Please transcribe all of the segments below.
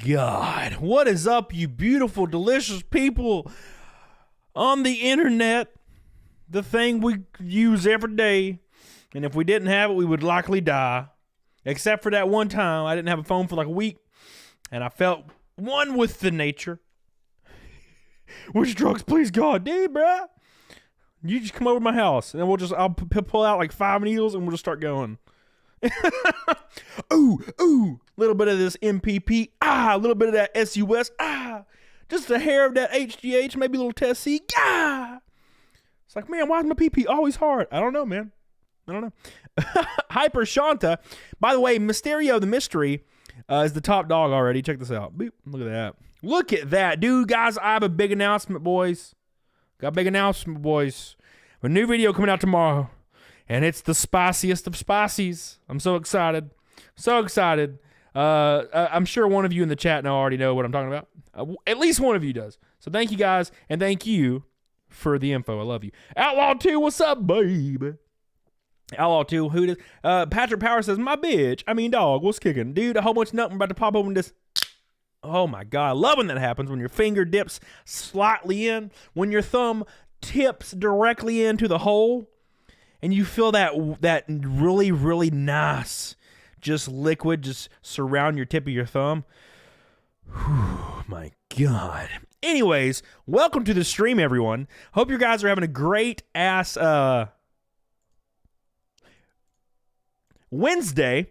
God. What is up, you beautiful, delicious people on the internet? The thing we use every day. And if we didn't have it, we would likely die. Except for that one time, I didn't have a phone for like a week. And I felt one with the nature. Which drugs, please God? Dude, bruh. You just come over to my house. And then I'll pull out like 5 needles and we'll just start going. Ooh. Little bit of this MPP. A little bit of that SUS. Just a hair of that HGH. Maybe a little test C. It's like, man, why is my PP always hard? I don't know, man. I don't know. Hyper Shanta. By the way, Mysterio the Mystery is the top dog already. Check this out. Boop. Look at that. Look at that. Dude, guys, I have a big announcement, boys. Got a big announcement, boys. A new video coming out tomorrow. And it's the spiciest of spices. I'm so excited. So excited. I'm sure one of you in the chat now already know what I'm talking about. At least one of you does. So thank you guys. And thank you for the info. I love you. Outlaw 2, what's up, baby? Outlaw 2, who does? Patrick Power says, my bitch. I mean, dog, what's kicking? Dude, a whole bunch of nothing about to pop open this. Oh my God. I love when that happens. When your finger dips slightly in. When your thumb tips directly into the hole. And you feel that really, really nice, just liquid, just surround your tip of your thumb. Whew, my God. Anyways, welcome to the stream, everyone. Hope you guys are having a great ass Wednesday.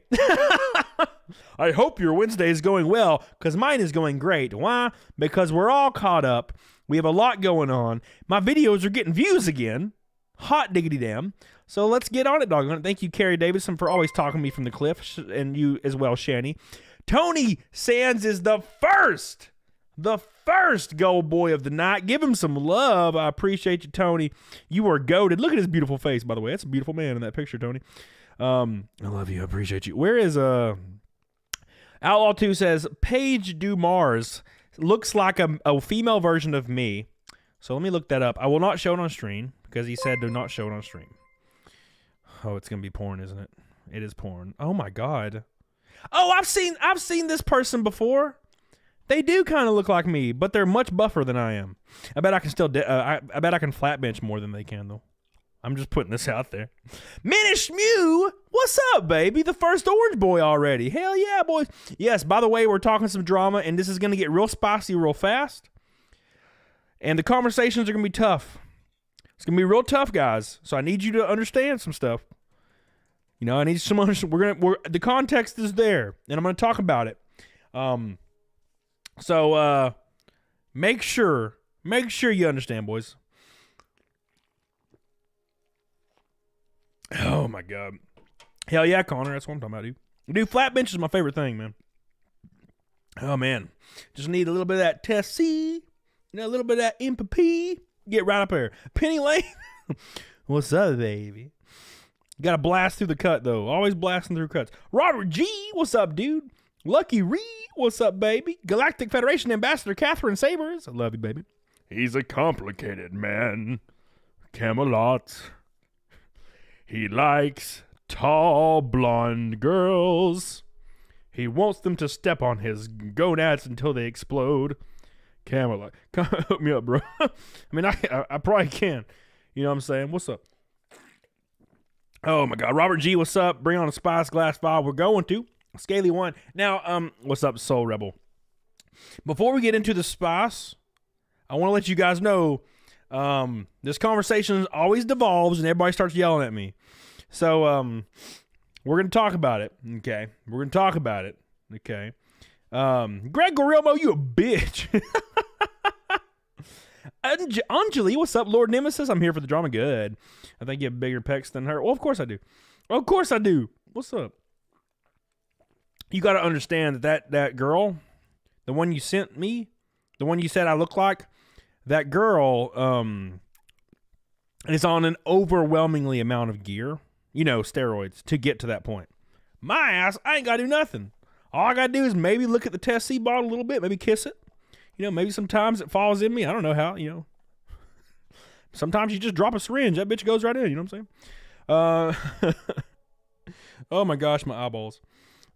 I hope your Wednesday is going well, because mine is going great. Why? Because we're all caught up. We have a lot going on. My videos are getting views again. Hot diggity damn. So let's get on it, dog. Thank you, Carrie Davidson, for always talking me from the cliff, and you as well, Shani. Tony Sands is the first gold boy of the night. Give him some love. I appreciate you, Tony. You are goated. Look at his beautiful face, by the way. That's a beautiful man in that picture, Tony. I love you. I appreciate you. Where is Outlaw 2 says, Paige Dumars looks like a female version of me. So let me look that up. I will not show it on stream because he said do not show it on stream. Oh, it's gonna be porn, isn't it? It is porn. Oh my God. Oh, I've seen this person before. They do kind of look like me, but they're much buffer than I am. I bet I can still. I bet I can flat bench more than they can, though. I'm just putting this out there. Minish Mew, what's up, baby? The first orange boy already. Hell yeah, boys. Yes. By the way, we're talking some drama, and this is gonna get real spicy real fast. And the conversations are gonna be tough. It's gonna be real tough, guys. So I need you to understand some stuff. You know, I need some. The context is there, and I'm gonna talk about it. So make sure you understand, boys. Oh my God, hell yeah, Connor. That's what I'm talking about, dude. Flat bench is my favorite thing, man. Oh man, just need a little bit of that test C, a little bit of that MPP. Get right up there. Penny Lane. What's up, baby? Got to blast through the cut, though. Always blasting through cuts. Robert G. What's up, dude? Lucky Reed. What's up, baby? Galactic Federation Ambassador Catherine Sabers. I love you, baby. He's a complicated man. Camelot. He likes tall, blonde girls. He wants them to step on his gonads until they explode. Camelot, hook me up, bro. I mean, I probably can. You know what I'm saying? What's up? Oh my God, Robert G, what's up? Bring on a Spice Glass 5. We're going to Scaly 1. Now, what's up, Soul Rebel? Before we get into the spice, I want to let you guys know this conversation always devolves and everybody starts yelling at me. So we're gonna talk about it. Okay, we're gonna talk about it. Okay. Greg Gorilmo, you a bitch. Anjali, what's up, Lord Nemesis? I'm here for the drama. Good. I think you have bigger pecs than her. Well, of course I do. Of course I do. What's up? You got to understand that girl, the one you sent me, the one you said I look like, that girl is on an overwhelmingly amount of gear, steroids, to get to that point. My ass, I ain't got to do nothing. All I got to do is maybe look at the test C bottle a little bit, maybe kiss it. Maybe sometimes it falls in me. I don't know how, Sometimes you just drop a syringe. That bitch goes right in. You know what I'm saying? Oh, my gosh, my eyeballs.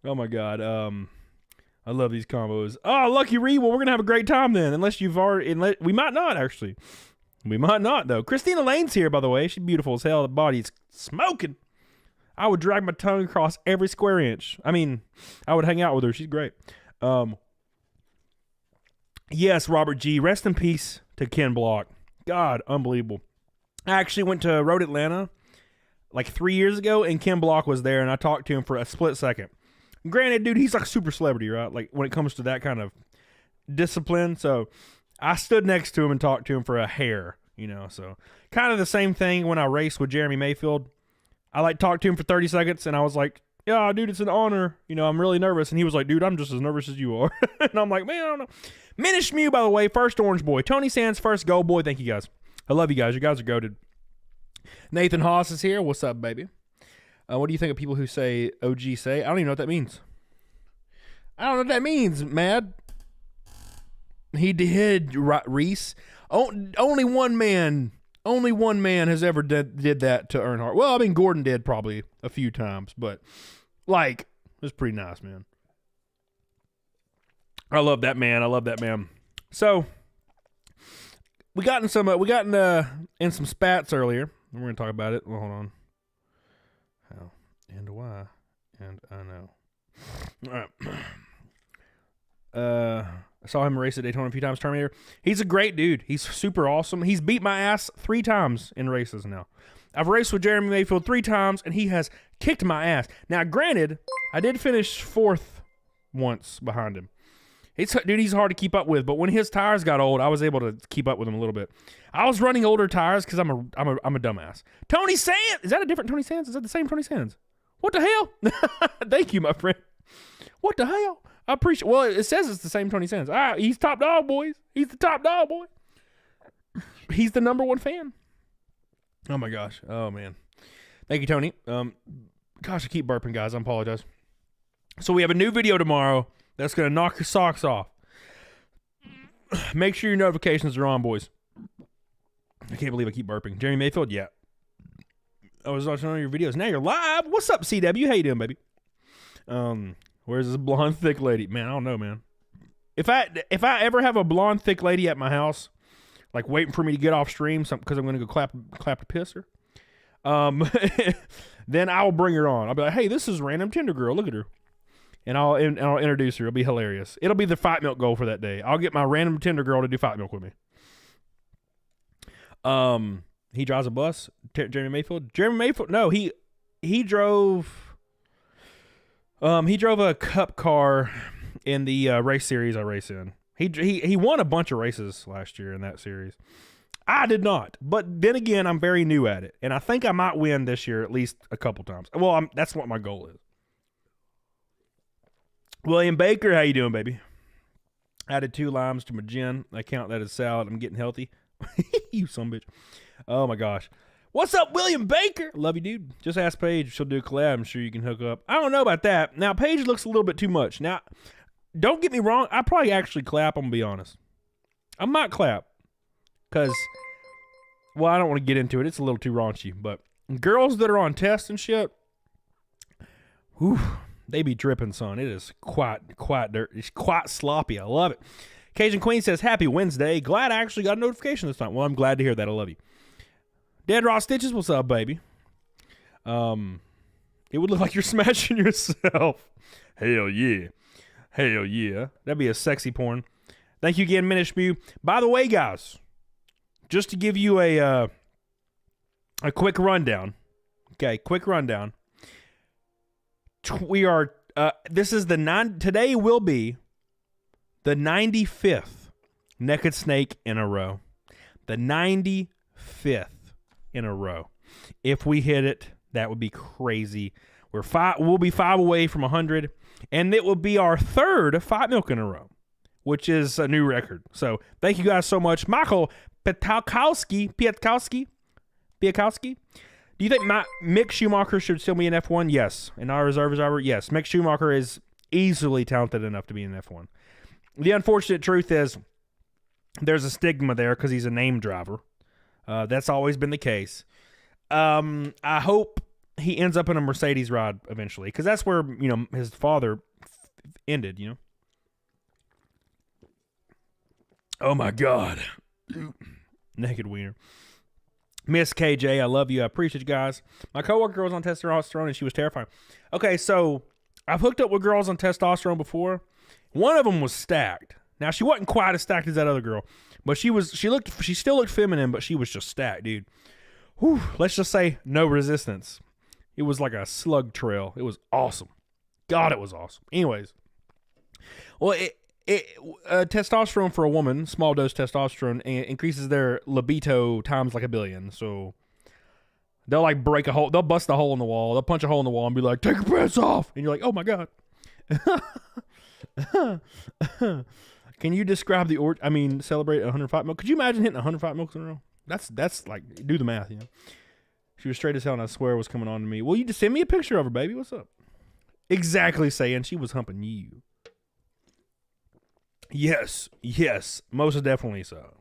Oh, my God. I love these combos. Oh, lucky Reed. Well, we're going to have a great time then. Unless you've already... we might not, actually. We might not, though. Christina Lane's here, by the way. She's beautiful as hell. The body's smoking. I would drag my tongue across every square inch. I mean, I would hang out with her. She's great. Yes, Robert G. Rest in peace to Ken Block. God, unbelievable. I actually went to Road Atlanta like 3 years ago, and Ken Block was there, and I talked to him for a split second. Granted, dude, he's like a super celebrity, right? Like when it comes to that kind of discipline. So I stood next to him and talked to him for a hair, you know. So kind of the same thing when I raced with Jeremy Mayfield. I like talked to him for 30 seconds, and I was like, yeah, dude, it's an honor. You know, I'm really nervous. And he was like, dude, I'm just as nervous as you are. And I'm like, man, I don't know. Minish Mew, by the way, first orange boy. Tony Sands, first gold boy. Thank you, guys. I love you guys. You guys are goated. Nathan Haas is here. What's up, baby? What do you think of people who say OG say? I don't even know what that means. I don't know what that means, Mad. He did, Reese. Only one man has ever did that to Earnhardt. Well, I mean, Gordon did probably a few times, but like, it was pretty nice, man. I love that man. So we got in some spats earlier. We're gonna talk about it. Well, hold on. How and why and I know. All right. I saw him race at Daytona a few times. Terminator. He's a great dude. He's super awesome. He's beat my ass 3 times in races now. I've raced with Jeremy Mayfield 3 times, and he has kicked my ass. Now, granted, I did finish 4th once behind him. Dude, he's hard to keep up with, but when his tires got old, I was able to keep up with him a little bit. I was running older tires because I'm a dumbass. Tony Sands! Is that a different Tony Sands? Is that the same Tony Sands? What the hell? Thank you, my friend. What the hell? I appreciate. Well, it says it's the same Tony Sands. He's top dog, boys. He's the top dog, boy. He's the #1 fan. Oh my gosh. Oh man. Thank you, Tony. Gosh, I keep burping, guys. I apologize. So we have a new video tomorrow that's gonna knock your socks off. Make sure your notifications are on, boys. I can't believe I keep burping. Jeremy Mayfield, yeah. I was watching all your videos. Now you're live. What's up, CW? How you doing, baby? Where's this blonde thick lady? Man, I don't know, man. If I ever have a blonde thick lady at my house, like waiting for me to get off stream, because I'm gonna go clap to piss her, then I'll bring her on. I'll be like, hey, this is random Tinder girl. Look at her, and I'll introduce her. It'll be hilarious. It'll be the fight milk goal for that day. I'll get my random Tinder girl to do fight milk with me. He drives a bus. Jeremy Mayfield. No, he drove. He drove a cup car in the race series I race in. He won a bunch of races last year in that series. I did not, but then again, I'm very new at it, and I think I might win this year at least a couple times. Well, that's what my goal is. William Baker, how you doing, baby? Added 2 limes to my gin. I count that as salad. I'm getting healthy. You son bitch. Oh my gosh. What's up, William Baker? Love you, dude. Just ask Paige if she'll do a collab. I'm sure you can hook up. I don't know about that. Now, Paige looks a little bit too much. Now, don't get me wrong. I probably actually clap. I'm going to be honest. I might clap. Because, well, I don't want to get into it. It's a little too raunchy. But girls that are on tests and shit, whew, they be dripping, son. It is quite dirt. It's quite sloppy. I love it. Cajun Queen says, happy Wednesday. Glad I actually got a notification this time. Well, I'm glad to hear that. I love you. Dead Raw Stitches, what's up, baby? It would look like you're smashing yourself. Hell yeah. Hell yeah. That'd be a sexy porn. Thank you again, Minish Mew. By the way, guys, just to give you a quick rundown. Okay, quick rundown. We are, today will be the 95th Naked Snake in a row. The 95th in a row. If we hit it, that would be crazy. We'll be 5 away from 100, and it will be our 3rd fight milk in a row, which is a new record. So thank you guys so much. Michael Pietkowski. Do you think Mick Schumacher should still be in F1? Yes. And our reserve driver? Yes. Mick Schumacher is easily talented enough to be in F1. The unfortunate truth is there's a stigma there because he's a name driver. That's always been the case. I hope he ends up in a Mercedes ride eventually, because that's where his father ended. Oh my God. Naked wiener. Miss KJ, I love you. I appreciate you guys. My coworker was on testosterone and she was terrifying. Okay, so I've hooked up with girls on testosterone before. One of them was stacked. Now she wasn't quite as stacked as that other girl, but she still looked feminine, but she was just stacked, dude. Whew, let's just say no resistance. It was like a slug trail. It was awesome. God, it was awesome. Anyways, well, testosterone for a woman, small dose testosterone, increases their libido times like a billion. So they'll like break a hole. They'll bust a hole in the wall. They'll punch a hole in the wall and be like, take your pants off. And you're like, oh my God. Can you describe celebrate 105 milk? Could you imagine hitting 105 milks in a row? That's like, do the math, you know. She was straight as hell and I swear it was coming on to me. Well, you just send me a picture of her, baby. What's up? Exactly, saying she was humping you. Yes, most definitely so.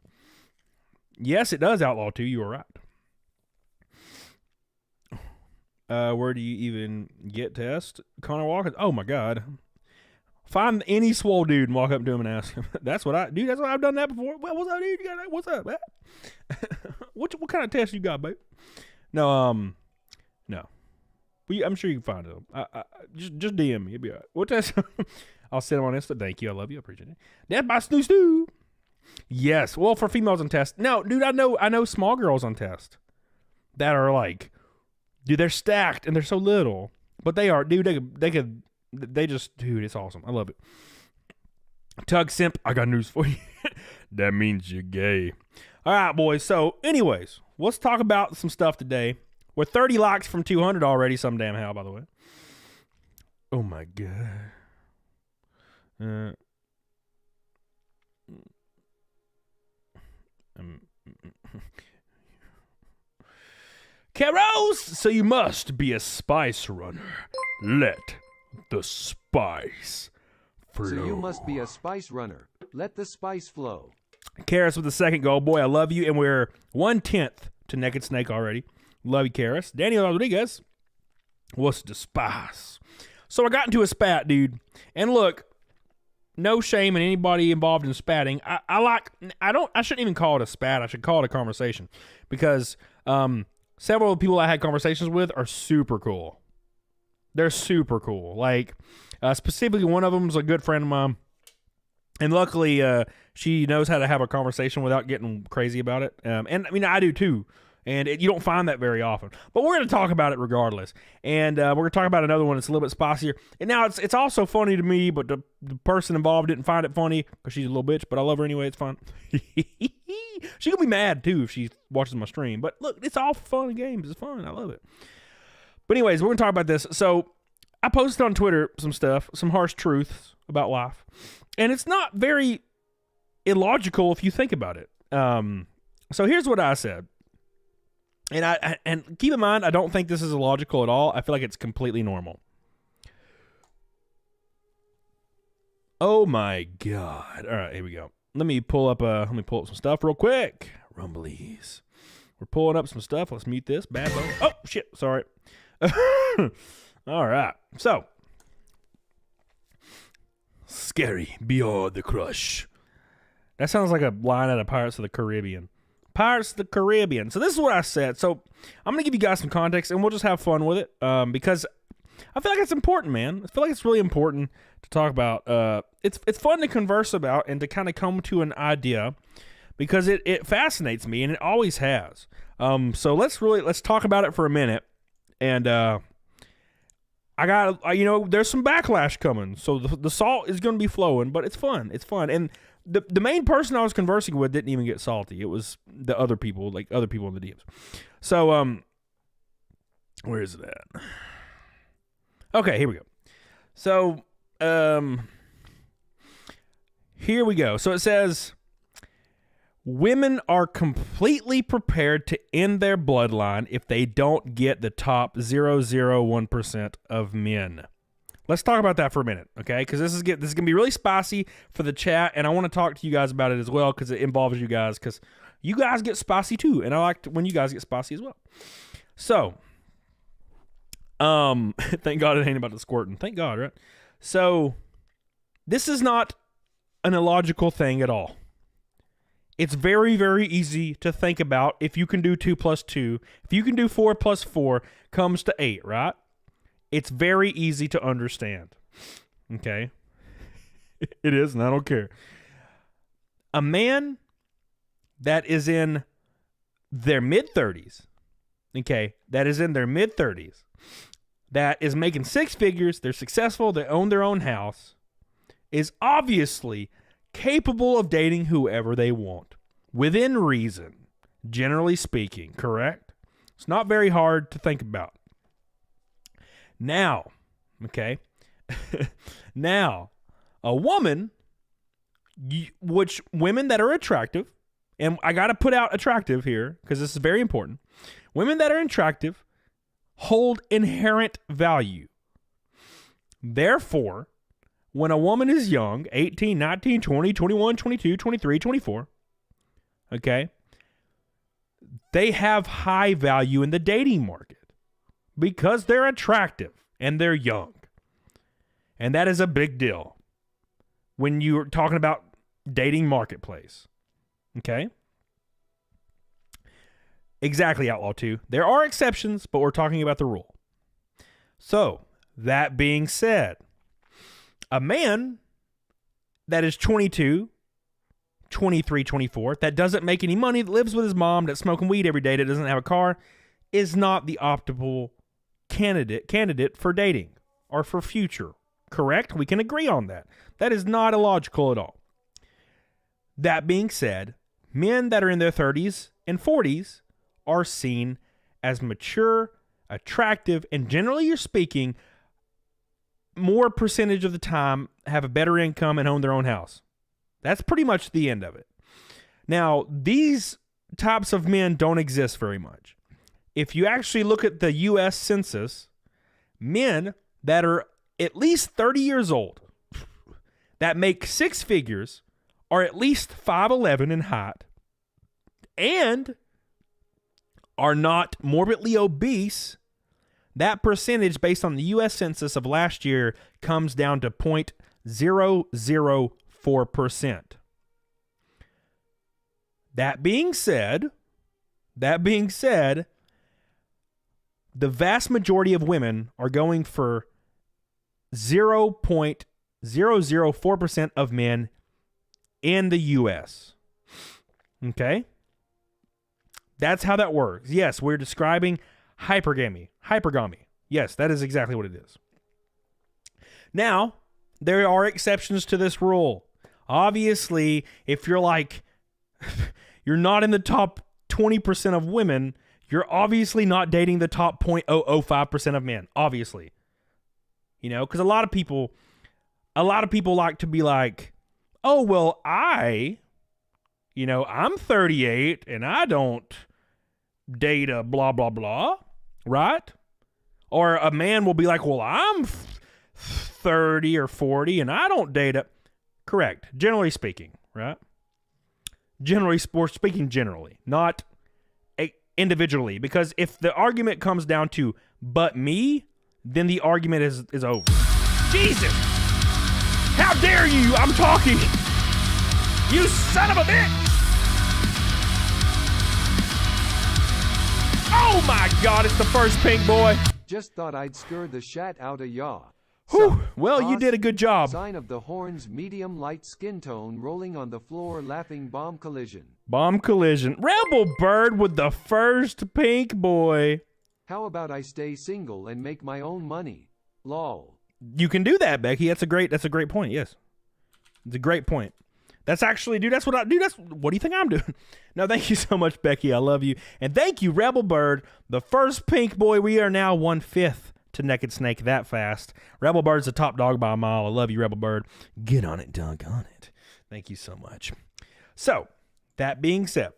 Yes, it does outlaw too. You are right. Where do you even get test? Connor Walker. Oh my God. Find any swole dude and walk up to him and ask him. That's what I've done that before. Well, what's up, dude? You got that? What's up, man? What kind of test you got, babe? No. I'm sure you can find it. Just DM me. It'll be all right. What test? I'll send them on Insta. Thank you. I love you. I appreciate it. Death by Snoo. Yes. Well, for females on test. No, dude, I know small girls on test that are like, dude, they're stacked and they're so little, but they are, dude, they just, dude, it's awesome. I love it. Tug Simp, I got news for you. That means you're gay. All right, boys. So, anyways, let's talk about some stuff today. We're 30 likes from 200 already. Some damn how, by the way. Oh my God. Caros, so you must be a spice runner. Let the spice flow. So you must be a spice runner. Let the spice flow. Karis with the second goal. Boy, I love you. And we're 1/10 to Naked Snake already. Love you, Karis. Daniel Rodriguez. What's the spice? So I got into a spat, dude. And look, no shame in anybody involved in spatting. I shouldn't even call it a spat. I should call it a conversation. Because several of the people I had conversations with are super cool. They're super cool. Like, specifically, one of them is a good friend of mine. And luckily, she knows how to have a conversation without getting crazy about it. And I mean, I do too. And you don't find that very often. But we're going to talk about it regardless. And we're going to talk about another one that's a little bit spicier. And now it's also funny to me, but the person involved didn't find it funny because she's a little bitch. But I love her anyway. It's fun. She's going to be mad too if she watches my stream. But look, it's all fun and games. It's fun. I love it. But anyways, we're going to talk about this. So I posted on Twitter some stuff, some harsh truths about life. And it's not very illogical if you think about it. So here's what I said. And keep in mind, I don't think this is illogical at all. I feel like it's completely normal. Oh my God. All right, here we go. Let me pull up some stuff real quick. Rumblies. We're pulling up some stuff. Let's mute this. Bad boy. Oh, shit. Sorry. All right. So, scary beyond the crush. That sounds like a line out of Pirates of the Caribbean. Pirates of the Caribbean. So this is what I said. So I'm going to give you guys some context, and we'll just have fun with it because I feel like it's important, man. I feel like it's really important to talk about. It's fun to converse about and to kind of come to an idea because it fascinates me, and it always has. So let's talk about it for a minute. And I got, there's some backlash coming. So the salt is going to be flowing, but it's fun. It's fun. And the main person I was conversing with didn't even get salty. It was the other people, like other people in the DMs. So, where is it at? Okay, here we go. So, here we go. So it says, women are completely prepared to end their bloodline if they don't get the top 0.001% of men. Let's talk about that for a minute, okay? Because this is going to be really spicy for the chat, and I want to talk to you guys about it as well because it involves you guys because you guys get spicy too, and I like when you guys get spicy as well. So, thank God it ain't about the squirting. Thank God, right? So, this is not an illogical thing at all. It's very, very easy to think about if you can do 2 plus 2. If you can do 4 plus 4 comes to 8, right? It's very easy to understand. Okay? It is, and I don't care. A man that is in their mid-30s, okay, that is in their mid-30s, that is making 6 figures, they're successful, they own their own house, is obviously capable of dating whoever they want, within reason, generally speaking, correct? It's not very hard to think about. Now, okay, now, a woman, which women that are attractive, and I got to put out attractive here because this is very important, women that are attractive hold inherent value. Therefore, when a woman is young, 18, 19, 20, 21, 22, 23, 24, okay, they have high value in the dating market because they're attractive and they're young. And that is a big deal when you're talking about dating marketplace. Okay? Exactly, Outlaw 2. There are exceptions, but we're talking about the rule. So, that being said, a man that is 22, 23, 24, that doesn't make any money, that lives with his mom, that's smoking weed every day, that doesn't have a car, is not the optimal candidate for dating or for future. Correct? We can agree on that. That is not illogical at all. That being said, men that are in their 30s and 40s are seen as mature, attractive, and generally speaking, more percentage of the time have a better income and own their own house. That's pretty much the end of it. Now, these types of men don't exist very much. If you actually look at the U.S. Census, men that are at least 30 years old that make 6 figures are at least 5'11" in height and are not morbidly obese, that percentage based on the U.S. Census of last year comes down to 0.004%. That being said, the vast majority of women are going for 0.004% of men in the U.S. Okay? That's how that works. Yes, we're describing hypergamy. Yes, that is exactly what it is. Now, there are exceptions to this rule. Obviously, if you're like, you're not in the top 20% of women, you're obviously not dating the top 0.005% of men. Obviously. You know, because a lot of people like to be like, oh, well, I'm 38 and I don't date a blah, blah, blah, right? Or a man will be like, well, I'm 30 or 40 and I don't date a... Correct. Generally speaking, right? Generally, not individually. Because if the argument comes down to but me, then the argument is over. Jesus! How dare you? I'm talking! You son of a bitch! Oh my God, it's the first pink boy. Just thought I'd stir the shat out of ya. Whew, well, you did a good job. Sign of the horns, medium light skin tone, rolling on the floor, laughing, bomb collision. Bomb collision. Rebel Bird with the first pink boy. How about I stay single and make my own money? Lol. You can do that, Becky. That's a great point. Yes. It's a great point. That's actually, dude, that's what I do. What do you think I'm doing? No, thank you so much, Becky. I love you. And thank you, Rebel Bird, the first pink boy. We are now 1/5 to Naked Snake that fast. Rebel Bird's the top dog by a mile. I love you, Rebel Bird. Get on it, dunk on it. Thank you so much. So, that being said,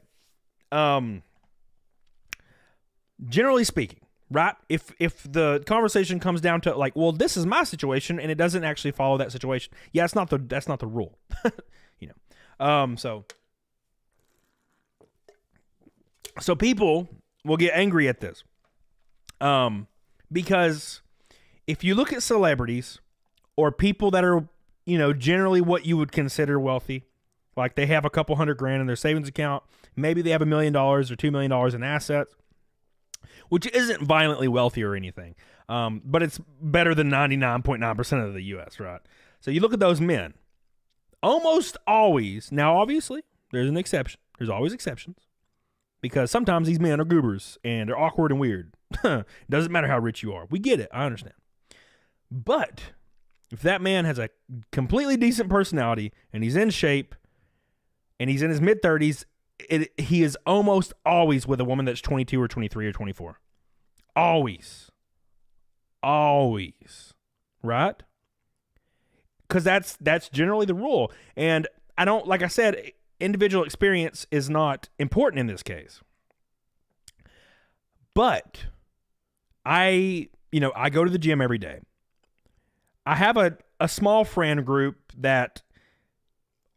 generally speaking, right? If the conversation comes down to like, well, this is my situation, and it doesn't actually follow that situation. Yeah, that's not the rule. So people will get angry at this. Because if you look at celebrities or people that are, generally what you would consider wealthy, Like they have a couple $100,000 in their savings account. Maybe they have $1 million or $2 million in assets, which isn't violently wealthy or anything. But it's better than 99.9% of the U.S., right? So you look at those men. Almost always, now obviously, there's an exception. There's always exceptions. Because sometimes these men are goobers and they're awkward and weird. Doesn't matter how rich you are. We get it. I understand. But if that man has a completely decent personality and he's in shape and he's in his mid-30s, he is almost always with a woman that's 22 or 23 or 24. Always. Always. Right? Because that's generally the rule. And I don't, like I said, individual experience is not important in this case. But I go to the gym every day. I have a small friend group that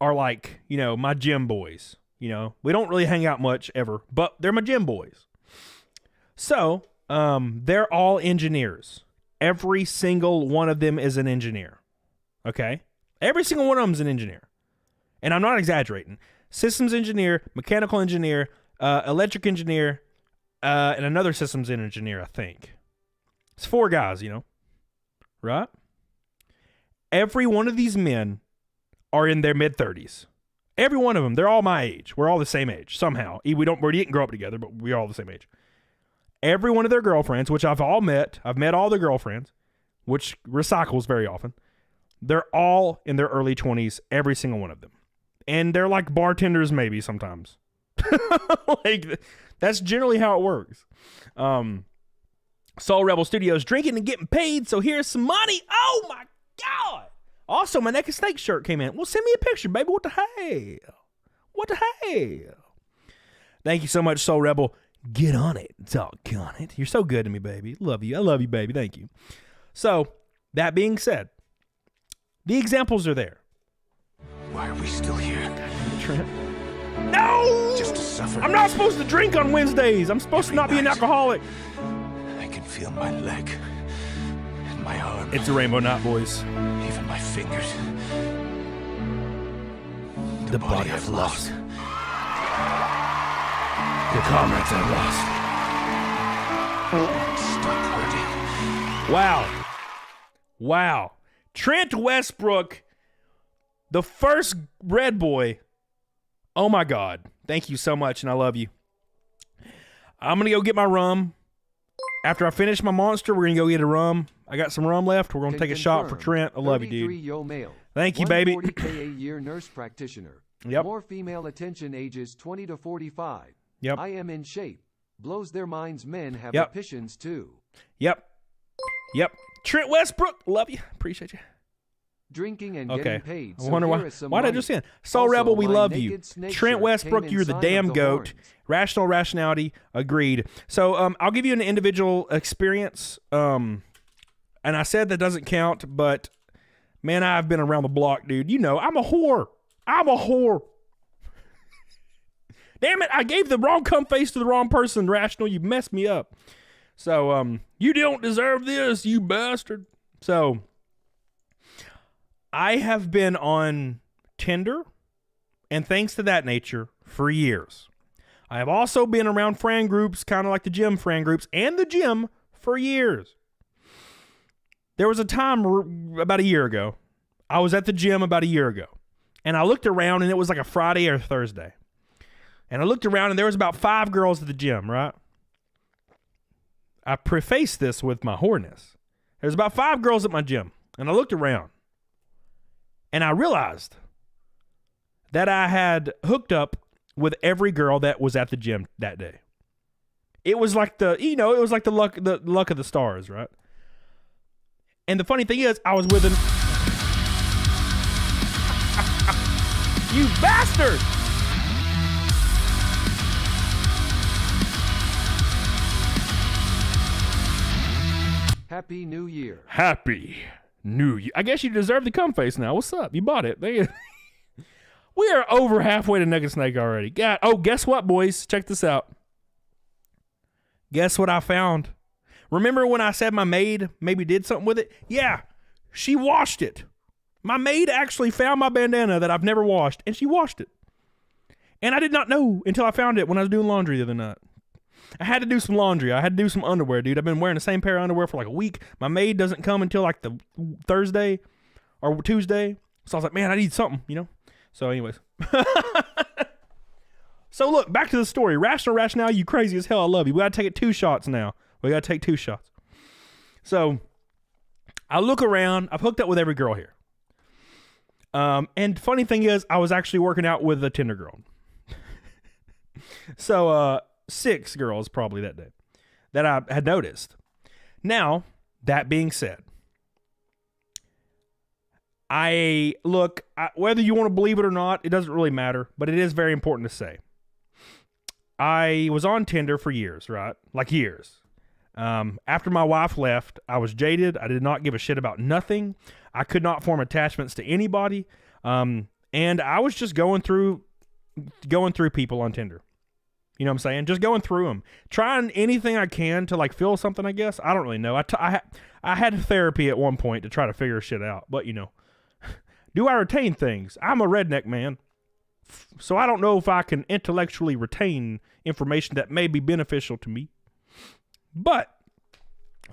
are like, my gym boys. We don't really hang out much ever, but they're my gym boys. So, they're all engineers. Every single one of them is an engineer. Okay? Every single one of them is an engineer. And I'm not exaggerating. Systems engineer, mechanical engineer, electric engineer, and another systems engineer, I think. It's 4 guys, right? Every one of these men are in their mid-30s. Every one of them. They're all my age. We're all the same age, somehow. We didn't grow up together, but we're all the same age. Every one of their girlfriends, which I've met all their girlfriends, which recycles very often. They're all in their early 20s, every single one of them. And they're like bartenders maybe sometimes. Like, that's generally how it works. Soul Rebel Studios, drinking and getting paid, so here's some money. Oh my God. Also, my Naked Snake shirt came in. Well, send me a picture, baby. What the hell? What the hell? Thank you so much, Soul Rebel. Get on it. Doggone it. You're so good to me, baby. Love you. I love you, baby. Thank you. So, that being said, the examples are there. Why are we still here? Trent. No! Just to suffer. I'm not supposed to drink on Wednesdays. I'm supposed to not be an alcoholic. I can feel my leg and my arm. It's a rainbow night, boys. Even my fingers. The body I've lost. The comrades I've lost. Stop hurting. Wow. Trent Westbrook, the first Red Boy. Oh my God. Thank you so much, and I love you. I'm going to go get my rum. After I finish my monster, we're going to go get a rum. I got some rum left. We're going to take a shot for Trent. I love you, dude. Yo male, Thank you, baby. 140K a year nurse practitioner. Yep. More female attention ages 20 to 45. Yep. I am in shape. Blows their minds men have Yep. opinions too. Yep. Trent Westbrook, love you. Appreciate you. Drinking and Okay. getting paid. I So wonder here why. is some Why did I money. just say? Soul Also, Rebel, we my love naked you. snake Trent shirt Westbrook, came in you're the sign damn of the goat. horns. Rationality, agreed. So I'll give you an individual experience. And I said that doesn't count, but man, I've been around the block, dude. I'm a whore. Damn it, I gave the wrong cum face to the wrong person, Rational. You messed me up. So, you don't deserve this, you bastard. So, I have been on Tinder and things to that nature for years. I have also been around friend groups, kind of like the gym friend groups, and the gym for years. There was a time about a year ago. I was at the gym about a year ago. And I looked around, and it was like a Friday or Thursday. And I looked around, and there was about 5 girls at the gym, right? I prefaced this with my whoreness. There's about 5 girls at my gym. And I looked around. And I realized that I had hooked up with every girl that was at the gym that day. It was like the luck of the stars, right? And the funny thing is, I was with an... You bastard! Happy New Year. Happy New Year. I guess you deserve the cum face now. What's up? You bought it. We are over halfway to Naked Snake already. God. Oh, guess what, boys? Check this out. Guess what I found? Remember when I said my maid maybe did something with it? Yeah, she washed it. My maid actually found my bandana that I've never washed, and she washed it. And I did not know until I found it when I was doing laundry the other night. I had to do some laundry. I had to do some underwear, dude. I've been wearing the same pair of underwear for like a week. My maid doesn't come until like the Thursday or Tuesday. So I was like, man, I need something, you know? So anyways. So look, back to the story. Rationale, you crazy as hell. I love you. We got to take it 2 shots now. We got to take 2 shots. So I look around. I've hooked up with every girl here. And funny thing is, I was actually working out with a Tinder girl. So 6 girls probably that day that I had noticed. Now, that being said, whether you want to believe it or not, it doesn't really matter, but it is very important to say. I was on Tinder for years, right? Like years. After my wife left, I was jaded. I did not give a shit about nothing. I could not form attachments to anybody. And I was just going through people on Tinder. You know what I'm saying? Just going through them. Trying anything I can to like feel something, I guess. I don't really know. I had therapy at one point to try to figure shit out. But, you know, do I retain things? I'm a redneck, man. So I don't know if I can intellectually retain information that may be beneficial to me. But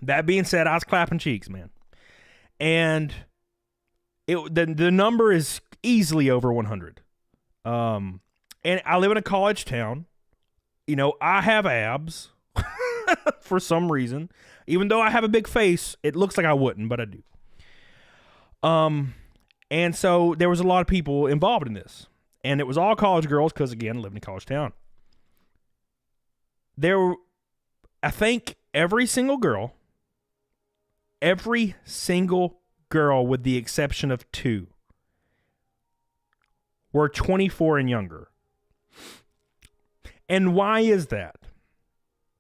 that being said, I was clapping cheeks, man. And the number is easily over 100. And I live in a college town. You know, I have abs for some reason. Even though I have a big face, it looks like I wouldn't, but I do. And so there was a lot of people involved in this. And it was all college girls because, again, I live in a college town. I think every single girl with the exception of 2 were 24 and younger. And why is that?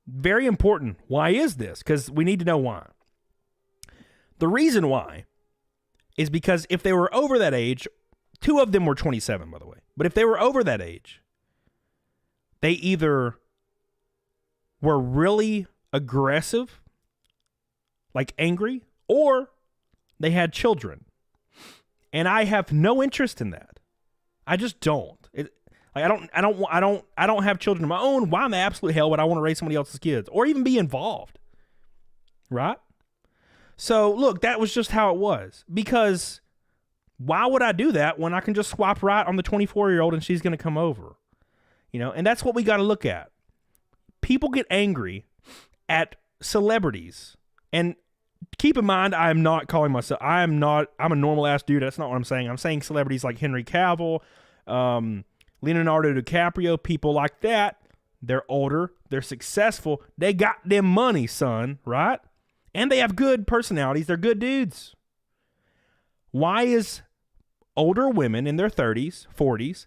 Very important. Why is this? Because we need to know why. The reason why is because if they were over that age, 2 of them were 27, by the way. But if they were over that age, they either were really aggressive, like angry, or they had children. And I have no interest in that. I just don't. I don't have children of my own. Why in the absolute hell would I want to raise somebody else's kids or even be involved? Right? So look, that was just how it was. Because why would I do that when I can just swap right on the 24-year-old and she's going to come over? You know, and that's what we got to look at. People get angry at celebrities. And keep in mind, I'm a normal ass dude. That's not what I'm saying. I'm saying celebrities like Henry Cavill, Leonardo DiCaprio, people like that. They're older, they're successful, they got them money, son, right? And they have good personalities, they're good dudes. Why is older women in their 30s, 40s,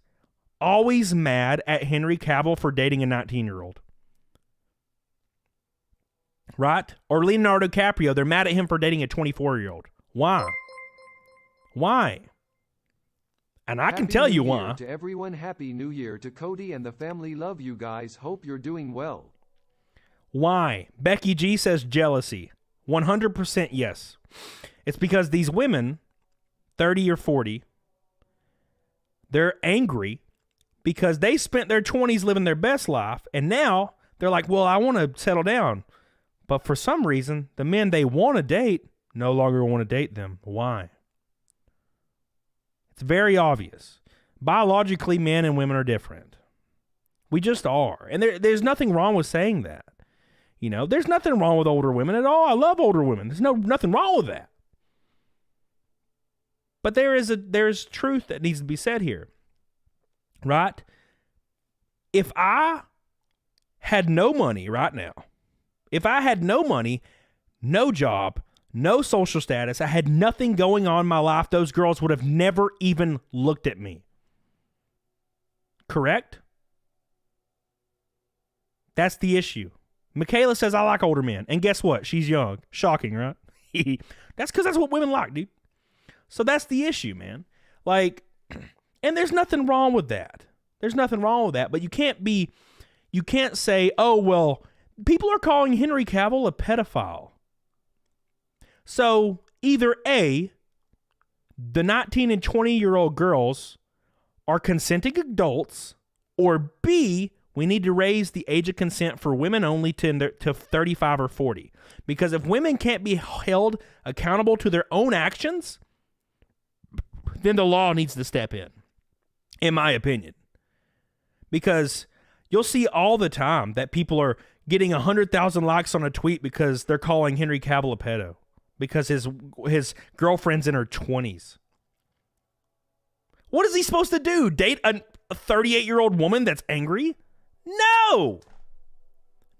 always mad at Henry Cavill for dating a 19-year-old? Right? Or Leonardo DiCaprio, they're mad at him for dating a 24-year-old. Why? Why? And I can tell you why. To everyone, Happy New Year to Cody and the family. Love you guys. Hope you're doing well. Why? Becky G says jealousy. 100% yes. It's because these women, 30 or 40, they're angry because they spent their 20s living their best life, and now they're like, well, I want to settle down. But for some reason, the men they want to date no longer want to date them. Why? It's very obvious. Biologically, men and women are different. We just are. And there's nothing wrong with saying that. You know, there's nothing wrong with older women at all. I love older women. There's nothing wrong with that. But there's truth that needs to be said here. Right? If I had no money right now, if I had no money, no job, no social status, I had nothing going on in my life, those girls would have never even looked at me. Correct? That's the issue. Michaela says, I like older men. And guess what? She's young. Shocking, right? That's because that's what women like, dude. So that's the issue, man. Like, and there's nothing wrong with that. There's nothing wrong with that. But you can't say, oh, well, people are calling Henry Cavill a pedophile. So either A, the 19 and 20-year-old girls are consenting adults, or B, we need to raise the age of consent for women only to 35 or 40. Because if women can't be held accountable to their own actions, then the law needs to step in my opinion. Because you'll see all the time that people are getting 100,000 likes on a tweet because they're calling Henry Cavill a pedo because his girlfriend's in her 20s. What is he supposed to do? Date a 38-year-old woman that's angry?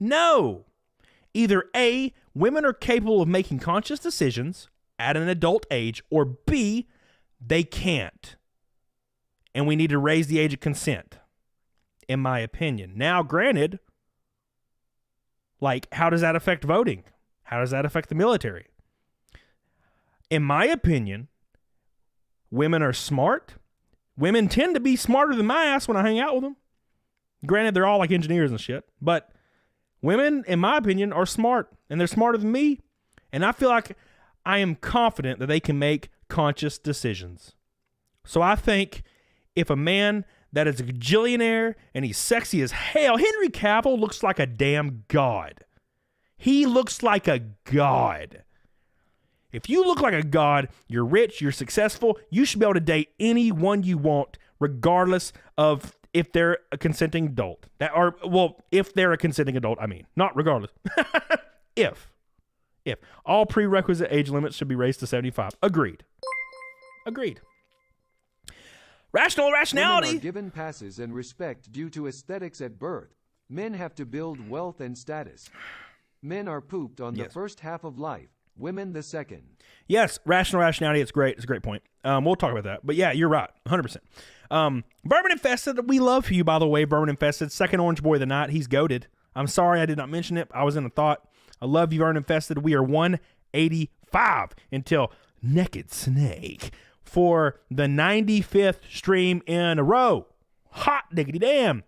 No. Either A, women are capable of making conscious decisions at an adult age, or B, they can't. And we need to raise the age of consent, in my opinion. Now, granted, like, how does that affect voting? How does that affect the military? In my opinion, women are smart. Women tend to be smarter than my ass when I hang out with them. Granted, they're all like engineers and shit, but women, in my opinion, are smart, and they're smarter than me. And I feel like I am confident that they can make conscious decisions. So I think if a man that is a gajillionaire and he's sexy as hell, Henry Cavill looks like a damn god. He looks like a god. If you look like a god, you're rich, you're successful, you should be able to date anyone you want, regardless of if they're a consenting adult. If they're a consenting adult, I mean. Not regardless. If. All prerequisite age limits should be raised to 75. Agreed. Rationality. Women are given passes and respect due to aesthetics at birth. Men have to build wealth and status. Men are pooped on the first half of life. Women the second. Yes, rationality. It's great. It's a great point. We'll talk about that. But yeah, you're right. 100%. Bourbon Infested, we love you, by the way, Bourbon Infested. Second Orange Boy of the Night. He's goated. I'm sorry I did not mention it. I was in a thought. I love you, Bourbon Infested. We are 185 until Naked Snake for the 95th stream in a row. Hot diggity damn.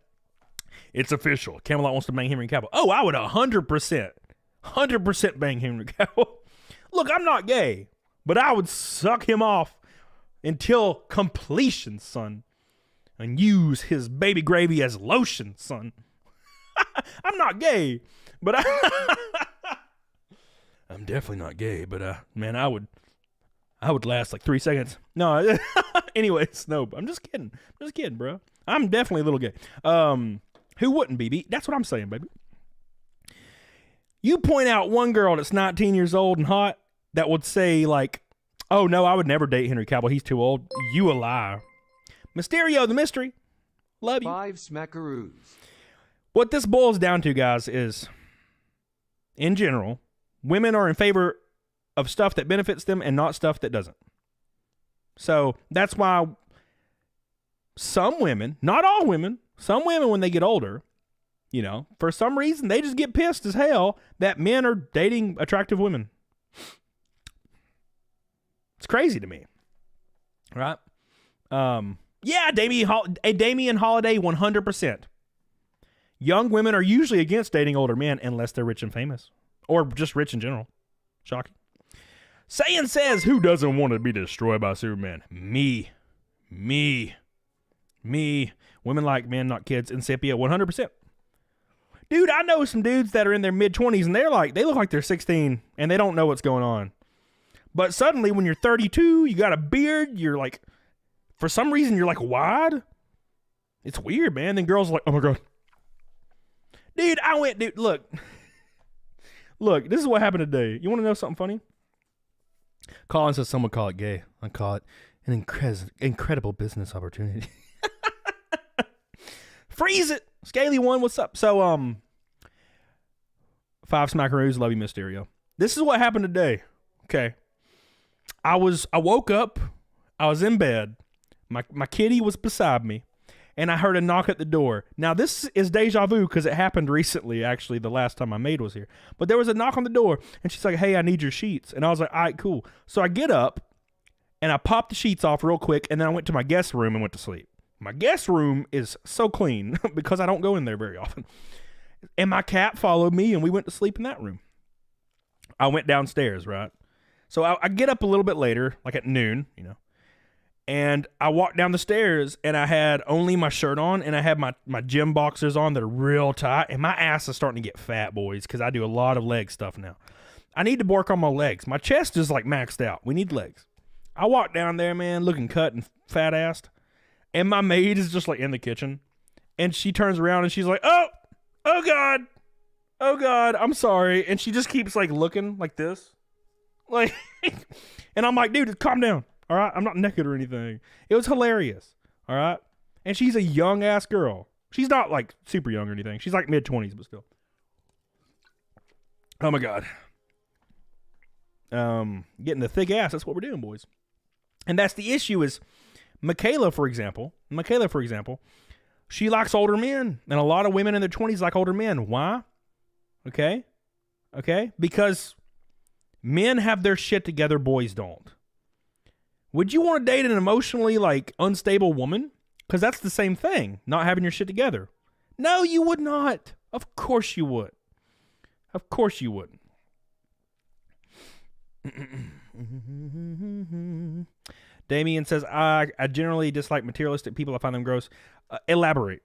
It's official. Camelot wants to bang Henry Cavill. Oh, I would 100% bang Henry Cavill. Look, I'm not gay, but I would suck him off until completion, son, and use his baby gravy as lotion, son. I'm not gay, but I'm definitely not gay, but man, I would last like 3 seconds. No, anyways, no, I'm just kidding, bro. I'm definitely a little gay. Who wouldn't be? That's what I'm saying, baby. You point out one girl that's 19 years old and hot that would say, like, oh, no, I would never date Henry Cavill. He's too old. You a liar. Mysterio, the mystery. Love you. 5 smackaroos. What this boils down to, guys, is, in general, women are in favor of stuff that benefits them and not stuff that doesn't. So that's why some women, not all women, some women when they get older, you know, for some reason, they just get pissed as hell that men are dating attractive women. It's crazy to me. Right? Yeah, Damian Holiday, 100%. Young women are usually against dating older men unless they're rich and famous. Or just rich in general. Shocking. Saiyan says, who doesn't want to be destroyed by Superman? Me. Women like men, not kids. Incipia, 100%. Dude, I know some dudes that are in their mid-20s and they look like they're 16 and they don't know what's going on. But suddenly when you're 32, you got a beard, you're like, for some reason you're like wide. It's weird, man. Then girls are like, oh my God. Dude, look, this is what happened today. You want to know something funny? Colin says someone call it gay. I call it an incredible business opportunity. Freeze it. Scaly one, what's up? So, 5 smackaroos, love you, Mysterio. This is what happened today. Okay. I woke up, I was in bed, my kitty was beside me, and I heard a knock at the door. Now, this is deja vu because it happened recently, actually, the last time my maid was here. But there was a knock on the door, and she's like, hey, I need your sheets. And I was like, all right, cool. So I get up, and I popped the sheets off real quick, and then I went to my guest room and went to sleep. My guest room is so clean because I don't go in there very often. And my cat followed me, and we went to sleep in that room. I went downstairs, right? So I get up a little bit later, like at noon, you know, And I walked down the stairs and I had only my shirt on and I had my gym boxers on that are real tight. And my ass is starting to get fat, boys, because I do a lot of leg stuff now. I need to work on my legs. My chest is like maxed out. We need legs. I walked down there, man, looking cut and fat-assed. And my maid is just like in the kitchen. And she turns around and she's like, oh God, I'm sorry. And she just keeps like looking like this. Like, and I'm like, dude, calm down. All right, I'm not naked or anything. It was hilarious. All right, and she's a young ass girl. She's not like super young or anything. She's like mid-20s, but still. Oh my God. Getting the thick ass. That's what we're doing, boys. And that's the issue. Is Michaela, for example, she likes older men, and a lot of women in their 20s like older men. Why? Okay, because men have their shit together. Boys don't. Would you want to date an emotionally, like, unstable woman? Because that's the same thing, not having your shit together. No, you would not. Of course you would. Of course you wouldn't. Damien says, I generally dislike materialistic people. I find them gross. Elaborate.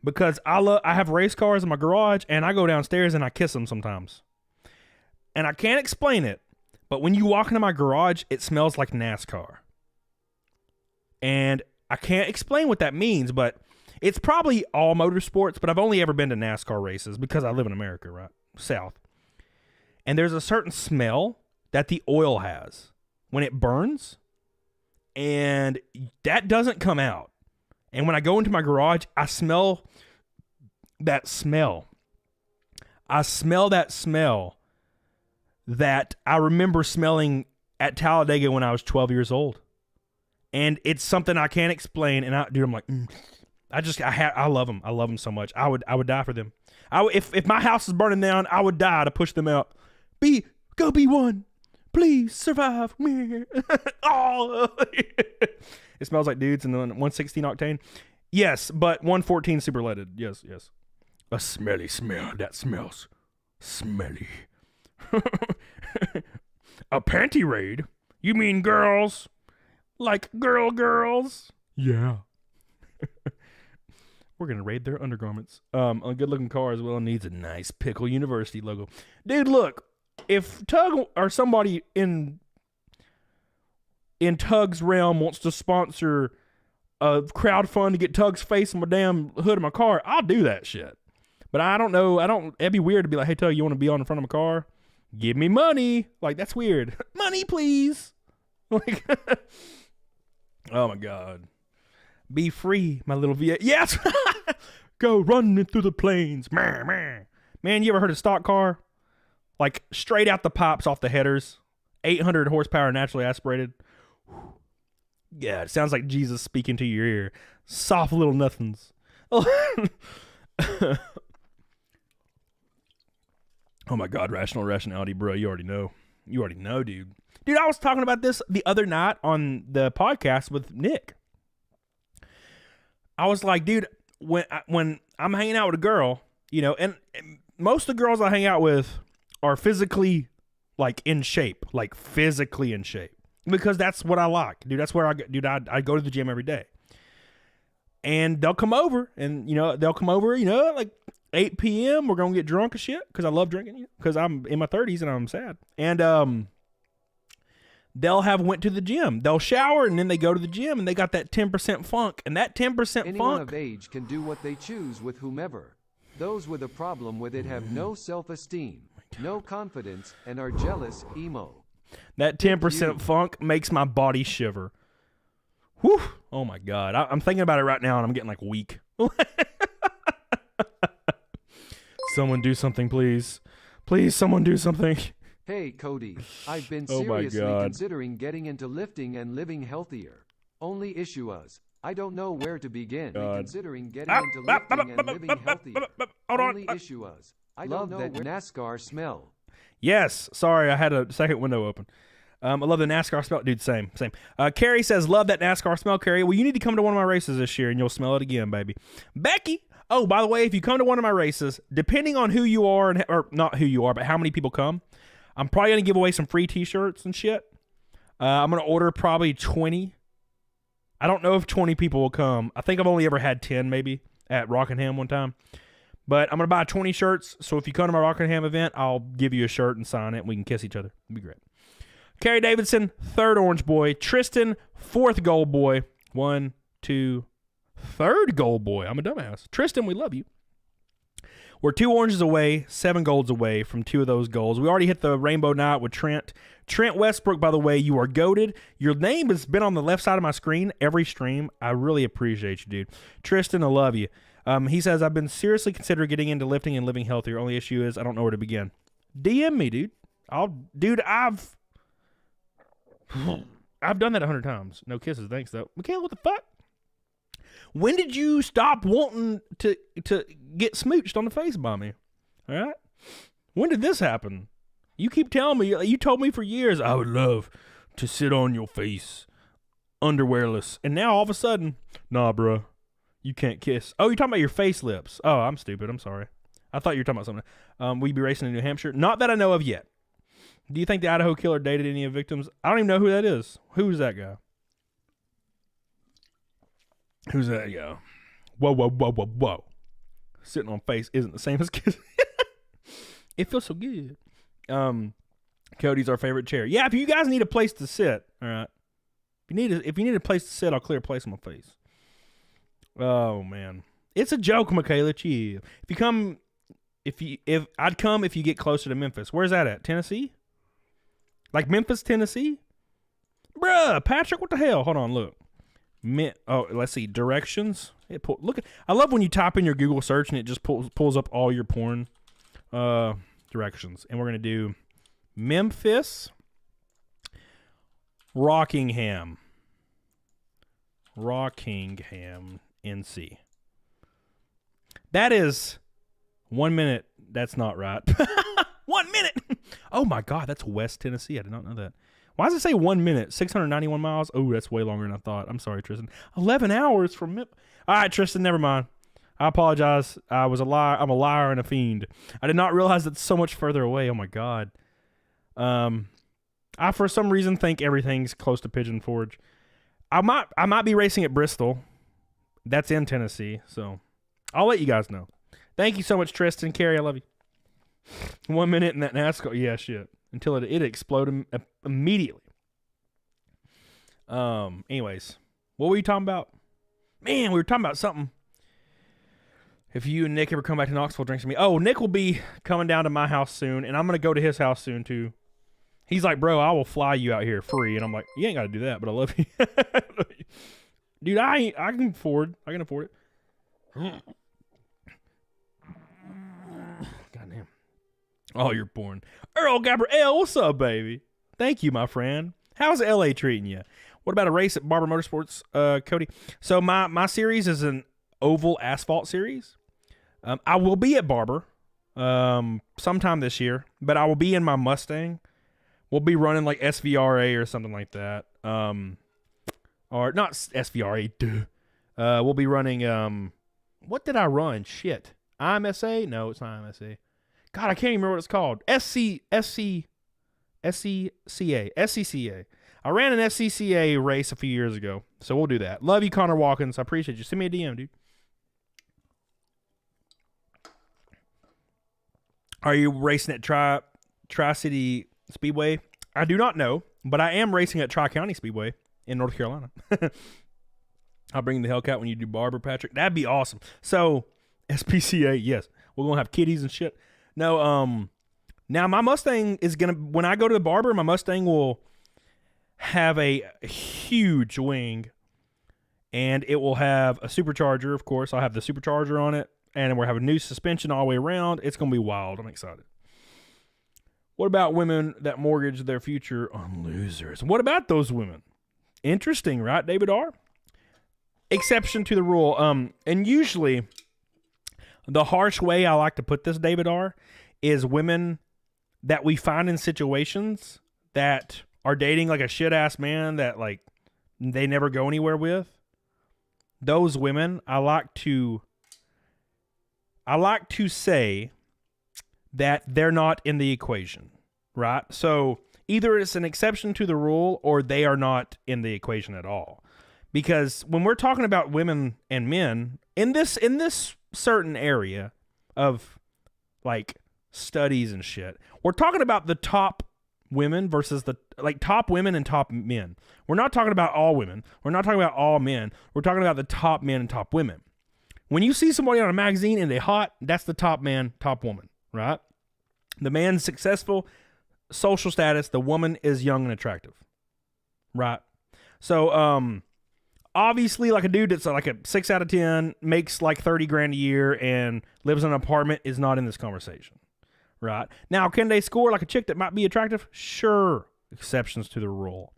Because I have race cars in my garage, and I go downstairs and I kiss them sometimes. And I can't explain it. But when you walk into my garage, it smells like NASCAR. And I can't explain what that means, but it's probably all motorsports, but I've only ever been to NASCAR races because I live in America, right? South. And there's a certain smell that the oil has when it burns, and that doesn't come out. And when I go into my garage, I smell that smell. I smell that smell that I remember smelling at Talladega when I was 12 years old. And it's something I can't explain. And I'm like, I love them. I love them so much. I would die for them. If my house is burning down, I would die to push them out. Go B1. Please survive. Oh. It smells like dudes in the 116 octane. Yes, but 114 super leaded. Yes. A smelly smell. That smells smelly. A panty raid? You mean girls? Like girls? Yeah. We're gonna raid their undergarments. A good looking car as well needs a nice Pickle University logo. Dude, look, if Tug or somebody in Tug's realm wants to sponsor a crowdfund to get Tug's face on my damn hood of my car, I'll do that shit. But I don't know. It'd be weird to be like, hey Tug, you want to be on the front of my car? Give me money. Like, that's weird. Money, please. Like, oh my God. Be free, my little V8. Yes. Go running through the plains. Man, you ever heard of stock car? Like, straight out the pipes off the headers. 800 horsepower naturally aspirated. Yeah, it sounds like Jesus speaking to your ear. Soft little nothings. Oh my God, rationality, bro. You already know. Dude. Dude, I was talking about this the other night on the podcast with Nick. I was like, dude, when I'm hanging out with a girl, you know, and most of the girls I hang out with are physically, like, in shape. Like, physically in shape. Because that's what I like. Dude, that's where I go to the gym every day. And they'll come over, and, you know, like 8 p.m. We're going to get drunk as shit because I love drinking, you know, because I'm in my 30s and I'm sad. And they'll have went to the gym. They'll shower, and then they go to the gym, and they got that 10% funk. And that 10% Anyone funk. of age can do what they choose with whomever. Those with a problem with it have no self-esteem, no confidence, and are jealous, emo. That 10% funk makes my body shiver. Whew. Oh my God. I'm thinking about it right now, and I'm getting like weak. Someone do something, please. Please, someone do something. Hey, Cody. I've been Oh my seriously God. considering getting into lifting and living healthier. Only issue is, I don't know where to begin. Considering getting into lifting and living healthier. Only issue is, I love that NASCAR smell. Yes. Sorry, I had a second window open. I love the NASCAR smell. Dude, same. Carrie says, love that NASCAR smell, Carrie. Well, you need to come to one of my races this year, and you'll smell it again, baby. Becky. Oh, by the way, if you come to one of my races, depending on who you are, or not who you are, but how many people come, I'm probably going to give away some free t-shirts and shit. I'm going to order probably 20 I don't know if 20 people will come. I think I've only ever had 10 maybe at Rockingham one time. But I'm going to buy 20 shirts. So if you come to my Rockingham event, I'll give you a shirt and sign it. And we can kiss each other. It'd be great. Carrie Davidson, 3rd orange boy. Tristan, 4th gold boy. 1, 2, 3rd gold boy. I'm a dumbass. Tristan, we love you. We're 2 oranges away, 7 golds away from 2 of those goals. We already hit the rainbow night with Trent. Trent Westbrook, by the way, you are goated. Your name has been on the left side of my screen every stream. I really appreciate you, dude. Tristan, I love you. He says, I've been seriously considering getting into lifting and living healthier. Only issue is I don't know where to begin. DM me, dude. I've done that 100 times. No kisses, thanks, though. Michaela, what the fuck? When did you stop wanting to get smooched on the face by me? All right? When did this happen? You keep telling me, you told me for years, I would love to sit on your face underwearless. And now all of a sudden, nah, bro, you can't kiss. Oh, you're talking about your face lips. Oh, I'm stupid. I'm sorry. I thought you were talking about something. Will you be racing in New Hampshire? Not that I know of yet. Do you think the Idaho killer dated any of the victims? I don't even know who that is. Who's that guy? Who's that guy? Whoa, whoa, whoa, whoa, whoa. Sitting on face isn't the same as kissing. It feels so good. Cody's our favorite chair. Yeah, if you guys need a place to sit, all right. If you need a place to sit, I'll clear a place on my face. Oh man, it's a joke, Michaela. Chill. I'd come if you get closer to Memphis. Where's that at? Tennessee? Like Memphis, Tennessee? Bruh, Patrick, what the hell? Hold on, look. Let's see. Directions. I love when you type in your Google search and it just pulls up all your porn directions. And we're gonna do Memphis, Rockingham, NC. That is 1 minute. That's not right. 1 minute. Oh my God, that's West Tennessee. I did not know that. Why does it say 1 minute? 691 miles? Oh, that's way longer than I thought. I'm sorry, Tristan. 11 hours from All right, Tristan, never mind. I apologize. I was a liar. I'm a liar and a fiend. I did not realize it's so much further away. Oh my God. I for some reason think everything's close to Pigeon Forge. I might be racing at Bristol. That's in Tennessee, so I'll let you guys know. Thank you so much, Tristan. Carrie, I love you. 1 minute in that NASCAR. Yeah, shit. Until it exploded immediately. Anyways, what were you talking about? Man, we were talking about something. If you and Nick ever come back to Knoxville, drink some me. Oh, Nick will be coming down to my house soon, and I'm going to go to his house soon, too. He's like, bro, I will fly you out here free. And I'm like, you ain't got to do that, but I love you. Dude, I can afford it. Goddamn. Oh, you're born. Earl Gabrielle, what's up, baby? Thank you, my friend. How's LA treating you? What about a race at Barber Motorsports, Cody? So my series is an oval asphalt series. I will be at Barber sometime this year, but I will be in my Mustang. We'll be running like SVRA or something like that. Or not SVRA, duh. We'll be running, what did I run? Shit. IMSA? No, it's not IMSA. God, I can't even remember what it's called. SCCA. I ran an SCCA race a few years ago, so we'll do that. Love you, Connor Watkins. I appreciate you. Send me a DM, dude. Are you racing at Tri-City Speedway? I do not know, but I am racing at Tri-County Speedway in North Carolina. I'll bring the Hellcat when you do Barber, Patrick. That'd be awesome. So, SPCA, yes. We're going to have kitties and shit. No, now my Mustang is going to, when I go to the Barber, my Mustang will have a huge wing, and it will have a supercharger, of course. I'll have the supercharger on it, and we'll have a new suspension all the way around. It's going to be wild. I'm excited. What about women that mortgage their future on losers? What about those women? Interesting, right, David R? Exception to the rule. And usually, the harsh way I like to put this, David R, is women that we find in situations that are dating like a shit-ass man that like they never go anywhere with. Those women, I like to say that they're not in the equation, right? So either it's an exception to the rule or they are not in the equation at all. Because when we're talking about women and men in this certain area of like studies and shit, we're talking about the top women versus the top women and top men. We're not talking about all women. We're not talking about all men. We're talking about the top men and top women. When you see somebody on a magazine and they're hot, that's the top man, top woman, right? The man's successful, social status. The woman is young and attractive, right? So, obviously, like a dude that's like a 6 out of 10, makes like 30 grand a year and lives in an apartment is not in this conversation, right? Now, can they score like a chick that might be attractive? Sure. Exceptions to the rule.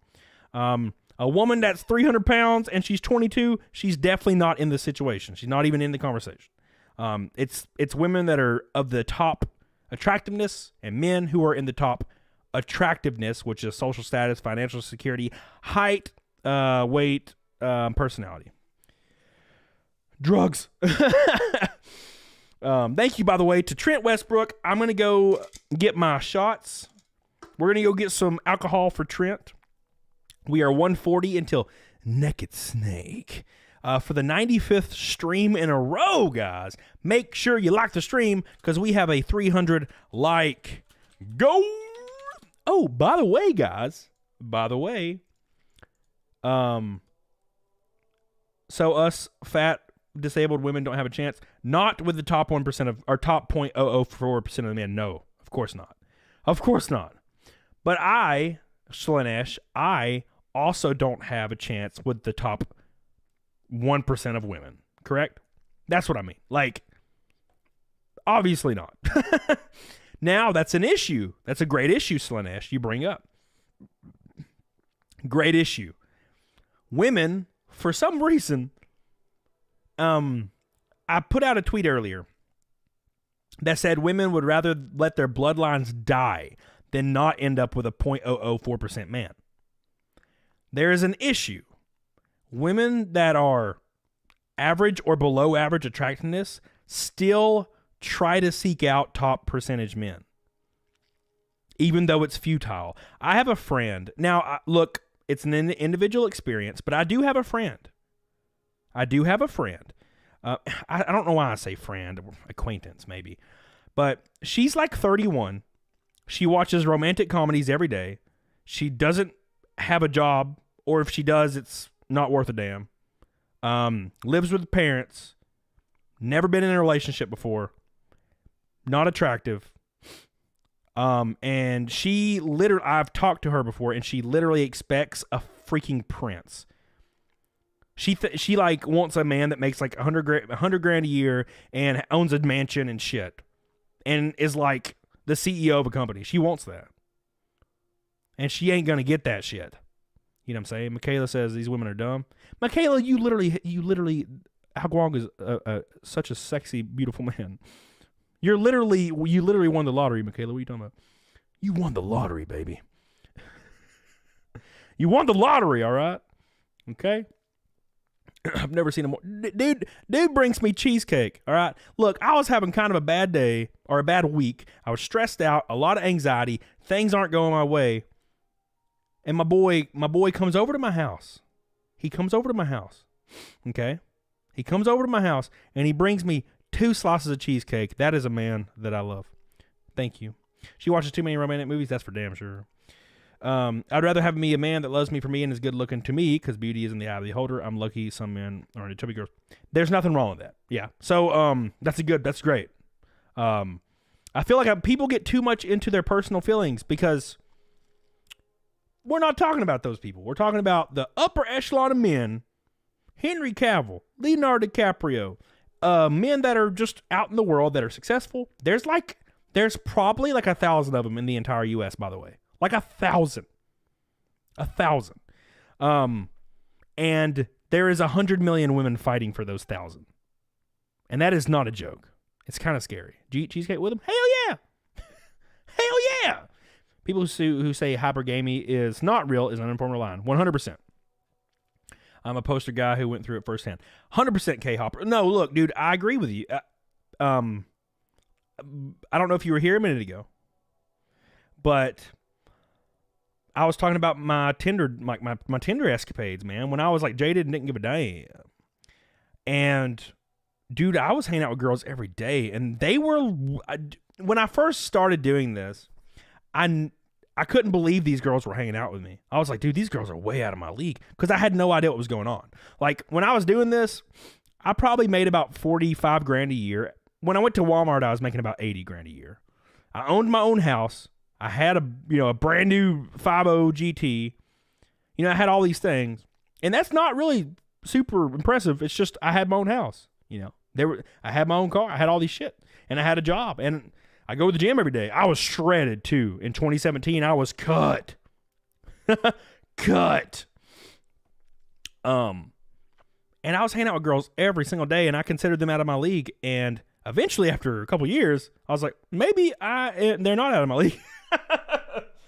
A woman that's 300 pounds and she's 22, she's definitely not in this situation. She's not even in the conversation. It's women that are of the top attractiveness and men who are in the top attractiveness, which is social status, financial security, height, weight, personality. Drugs. Thank you, by the way, to Trent Westbrook. I'm going to go get my shots. We're going to go get some alcohol for Trent. We are 140 until Naked Snake. For the 95th stream in a row, guys. Make sure you like the stream because we have a 300 like go. Oh, by the way, guys. By the way. So us fat disabled women don't have a chance. Not with the top 1% of or top 0.004% of the men. No, of course not. Of course not. But I also don't have a chance with the top 1% of women. Correct? That's what I mean. Like, obviously not. Now that's an issue. That's a great issue, Slanesh, you bring up. Great issue. Women, for some reason, I put out a tweet earlier that said women would rather let their bloodlines die than not end up with a 0.004% man. There is an issue. Women that are average or below average attractiveness still try to seek out top percentage men, even though it's futile. I have a friend. Now, look, it's an individual experience, but I do have a friend. I don't know why I say friend, acquaintance maybe, but she's like 31. She watches romantic comedies every day. She doesn't have a job, or if she does, it's not worth a damn. Lives with parents. Never been in a relationship before. Not attractive. And she literally, I've talked to her before, and she literally expects a freaking prince. She like wants a man that makes like 100 grand a year and owns a mansion and shit, and is like the CEO of a company. She wants that, and she ain't gonna get that shit. You know what I'm saying? Michaela says these women are dumb. Michaela, you literally, Hagwong is such a sexy, beautiful man. You literally won the lottery, Michaela. What are you talking about? You won the lottery, baby. You won the lottery, all right? Okay? I've never seen a more... Dude brings me cheesecake, all right? Look, I was having kind of a bad day or a bad week. I was stressed out, a lot of anxiety. Things aren't going my way. And my boy comes over to my house. He comes over to my house, okay? He comes over to my house, and he brings me 2 slices of cheesecake. That is a man that I love. Thank you. She watches too many romantic movies. That's for damn sure. I'd rather have me a man that loves me for me and is good looking to me, because beauty is in the eye of the beholder. I'm lucky some men are into chubby girls. There's nothing wrong with that. Yeah. So that's great. I feel like people get too much into their personal feelings because we're not talking about those people. We're talking about the upper echelon of men. Henry Cavill, Leonardo DiCaprio, men that are just out in the world that are successful. There's probably like 1,000 of them in the entire U.S., by the way. Like 1,000. 1,000. And there is 100 million women fighting for those 1,000. And that is not a joke. It's kind of scary. Do you eat cheesecake with them? Hell yeah. Hell yeah. People who say hypergamy is not real is uninformed or lying. 100%. I'm a poster guy who went through it firsthand. 100% K-Hopper. No, look, dude, I agree with you. I don't know if you were here a minute ago, but I was talking about my Tinder, like my Tinder escapades, man. When I was like jaded and didn't give a damn. And dude, I was hanging out with girls every day, and they were. When I first started doing this, I couldn't believe these girls were hanging out with me. I was like, dude, these girls are way out of my league, because I had no idea what was going on. Like when I was doing this, I probably made about 45 grand a year. When I went to Walmart, I was making about 80 grand a year. I owned my own house. I had a brand new 50 GT. I had all these things, and that's not really super impressive. It's just I had my own house. I had my own car. I had all these shit, and I had a job, and I go to the gym every day. I was shredded too. In 2017, I was cut. Cut. And I was hanging out with girls every single day, and I considered them out of my league. And eventually, after a couple years, I was like, maybe they're not out of my league,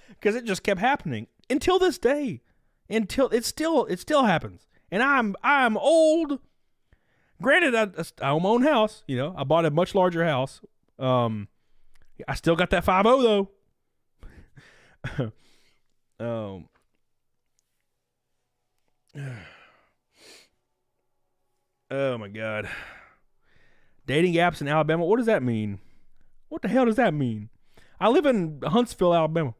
because it just kept happening until this day. Until it still happens, and I'm old. Granted, I own my own house. I bought a much larger house. I still got that 50 though. Oh my God. Dating apps in Alabama. What does that mean? What the hell does that mean? I live in Huntsville, Alabama.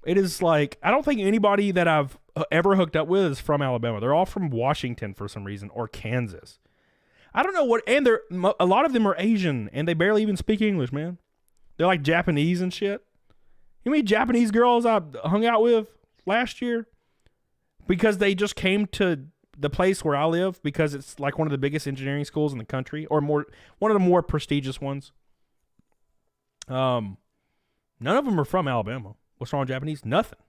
It is like, I don't think anybody that I've ever hooked up with is from Alabama. They're all from Washington for some reason, or Kansas. I don't know what, and a lot of them are Asian, and they barely even speak English, man. They're like Japanese and shit. You mean Japanese girls I hung out with last year? Because they just came to the place where I live, because it's like one of the biggest engineering schools in the country, or one of the more prestigious ones. None of them are from Alabama. What's wrong with Japanese? Nothing.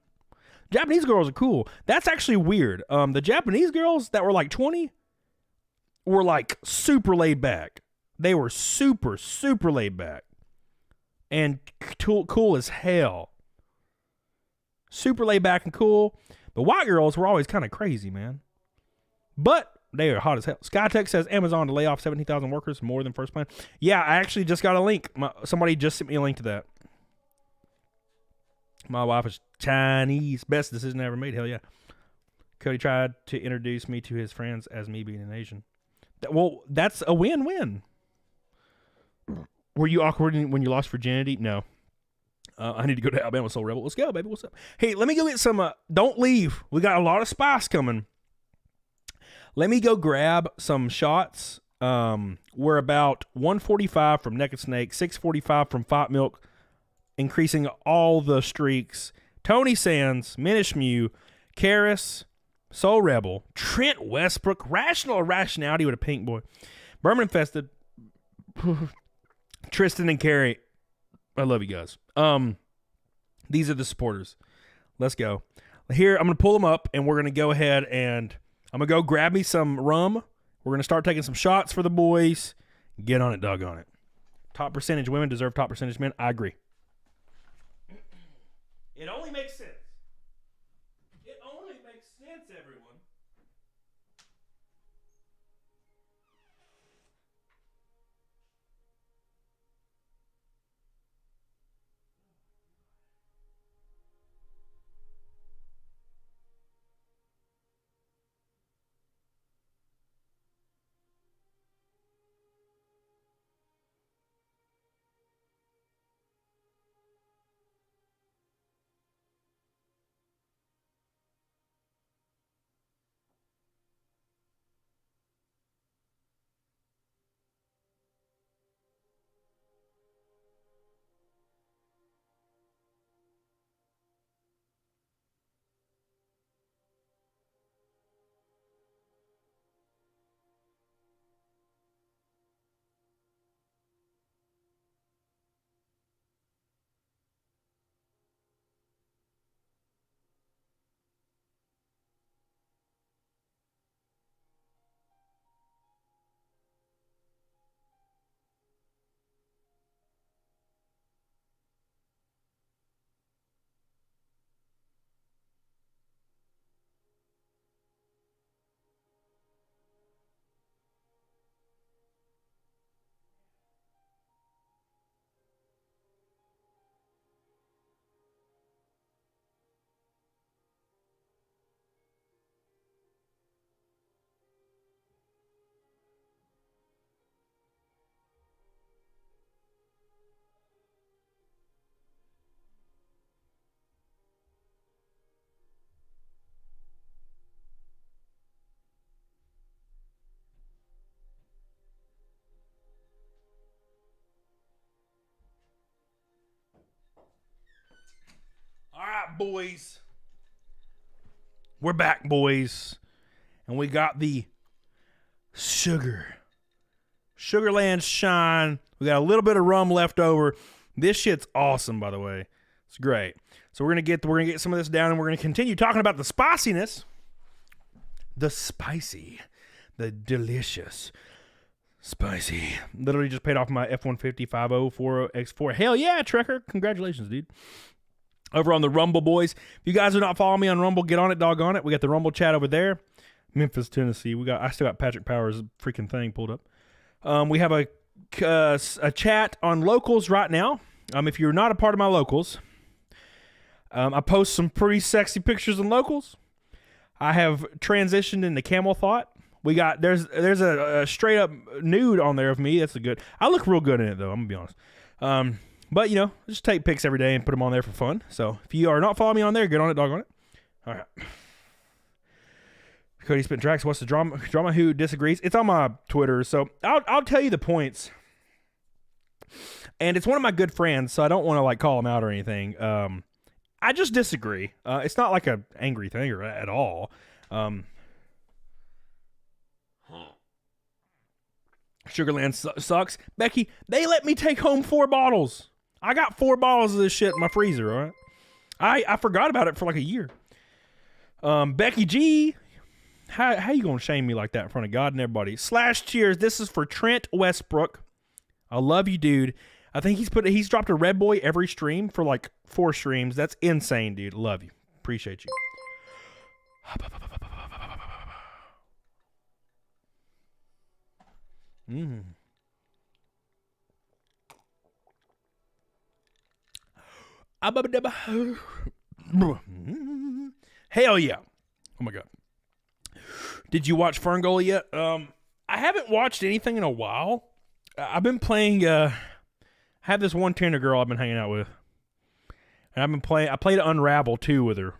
Japanese girls are cool. That's actually weird. The Japanese girls that were like 20 were like super laid back. They were super, super laid back. And cool as hell. Super laid back and cool. The white girls were always kind of crazy, man. But they are hot as hell. Skytech says Amazon to lay off 17,000 workers, more than first plan. Yeah, I actually just got a link. Somebody just sent me a link to that. My wife is Chinese. Best decision I ever made. Hell yeah. Cody tried to introduce me to his friends as me being an Asian. Well, that's a win-win. Were you awkward when you lost virginity? No. I need to go to Alabama Soul Rebel. Let's go, baby. What's up? Hey, let me go get some. Don't leave. We got a lot of spice coming. Let me go grab some shots. We're about 145 from Naked Snake, 645 from Fight Milk, increasing all the streaks. Tony Sands, Minish Mew, Karis, Soul Rebel, Trent Westbrook, Rational Irrationality with a pink boy, Berman Infested, Tristan and Carrie. I love you guys. These are the supporters. Let's go. Here, I'm going to pull them up, and we're going to go ahead and I'm going to go grab me some rum. We're going to start taking some shots for the boys. Get on it, doggone it. Top percentage women deserve top percentage men. I agree. It only makes sense. It only makes sense, everyone. right, boys. We're back, boys. And we got the Sugarland Shine. We got a little bit of rum left over. This shit's awesome, by the way. It's great. So we're gonna get some of this down, and we're gonna continue talking about the spiciness, the spicy, the delicious, spicy. Literally just paid off my F-150 5040X4. Hell yeah, Trekker! Congratulations, dude. Over on the Rumble, boys. If you guys are not following me on Rumble, get on it, doggone it. We got the Rumble chat over there. Memphis, Tennessee. I still got Patrick Powers' freaking thing pulled up. We have a chat on locals right now. If you're not a part of my locals, I post some pretty sexy pictures on locals. I have transitioned into camel thought. There's a straight up nude on there of me. That's a good. I look real good in it though. I'm gonna be honest. But you know, just take pics every day and put them on there for fun. So if you are not following me on there, get on it, doggone it. All right. Cody Spit Tracks, what's the drama? Drama who disagrees? It's on my Twitter, so I'll tell you the points. And it's one of my good friends, so I don't want to like call him out or anything. I just disagree. It's not like an angry thing or at all. Sugarland sucks. Becky, they let me take home 4 bottles. I got 4 bottles of this shit in my freezer, all right? I forgot about it for like a year. Becky G, how you gonna shame me like that in front of God and everybody? Slash cheers. This is for Trent Westbrook. I love you, dude. I think he's dropped a Red Boy every stream for like 4 streams. That's insane, dude. Love you. Appreciate you. Hell yeah. Oh my God. Did you watch Ferngully yet? I haven't watched anything in a while. I've been playing, I have this one Tinder girl I've been hanging out with. And I played Unravel 2 with her.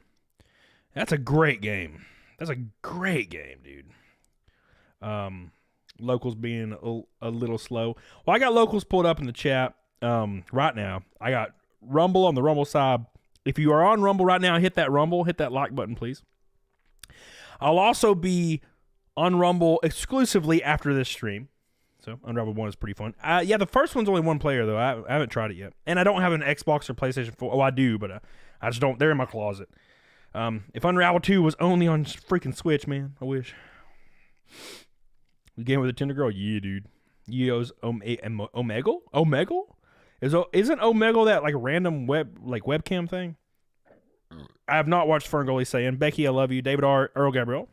That's a great game. That's a great game, dude. Locals being a little slow. Well, I got locals pulled up in the chat right now. I got Rumble on the Rumble side. If you are on Rumble right now, hit that Rumble. Hit that like button, please. I'll also be on Rumble exclusively after this stream. So Unravel 1 is pretty fun. Yeah, the first one's only 1 player, though. I haven't tried it yet. And I don't have an Xbox or PlayStation 4. Oh, I do, but I just don't. They're in my closet. If Unravel 2 was only on freaking Switch, man, I wish. You game with a Tinder girl? Yeah, dude. Yeo's Omegle? Omegle? Isn't Omegle that like random webcam thing? I have not watched Ferngully saying. Becky, I love you. David R. Earl Gabriel.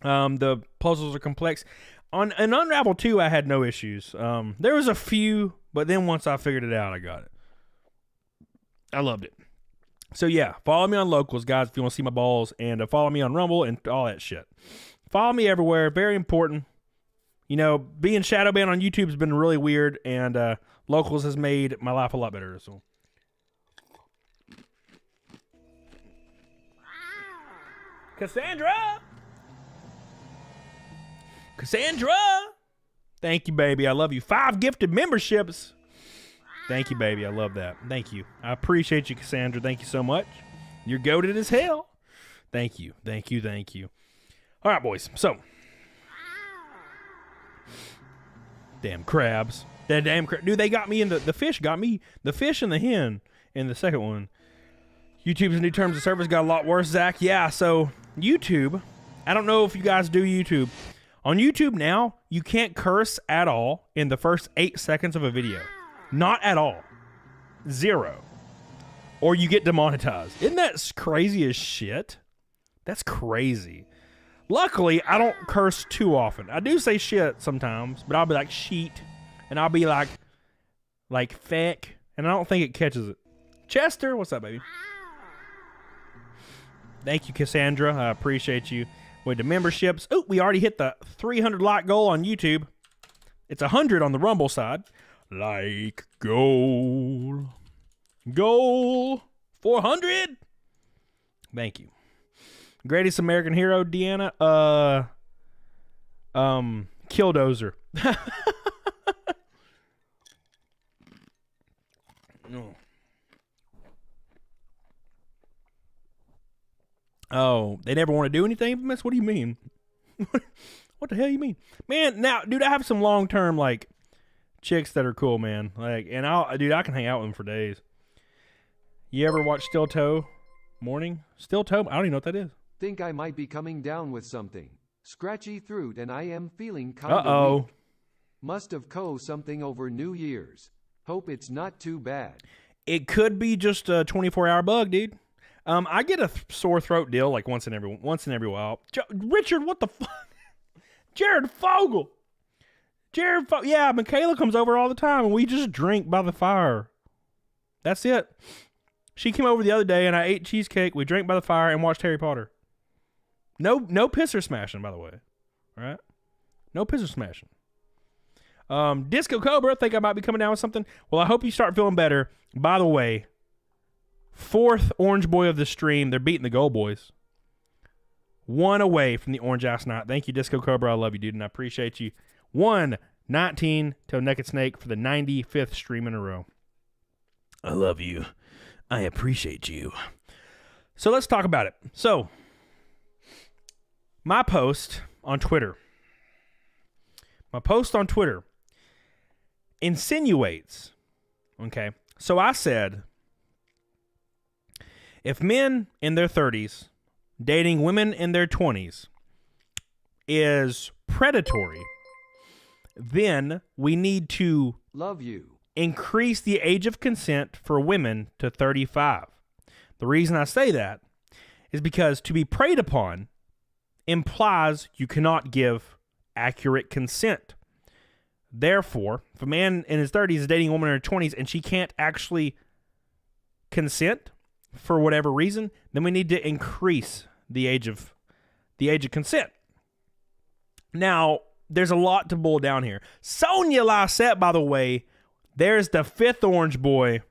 The puzzles are complex. On Unravel 2, I had no issues. There was a few, but then once I figured it out, I got it. I loved it. So yeah, follow me on locals, guys, if you want to see my balls, and follow me on Rumble and all that shit. Follow me everywhere. Very important. You know, being shadow banned on YouTube has been really weird, and locals has made my life a lot better. So. Cassandra! Thank you, baby. I love you. 5 gifted memberships. Thank you, baby. I love that. Thank you. I appreciate you, Cassandra. Thank you so much. You're goated as hell. Thank you. Thank you. Thank you. All right, boys. So. Damn crabs. That damn crab. Dude, they got me in the fish got me. The fish and the hen in the second one. YouTube's new terms of service got a lot worse, Zach. Yeah, so YouTube. I don't know if you guys do YouTube. On YouTube now, you can't curse at all in the first 8 seconds of a video. Not at all. 0. Or you get demonetized. Isn't that crazy as shit? That's crazy. Luckily, I don't curse too often. I do say shit sometimes, but I'll be like sheet, and I'll be like feck, and I don't think it catches it. Chester, what's up, baby? Thank you, Cassandra. I appreciate you. With the memberships. Oh, we already hit the 300 like goal on YouTube. It's 100 on the Rumble side. Like goal. Goal 400. Thank you. Greatest American hero, Deanna. Killdozer. No. Oh, they never want to do anything, Miss? What do you mean? What the hell you mean? Man, now, dude, I have some long-term, like, chicks that are cool, man. Like, and I can hang out with them for days. You ever watch Steel Toe Morning? Steel Toe? I don't even know what that is. Think I might be coming down with something. Scratchy throat and I am feeling kinda weak. Must have something over New Year's. Hope it's not too bad. It could be just a 24-hour bug, dude. I get a sore throat deal like once in every while. Richard, what the fuck? Jared Fogle. Yeah, Michaela comes over all the time, and we just drink by the fire. That's it. She came over the other day, and I ate cheesecake. We drank by the fire and watched Harry Potter. No pisser smashing, by the way. All right? No pisser smashing. Disco Cobra, think I might be coming down with something. Well, I hope you start feeling better. By the way, 4th Orange Boy of the stream. They're beating the Gold Boys. 1 away from the Orange Ass Night. Thank you, Disco Cobra. I love you, dude, and I appreciate you. 1-19 to Naked Snake for the 95th stream in a row. I love you. I appreciate you. So let's talk about it. So, my post on Twitter insinuates, okay, so I said, if men in their 30s dating women in their 20s is predatory, then we need to love you. Increase the age of consent for women to 35. The reason I say that is because to be preyed upon implies you cannot give accurate consent. Therefore, if a man in his 30s is dating a woman in her 20s and she can't actually consent for whatever reason, then we need to increase the age of consent. Now, there's a lot to boil down here. Sonia Lysette, by the way, there's the 5th Orange Boy.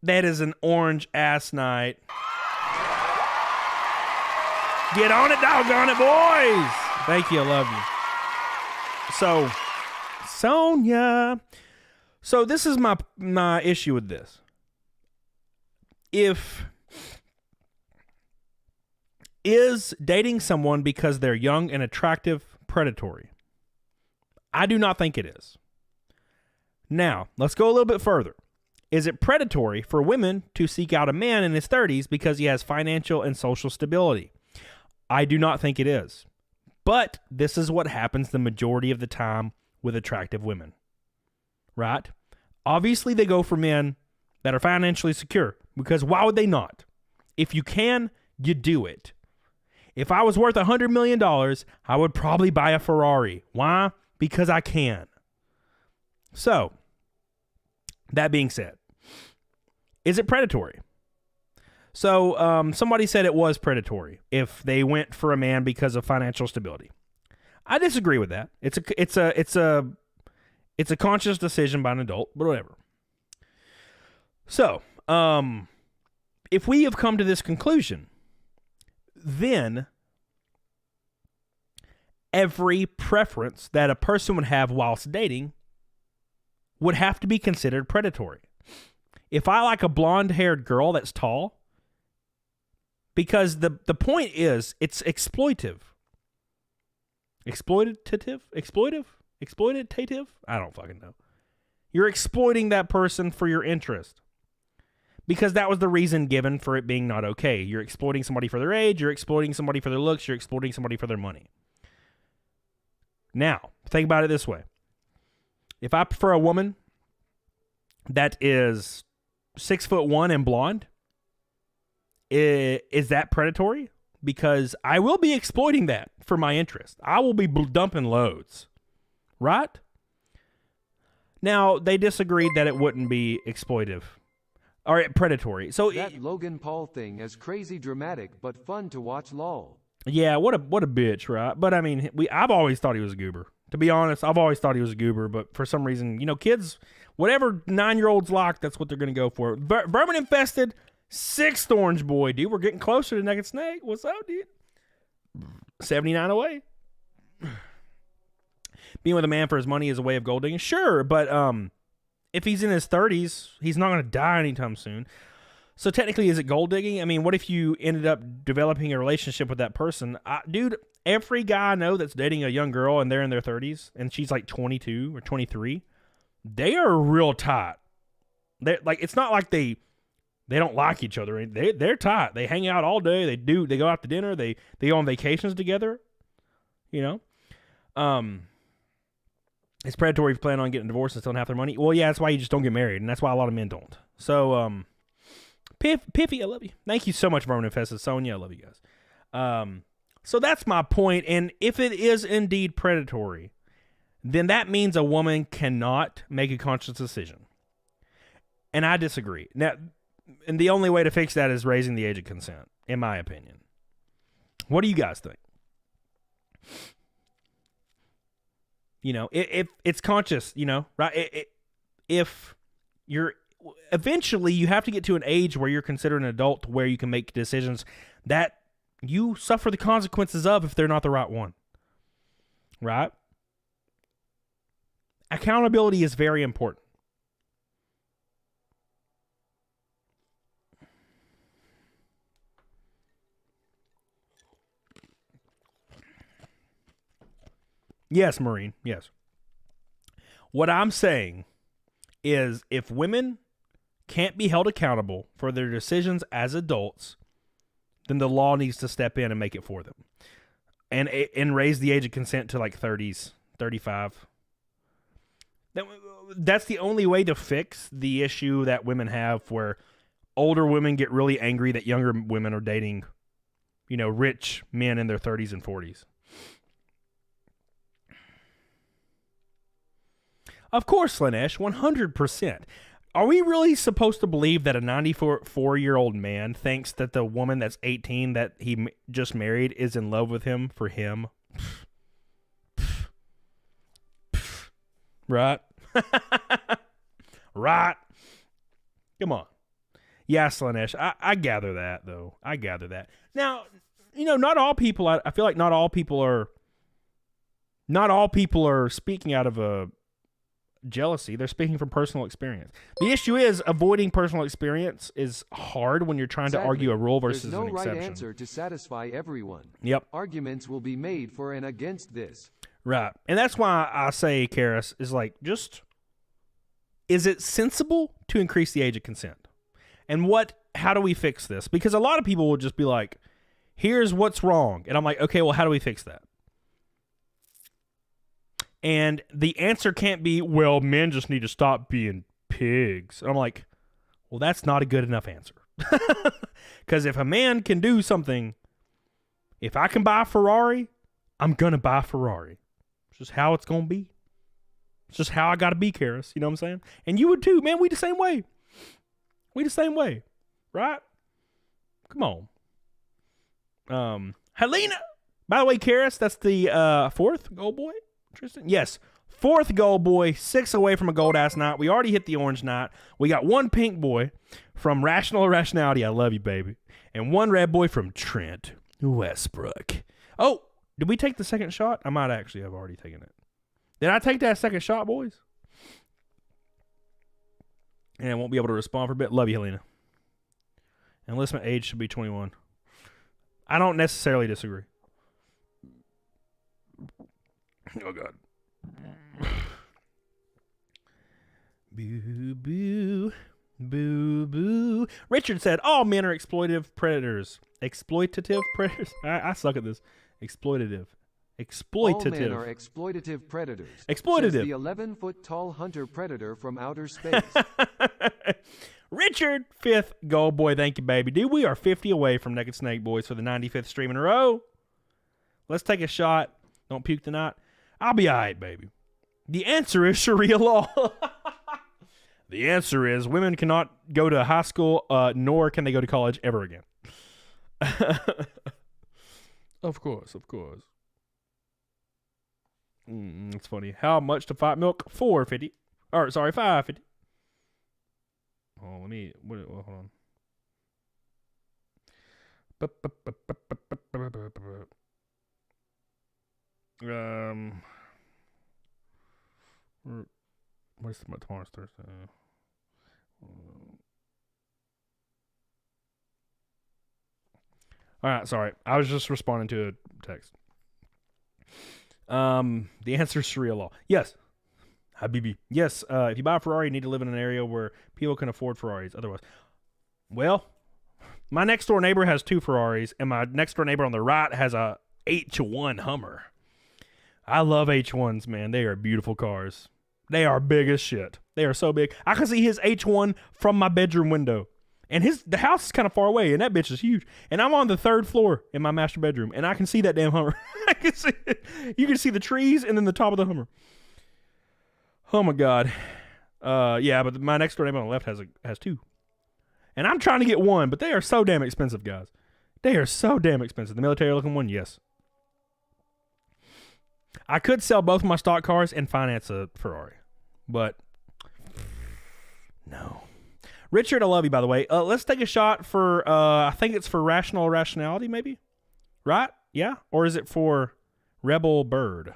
That is an Orange Ass Night. Get on it, doggone it, boys. Thank you, I love you. So, Sonia. So this is my issue with this. Is dating someone because they're young and attractive predatory? I do not think it is. Now, let's go a little bit further. Is it predatory for women to seek out a man in his 30s because he has financial and social stability? I do not think it is. But this is what happens the majority of the time with attractive women. Right? Obviously, they go for men that are financially secure, because why would they not? If you can, you do it. If I was worth $100 million, I would probably buy a Ferrari. Why? Because I can. So, that being said, is it predatory? So, somebody said it was predatory if they went for a man because of financial stability. I disagree with that. It's a conscious decision by an adult, but whatever. So, if we have come to this conclusion, then every preference that a person would have whilst dating would have to be considered predatory. If I like a blonde-haired girl that's tall, because the point is, it's exploitative. Exploitative? I don't fucking know. You're exploiting that person for your interest. Because that was the reason given for it being not okay. You're exploiting somebody for their age, you're exploiting somebody for their looks, you're exploiting somebody for their money. Now, think about it this way. If I prefer a woman that is 6'1" and blonde, is that predatory? Because I will be exploiting that for my interest. I will be dumping loads. Right? Now, they disagreed that it wouldn't be exploitive. Or predatory. So that Logan Paul thing is crazy dramatic, but fun to watch. Lol. Yeah, what a bitch, right? But I mean, I've always thought he was a goober. To be honest, I've always thought he was a goober. But for some reason, kids, whatever 9-year-olds like, that's what they're going to go for. Vermin infested 6th Orange Boy, dude. We're getting closer to Naked Snake. What's up, dude? 79 away. Being with a man for his money is a way of gold digging. Sure, but if he's in his 30s, he's not going to die anytime soon. So technically, is it gold digging? I mean, what if you ended up developing a relationship with that person? Dude, every guy I know that's dating a young girl and they're in their 30s and she's like 22 or 23, they are real tight. They're like, it's not like they don't like each other. They're tight. They hang out all day. They go out to dinner. They go on vacations together. You know, it's predatory if you plan on getting divorced and still don't have their money. Well, yeah, that's why you just don't get married, and that's why a lot of men don't. So, Piffy, I love you. Thank you so much, Vermin Infested Sonia. I love you guys. So that's my point. And if it is indeed predatory, then that means a woman cannot make a conscious decision. And I disagree. Now, and the only way to fix that is raising the age of consent, in my opinion. What do you guys think? You know, if it's conscious, you know, right? If you're eventually, you have to get to an age where you're considered an adult where you can make decisions that you suffer the consequences of if they're not the right one. Right? Accountability is very important. Yes, Maureen. Yes. What I'm saying is if women can't be held accountable for their decisions as adults, then the law needs to step in and make it for them. And raise the age of consent to like 30s, 35. That's the only way to fix the issue that women have where older women get really angry that younger women are dating, you know, rich men in their 30s and 40s. Of course, Lanesh, 100%. Are we really supposed to believe that a 94-year-old man thinks that the woman that's 18 that he just married is in love with him for him? Right? Right? Come on. Yes, Lanesh. I gather that, though. I gather that. Now, you know, not all people, I feel like not all people are speaking out of a jealousy. They're speaking from personal experience. The issue is avoiding personal experience is hard when you're trying to argue a rule versus an exception. There's no right answer to satisfy everyone. Yep. Arguments will be made for and against this. Right. And that's why I say, Karis, is like, just, is it sensible to increase the age of consent? And how do we fix this? Because a lot of people will just be like, here's what's wrong. And I'm like, okay, well, how do we fix that? And the answer can't be, well, men just need to stop being pigs. And I'm like, well, that's not a good enough answer. Because if a man can do something, if I can buy a Ferrari, I'm going to buy a Ferrari. It's just how it's going to be. It's just how I got to be, Karis. You know what I'm saying? And you would too, man. We the same way. We the same way. Right? Come on. Helena. By the way, Karis, that's the fourth gold boy. Tristan? Yes. Fourth gold boy, 6 away from a gold ass knight. We already hit the orange knight. We got 1 pink boy from Rational Irrationality. I love you, baby. And 1 red boy from Trent Westbrook. Oh, did we take the second shot? I might actually have already taken it. Did I take that second shot, boys? And I won't be able to respond for a bit. Love you, Helena. Enlistment age should be 21. I don't necessarily disagree. Oh, God. Boo, boo, boo, boo. Richard said, all men are exploitative predators. Exploitative predators? I suck at this. Exploitative. Exploitative. All men are exploitative predators. Exploitative. Says the 11-foot-tall hunter predator from outer space. Richard, 5th gold boy. Thank you, baby. Dude, we are 50 away from Naked Snake Boys for the 95th stream in a row. Let's take a shot. Don't puke tonight. I'll be all right, baby. The answer is Sharia law. The answer is women cannot go to high school, nor can they go to college ever again. Of course, of course. It's funny. How much to fight milk? $4.50. Or, sorry, $5.50. Oh, let me, hold on. What's tomorrow's Thursday? All right, sorry. I was just responding to a text. The answer is Sharia law. Yes. Habibi. Yes, if you buy a Ferrari, you need to live in an area where people can afford Ferraris. Otherwise, well, my next door neighbor has 2 Ferraris, and my next door neighbor on the right has a H1 Hummer. I love H1s, man. They are beautiful cars. They are big as shit. They are so big. I can see his H1 from my bedroom window. And the house is kind of far away, and that bitch is huge. And I'm on the 3rd floor in my master bedroom, and I can see that damn Hummer. I can see it. You can see the trees and then the top of the Hummer. Oh my God. Yeah, but my next door neighbor on the left has 2. And I'm trying to get 1, but they are so damn expensive, guys. They are so damn expensive. The military looking one, yes. I could sell both of my stock cars and finance a Ferrari, but no. Richard, I love you, by the way. Let's take a shot for, I think it's for Rational Rationality, maybe? Right? Yeah? Or is it for Rebel Bird?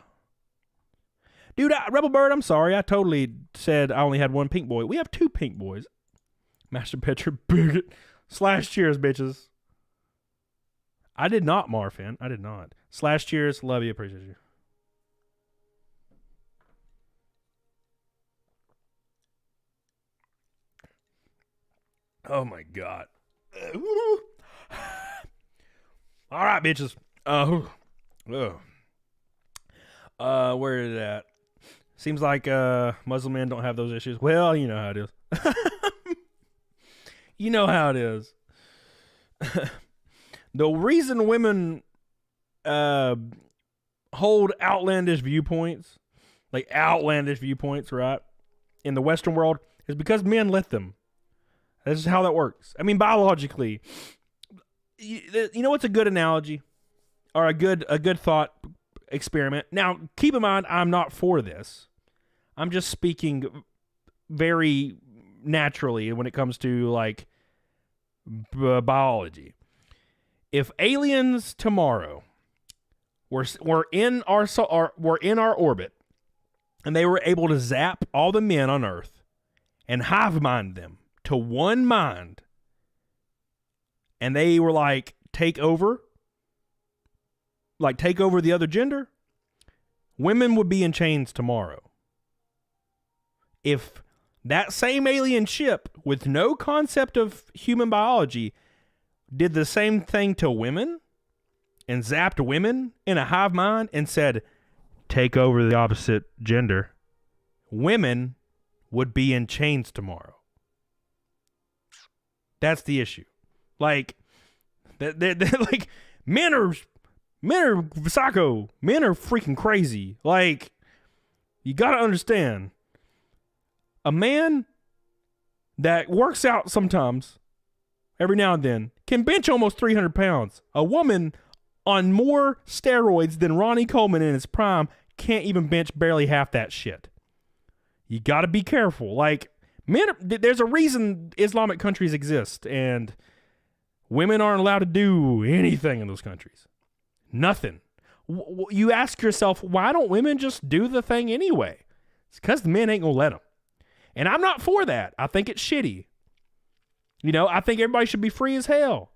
Dude, Rebel Bird, I'm sorry. I totally said I only had 1 pink boy. We have 2 pink boys. Master Petra, bigot. / cheers, bitches. I did not, Marfin. I did not. / cheers, love you, appreciate you. Oh my God. All right, bitches. Where is it at? Seems like Muslim men don't have those issues. Well, you know how it is. You know how it is. The reason women hold outlandish viewpoints, right, in the Western world, is because men let them. This is how that works. I mean, biologically, you know what's a good analogy or a good thought experiment? Now, keep in mind, I'm not for this. I'm just speaking very naturally when it comes to like biology. If aliens tomorrow were in our orbit and they were able to zap all the men on Earth and hive mind them to one mind, and they were like take over the other gender, women would be in chains tomorrow. If that same alien ship with no concept of human biology did the same thing to women and zapped women in a hive mind and said, take over the opposite gender, women would be in chains tomorrow. That's the issue. Like, they're like, men are psycho. Men are freaking crazy. Like, you got to understand, a man that works out sometimes, every now and then, can bench almost 300 pounds. A woman on more steroids than Ronnie Coleman in his prime can't even bench barely half that shit. You got to be careful. Like, there's a reason Islamic countries exist, and women aren't allowed to do anything in those countries. Nothing. You ask yourself, why don't women just do the thing anyway? It's because the men ain't gonna let them. And I'm not for that. I think it's shitty. You know, I think everybody should be free as hell.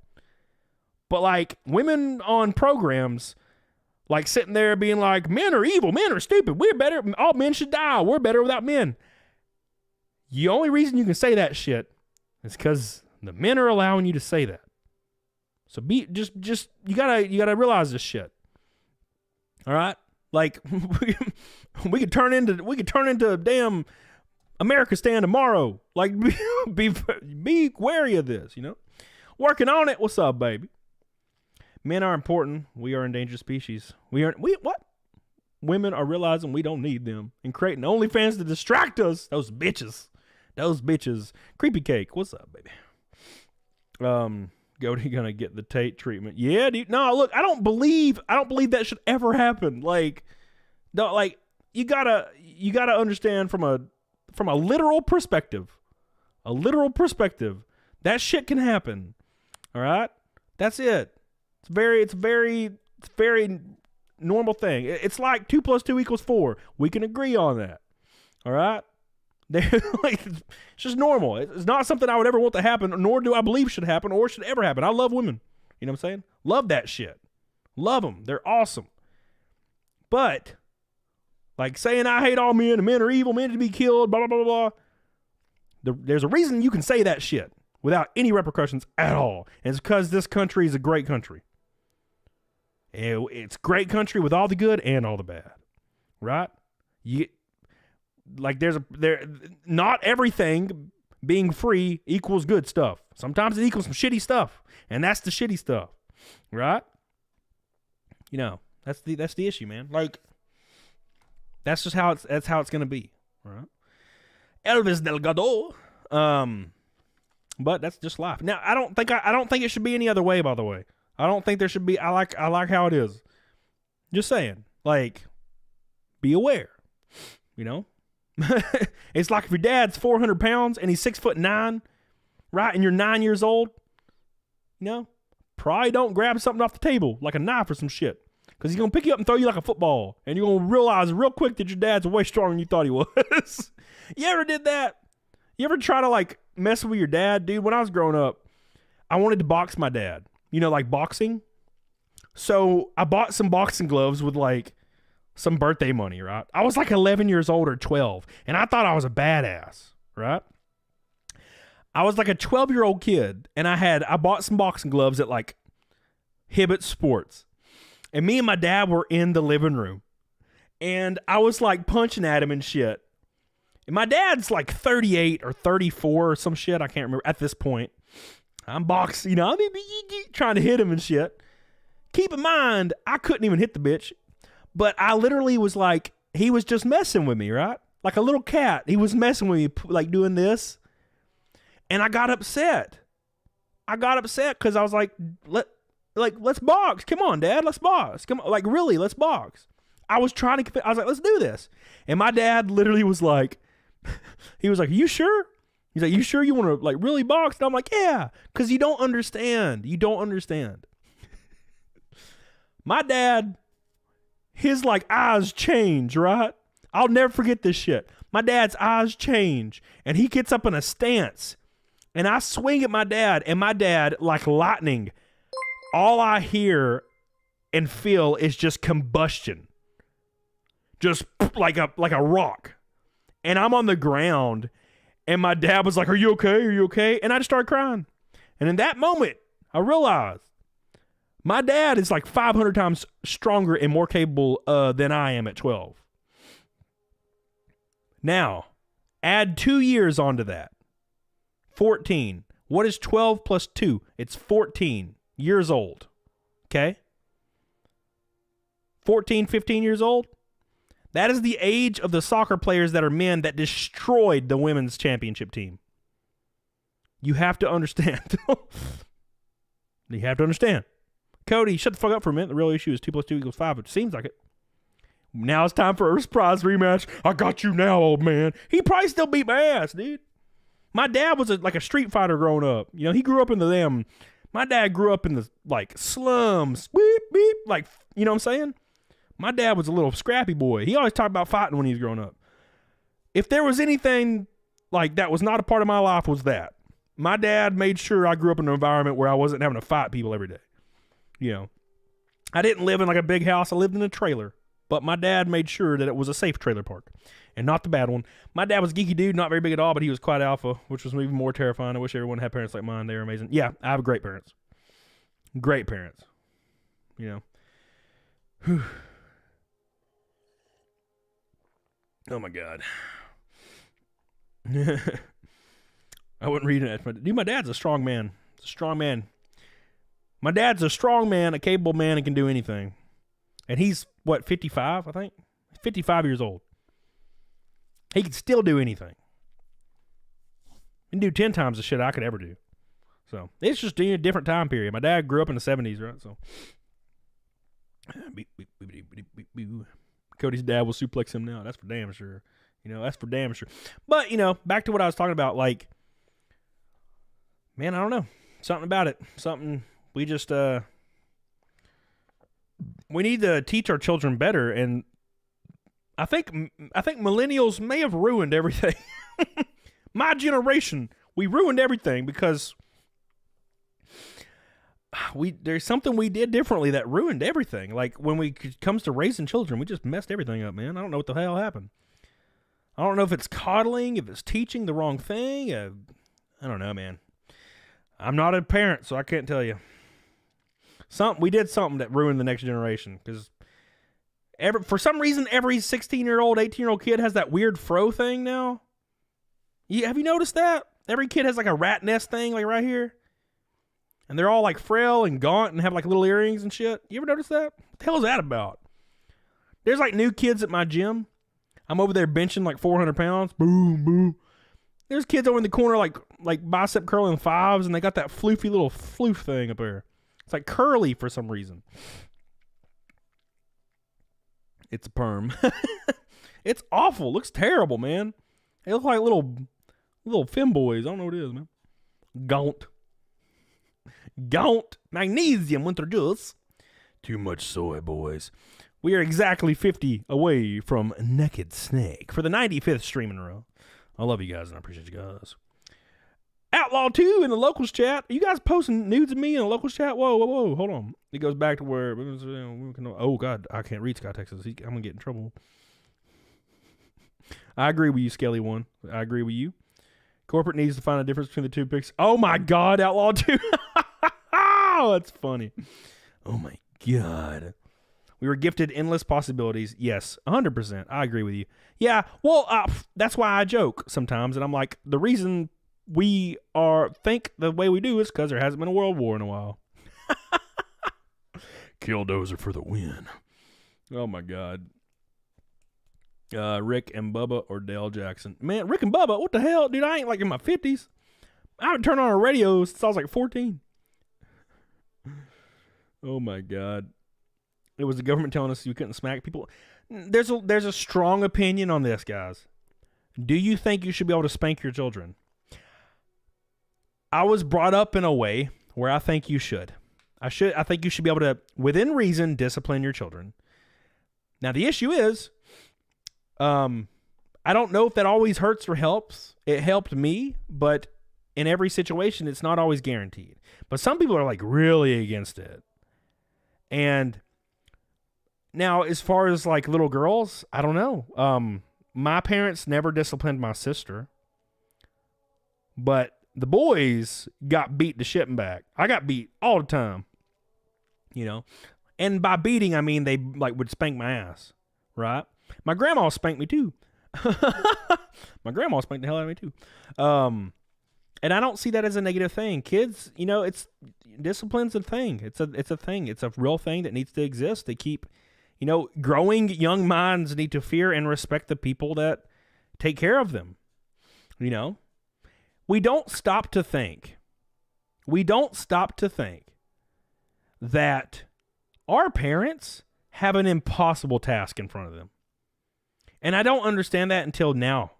But like, women on programs, like sitting there being like, men are evil, men are stupid, we're better, all men should die, we're better without men. The only reason you can say that shit is because the men are allowing you to say that. So you gotta realize this shit. All right, like we could turn into a damn America stand tomorrow. Like be wary of this. You know, working on it. What's up, baby? Men are important. We are endangered species. What? Women are realizing we don't need them and creating OnlyFans to distract us. Those bitches. Creepy cake. What's up, baby? Goaty gonna get the Tate treatment. Yeah, dude. No, look, I don't believe that should ever happen. Like, no, like you gotta understand from a literal perspective. That shit can happen. All right? That's it. It's very normal thing. It's like 2 + 2 = 4. We can agree on that. All right? Like, it's just normal. It's not something I would ever want to happen, nor do I believe should happen or should ever happen. I love women. You know what I'm saying? Love that shit. Love them. They're awesome. But, like saying I hate all men, and men are evil, men to be killed, blah, blah, blah, blah. There's a reason you can say that shit without any repercussions at all. And it's because this country is a great country. It's a great country with all the good and all the bad. Right? Not everything being free equals good stuff. Sometimes it equals some shitty stuff. And that's the shitty stuff. Right? You know, that's the issue, man. Like, that's just how it's gonna be. Right? Elvis Delgado. But that's just life. Now, I don't think it should be any other way, by the way. I don't think there should be. I like how it is. Just saying. Like, be aware. You know? It's like if your dad's 400 pounds and he's 6'9", right? And you're 9 years old, you know, probably don't grab something off the table, like a knife or some shit. Because he's going to pick you up and throw you like a football. And you're going to realize real quick that your dad's way stronger than you thought he was. You ever did that? You ever try to, like, mess with your dad? Dude, when I was growing up, I wanted to box my dad. You know, like boxing. So I bought some boxing gloves with, like, some birthday money, right? I was like 11 years old or 12, and I thought I was a badass, right? I was like a 12-year-old kid, and I bought some boxing gloves at, like, Hibbett Sports. And me and my dad were in the living room, and I was, like, punching at him and shit. And my dad's, like, 38 or 34 or some shit. I can't remember at this point. I'm boxing, you know, I mean, trying to hit him and shit. Keep in mind, I couldn't even hit the bitch. But I literally was like, he was just messing with me, right? Like a little cat. He was messing with me, like doing this. And I got upset. Because I was like, let's box. Come on, Dad, let's box. Come on, like, really, let's box. I was like, let's do this. And my dad literally was like, are you sure? He's like, you sure you want to, like, really box? And I'm like, yeah, because you don't understand. My dad, his, like, eyes change, right? I'll never forget this shit. My dad's eyes change, and he gets up in a stance, and I swing at my dad, and my dad, like lightning, all I hear and feel is just combustion. Just like a rock. And I'm on the ground, and my dad was like, are you okay? And I just started crying. And in that moment, I realized my dad is like 500 times stronger and more capable than I am at 12. Now, add 2 years onto that. 14. What is 12 plus 2? It's 14 years old. Okay? 14, 15 years old. That is the age of the soccer players that are men that destroyed the women's championship team. You have to understand. You have to understand. Cody, shut the fuck up for a minute. The real issue is 2 plus 2 equals 5. It seems like it. Now it's time for a surprise rematch. I got you now, old man. He probably still beat my ass, dude. My dad was like a street fighter growing up. You know, he grew up in my dad grew up in the, like, slums. Beep, beep. Like, you know what I'm saying? My dad was a little scrappy boy. He always talked about fighting when he was growing up. If there was anything, like, that was not a part of my life, was that. My dad made sure I grew up in an environment where I wasn't having to fight people every day. You know, I didn't live in like a big house. I lived in a trailer, but my dad made sure that it was a safe trailer park and not the bad one. My dad was a geeky dude, not very big at all, but he was quite alpha, which was even more terrifying. I wish everyone had parents like mine. They were amazing. Yeah, I have great parents. Great parents. You know. Whew. Oh my God. I wouldn't read it. Dude, my dad's a strong man. A strong man. My dad's a strong man, a capable man, and can do anything. And he's, 55, I think? 55 years old. He can still do anything. He can do 10 times the shit I could ever do. So, it's just a different time period. My dad grew up in the 70s, right? So, Cody's dad will suplex him now. That's for damn sure. You know, that's for damn sure. But, you know, back to what I was talking about, like, man, I don't know. Something about it. Something... We just, we need to teach our children better, and I think millennials may have ruined everything. My generation, we ruined everything because there's something we did differently that ruined everything. Like when it comes to raising children, we just messed everything up, man. I don't know what the hell happened. I don't know if it's coddling, if it's teaching the wrong thing. I don't know, man. I'm not a parent, so I can't tell you. We did something that ruined the next generation because for some reason, every 16-year-old, 18-year-old kid has that weird fro thing now. Have you noticed that? Every kid has like a rat nest thing like right here. And they're all like frail and gaunt and have like little earrings and shit. You ever notice that? What the hell is that about? There's like new kids at my gym. I'm over there benching like 400 pounds. Boom, boom. There's kids over in the corner like bicep curling fives, and they got that floofy little floof thing up there. It's like curly for some reason. It's a perm. It's awful. Looks terrible, man. They look like little femboys. I don't know what it is, man. Gaunt. Magnesium introduced. Too much soy, boys. We are exactly 50 away from Naked Snake for the 95th stream in a row. I love you guys, and I appreciate you guys. Outlaw 2 in the locals chat. Are you guys posting nudes of me in the locals chat? Whoa. Hold on. It goes back to where... Oh, God. I can't read Sky Texas. I'm going to get in trouble. I agree with you, Skelly 1. I agree with you. Corporate needs to find a difference between the two pics. Oh, my God. Outlaw 2. Oh, that's funny. Oh, my God. We were gifted endless possibilities. Yes, 100%. I agree with you. Yeah, well, that's why I joke sometimes. And I'm like, the reason we think the way we do is because there hasn't been a world war in a while. Killdozer for the win. Oh, my God. Rick and Bubba or Dale Jackson. Man, Rick and Bubba, what the hell? Dude, I ain't like in my 50s. I haven't turned on a radio since I was like 14. Oh, my God. It was the government telling us you couldn't smack people. There's a strong opinion on this, guys. Do you think you should be able to spank your children? I was brought up in a way where I think you should. I think you should be able to, within reason, discipline your children. Now, the issue is, I don't know if that always hurts or helps. It helped me, but in every situation, it's not always guaranteed. But some people are like really against it. And now, as far as like little girls, I don't know. My parents never disciplined my sister, but the boys got beat to shit and back. I got beat all the time, and by beating, I mean they like would spank my ass, right? My grandma spanked me too. My grandma spanked the hell out of me too. And I don't see that as a negative thing. Kids, it's discipline's a thing. It's a thing. It's a real thing that needs to exist to keep. Growing young minds need to fear and respect the people that take care of them. We don't stop to think. That our parents have an impossible task in front of them. And I don't understand that until now.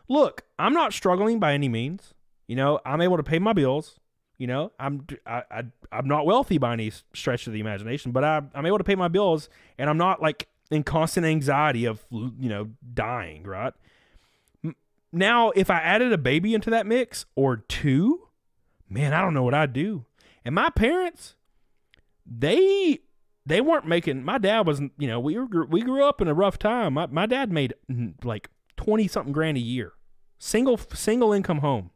Look, I'm not struggling by any means. I'm able to pay my bills. I'm not wealthy by any stretch of the imagination, but I'm able to pay my bills, and I'm not like in constant anxiety of dying. Right now, if I added a baby into that mix or two, man, I don't know what I'd do. And my parents, they weren't making. My dad wasn't. We grew up in a rough time. My dad made like 20-something grand a year, single income home.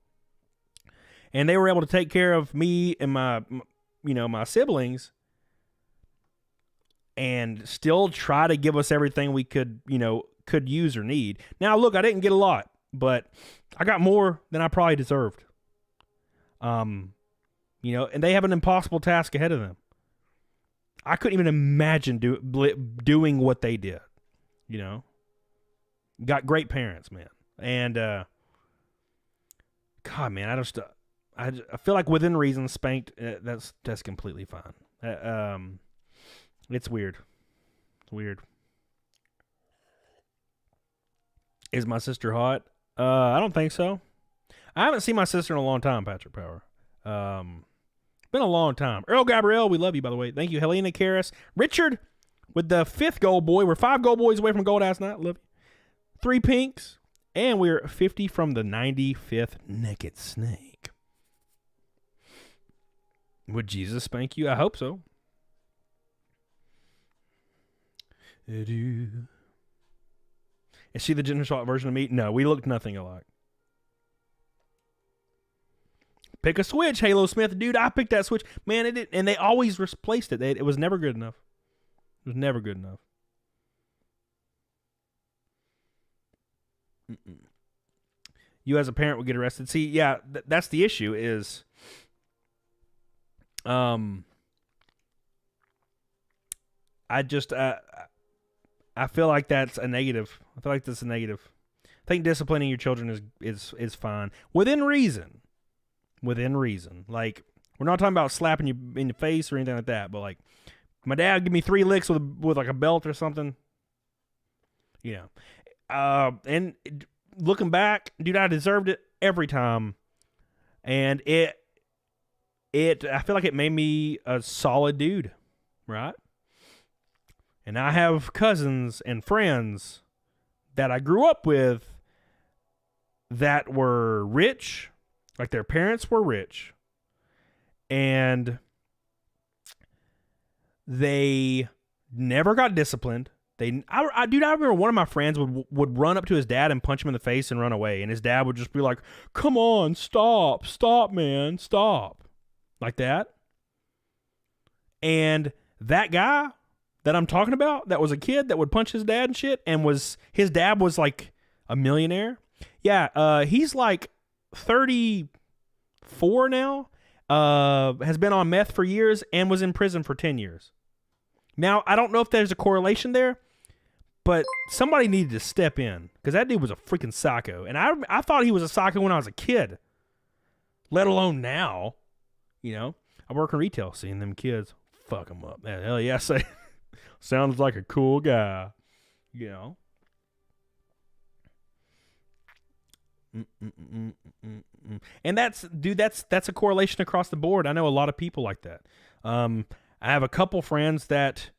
And they were able to take care of me and my siblings and still try to give us everything we could use or need. Now, look, I didn't get a lot, but I got more than I probably deserved. And they have an impossible task ahead of them. I couldn't even imagine doing what they did, Got great parents, man. And, God, man, I feel like within reason, spanked. That's completely fine. It's weird. It's weird. Is my sister hot? I don't think so. I haven't seen my sister in a long time, Patrick Power. Been a long time. Earl Gabrielle, we love you, by the way. Thank you, Helena Karras. Richard with the 5th gold boy. We're 5 gold boys away from gold ass night. Love you. 3 pinks. And we're 50 from the 95th Naked Snake. Would Jesus spank you? I hope so. Is she the ginger shot version of me? No, we look nothing alike. Pick a switch, Halo Smith. Dude, I picked that switch. Man, it did, and they always replaced it. It was never good enough. It was never good enough. You as a parent would get arrested. See, yeah, that's the issue is I just I feel like that's a negative. I feel like that's a negative. I think disciplining your children is fine within reason. Within reason. Like, we're not talking about slapping you in the face or anything like that, but like my dad give me 3 licks with like a belt or something. You know. And looking back, dude, I deserved it every time. And I feel like it made me a solid dude, right? And I have cousins and friends that I grew up with that were rich, like their parents were rich, and they never got disciplined. Dude, I remember one of my friends would run up to his dad and punch him in the face and run away, and his dad would just be like, "Come on, stop, man, stop," like that. And that guy that I'm talking about, that was a kid that would punch his dad and shit, and his dad was like a millionaire. Yeah, he's like 34 now, has been on meth for years, and was in prison for 10 years. Now, I don't know if there's a correlation there, but somebody needed to step in, because that dude was a freaking psycho. And I thought he was a psycho when I was a kid, let alone now. You know, I work in retail, seeing them kids fuck them up. Hell yeah, I say, sounds like a cool guy, you know. And that's a correlation across the board. I know a lot of people like that. I have a couple friends that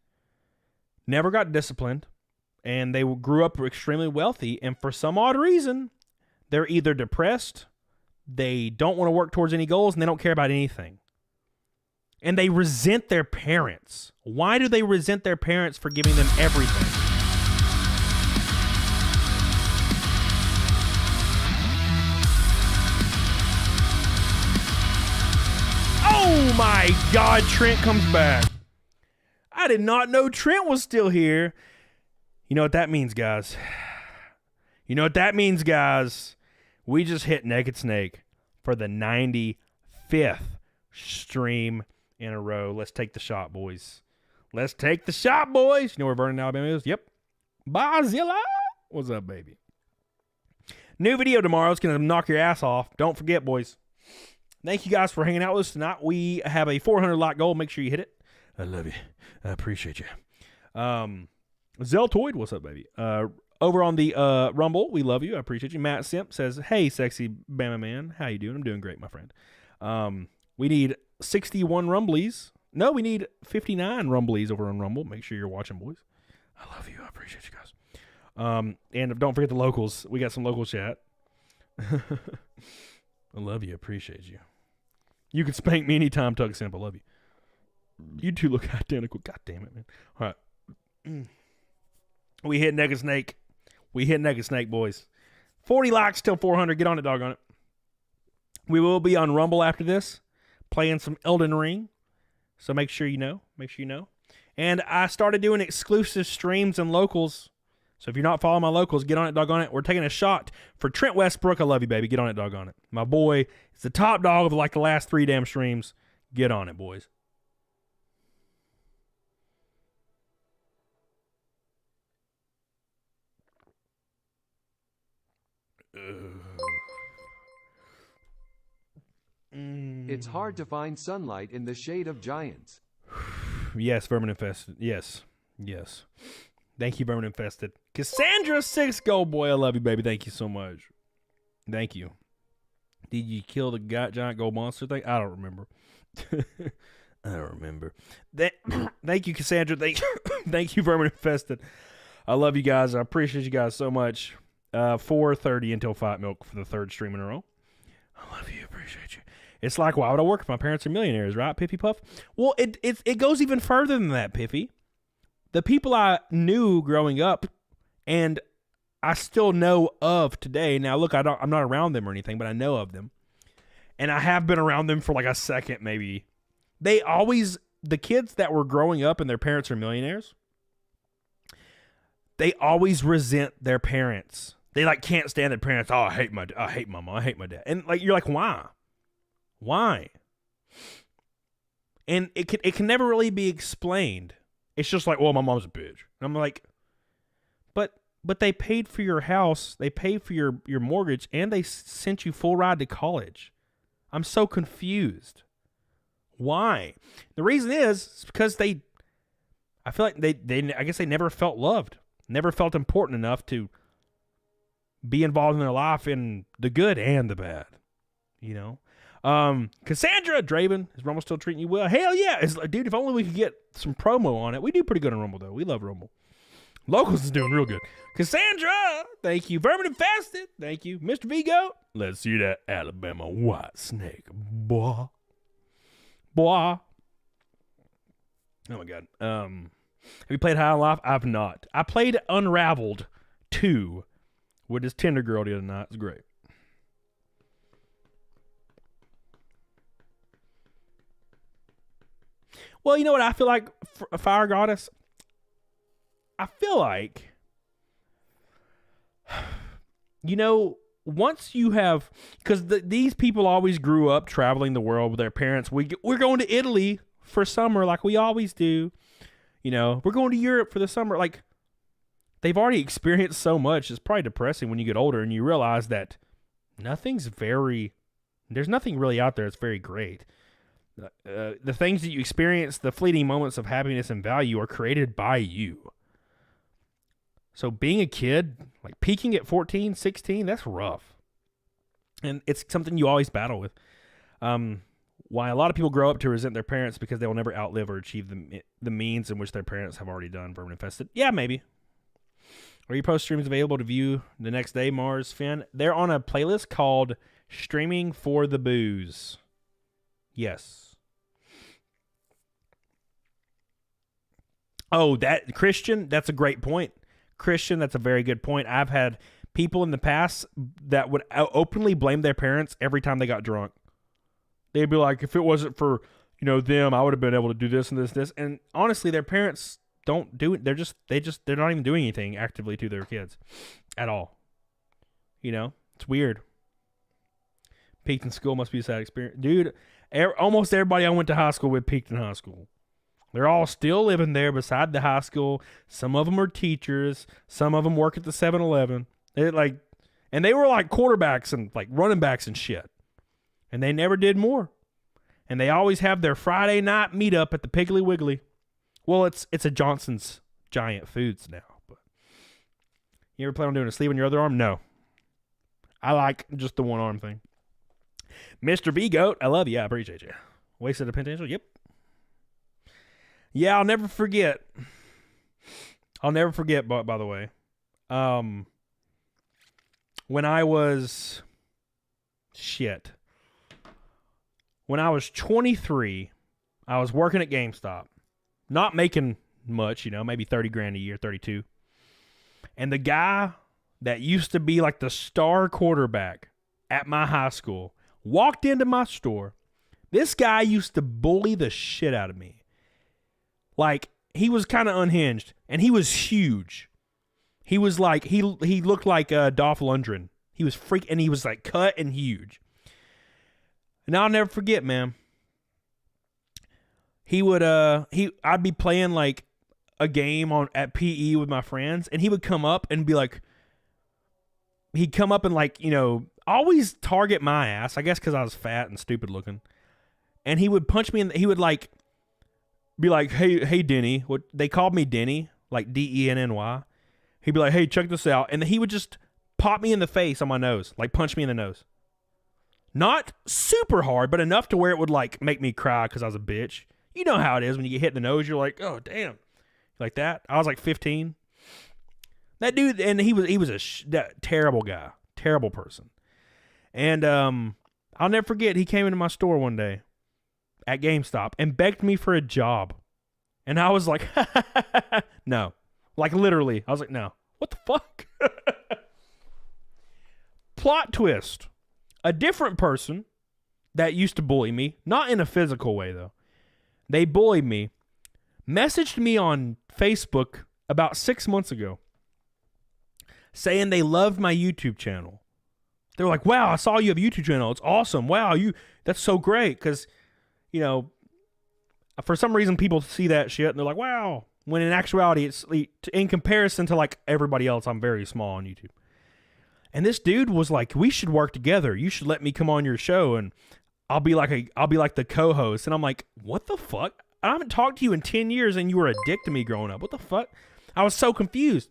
never got disciplined, and they grew up extremely wealthy, and for some odd reason, they're either depressed, they don't want to work towards any goals, and they don't care about anything. And they resent their parents. Why do they resent their parents for giving them everything? Oh my God, Trent comes back. I did not know Trent was still here. You know what that means, guys? You know what that means, guys? We just hit Naked Snake for the 95th stream in a row. Let's take the shot, boys. Let's take the shot, boys. You know where Vernon, Alabama is? Yep. Bozilla. What's up, baby? New video tomorrow. It's going to knock your ass off. Don't forget, boys. Thank you guys for hanging out with us tonight. We have a 400 like goal. Make sure you hit it. I love you. I appreciate you. Zeltoid, what's up, baby? Over on the Rumble, we love you. I appreciate you. Matt Simp says, "Hey, sexy Bama man, how you doing? I'm doing great, my friend. We need 61 Rumblies. No, we need 59 Rumblies over on Rumble. Make sure you're watching, boys. I love you. I appreciate you guys. And don't forget the locals. We got some local chat. I love you. Appreciate you. You can spank me anytime, Tug Simp. I love you. You two look identical. God damn it, man. All right. We hit Naked Snake. We hit Naked Snake, boys. 40 likes till 400. Get on it, dog on it. We will be on Rumble after this, playing some Elden Ring. So make sure you know. Make sure you know. And I started doing exclusive streams and locals. So if you're not following my locals, get on it, dog on it. We're taking a shot for Trent Westbrook. I love you, baby. Get on it, dog on it. My boy is the top dog of like the last 3 damn streams. Get on it, boys. It's hard to find sunlight in the shade of giants. Yes, Vermin Infested. Yes. Yes. Thank you, Vermin Infested. Cassandra 6 Gold Boy. I love you, baby. Thank you so much. Thank you. Did you kill the giant gold monster thing? I don't remember. I don't remember. Thank you, Cassandra. Thank you, Vermin Infested. I love you guys. I appreciate you guys so much. 4:30 until Fight Milk for the 3rd stream in a row. I love you. Appreciate you. It's like, why would I work if my parents are millionaires, right, Piffy Puff? Well, it goes even further than that, Piffy. The people I knew growing up, and I still know of today. Now, look, I'm not around them or anything, but I know of them. And I have been around them for like a second, maybe. The kids that were growing up and their parents are millionaires, they always resent their parents. They like can't stand their parents. Oh, I hate my mom. I hate my dad. And like, you're like, why? Why? And it can never really be explained. It's just like, well, my mom's a bitch. And I'm like, but they paid for your house, they paid for your mortgage, and they sent you full ride to college. I'm so confused. Why? The reason is because I feel like I guess they never felt loved, never felt important enough to be involved in their life in the good and the bad, you know? Cassandra Draven, is Rumble still treating you well? Hell yeah. It's like, dude, if only we could get some promo on it. We do pretty good on Rumble, though. We love Rumble. Locals is doing real good. Cassandra, thank you. Vermin Infested, thank you. Mr. Vigo, let's see that Alabama white snake. Bois. Oh my God. Have you played High on Life? I've not. I played Unraveled 2 with this Tinder girl the other night. It's great. Well, you know what I feel like, Fire Goddess? I feel like, you know, once you have, because these people always grew up traveling the world with their parents. We're going to Italy for summer like we always do. You know, we're going to Europe for the summer. Like, they've already experienced so much. It's probably depressing when you get older and you realize that there's nothing really out there that's very great. The things that you experience, the fleeting moments of happiness and value are created by you. So being a kid, like peaking at 14, 16, that's rough. And it's something you always battle with. Why a lot of people grow up to resent their parents because they will never outlive or achieve the means in which their parents have already done. Vermin Infested. Yeah, maybe. Are your post streams available to view the next day, Mars Finn? They're on a playlist called Streaming for the Booze. Yes. Oh, Christian, that's a great point. Christian, that's a very good point. I've had people in the past that would openly blame their parents every time they got drunk. They'd be like, if it wasn't for, you know, them, I would have been able to do this and this. And honestly, their parents don't do it. They're not even doing anything actively to their kids at all. You know, it's weird. Peaked in school must be a sad experience. Dude, almost everybody I went to high school with peaked in high school. They're all still living there beside the high school. Some of them are teachers. Some of them work at the 7-Eleven. And they were like quarterbacks and like running backs and shit. And they never did more. And they always have their Friday night meetup at the Piggly Wiggly. Well, it's a Johnson's Giant Foods now. But you ever plan on doing a sleeve on your other arm? No. I like just the one arm thing. Mr. V-Goat, I love you. I appreciate you. Wasted a potential? Yep. Yeah, I'll never forget. By the way. When I was 23, I was working at GameStop. Not making much, you know, maybe 30 grand a year, 32. And the guy that used to be like the star quarterback at my high school walked into my store. This guy used to bully the shit out of me. Like, he was kind of unhinged, and he was huge. He was like, he looked like Dolph Lundgren. He was and he was like cut and huge. And I'll never forget, man. I'd be playing like a game at PE with my friends, and he would come up and be like, he'd come up and like, you know, always target my ass, I guess because I was fat and stupid looking. And he would punch me he would like, be like, hey, Denny. What they called me Denny, like Denny. He'd be like, hey, check this out. And he would just pop me in the face on my nose, like punch me in the nose. Not super hard, but enough to where it would like make me cry because I was a bitch. You know how it is when you get hit in the nose. You're like, oh, damn. Like that. I was like 15. That dude, and he was a terrible guy. Terrible person. And I'll never forget, he came into my store one day at GameStop and begged me for a job. And I was like, no. Like literally. I was like, no. What the fuck? Plot twist. A different person that used to bully me, not in a physical way though. They bullied me, messaged me on Facebook about 6 months ago saying they loved my YouTube channel. They were like, wow, I saw you have a YouTube channel. It's awesome. Wow, that's so great. Because, you know, for some reason people see that shit and they're like, wow. When in actuality, it's in comparison to like everybody else, I'm very small on YouTube. And this dude was like, we should work together. You should let me come on your show and I'll be like the co-host. And I'm like, what the fuck? I haven't talked to you in 10 years and you were a dick to me growing up. What the fuck? I was so confused.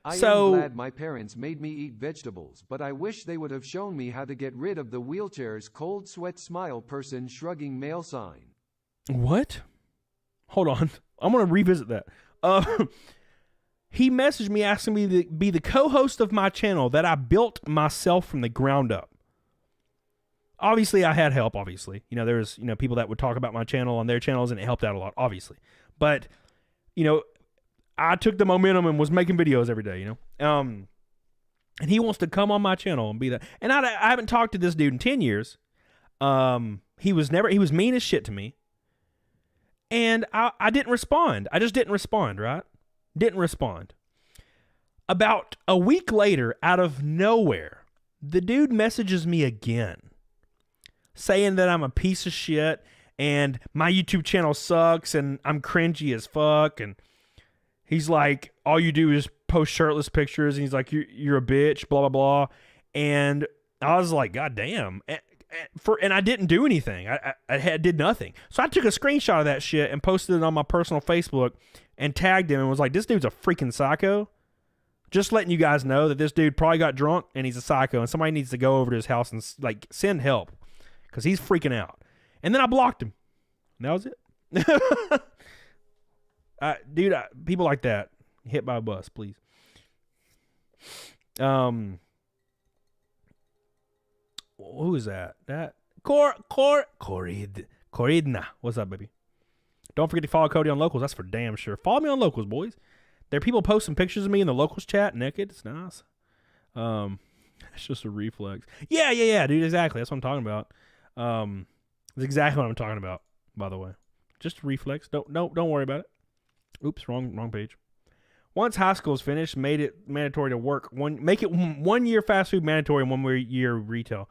I am glad my parents made me eat vegetables, but I wish they would have shown me how to get rid of the wheelchair's cold sweat smile person shrugging male sign. What? Hold on. I'm going to revisit that. He messaged me asking me to be the co-host of my channel that I built myself from the ground up. Obviously, I had help, obviously. You know, there's, people that would talk about my channel on their channels and it helped out a lot, obviously. But, I took the momentum and was making videos every day, and he wants to come on my channel and be that. And I haven't talked to this dude in 10 years. He was mean as shit to me. And I didn't respond. I just didn't respond, right? Didn't respond. About a week later, out of nowhere, the dude messages me again, saying that I'm a piece of shit and my YouTube channel sucks and I'm cringy as fuck. And he's like, all you do is post shirtless pictures. And he's like, you're a bitch, blah, blah, blah. And I was like, God damn. And I didn't do anything. I did nothing. So I took a screenshot of that shit and posted it on my personal Facebook and tagged him and was like, this dude's a freaking psycho. Just letting you guys know that this dude probably got drunk and he's a psycho and somebody needs to go over to his house and like send help because he's freaking out. And then I blocked him. And that was it. Dude, people like that, hit by a bus, please. Who is that? That Coridna. What's up, baby? Don't forget to follow Cody on Locals. That's for damn sure. Follow me on Locals, boys. There are people posting pictures of me in the Locals chat naked. It's nice. It's just a reflex. Yeah, dude. Exactly. That's what I'm talking about. That's exactly what I'm talking about. By the way, just a reflex. Don't worry about it. Oops, wrong page. Once high school is finished, made it mandatory to work. Make it 1 year fast food mandatory and 1 year retail.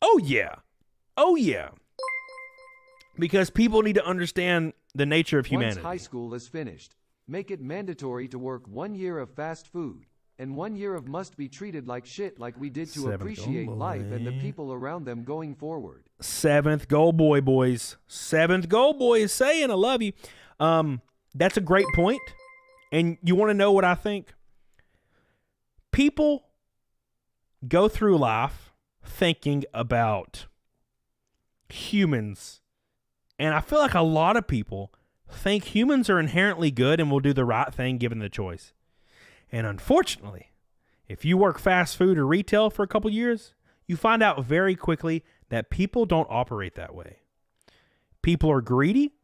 Oh yeah. Because people need to understand the nature of humanity. Once high school is finished, make it mandatory to work 1 year of fast food and 1 year of must be treated like shit like we did to appreciate life and the people around them going forward. Seventh goal boy, boys. Seventh goal boy is saying I love you. That's a great point. And you want to know what I think? People go through life thinking about humans. And I feel like a lot of people think humans are inherently good and will do the right thing given the choice. And unfortunately, if you work fast food or retail for a couple years, you find out very quickly that people don't operate that way. People are greedy.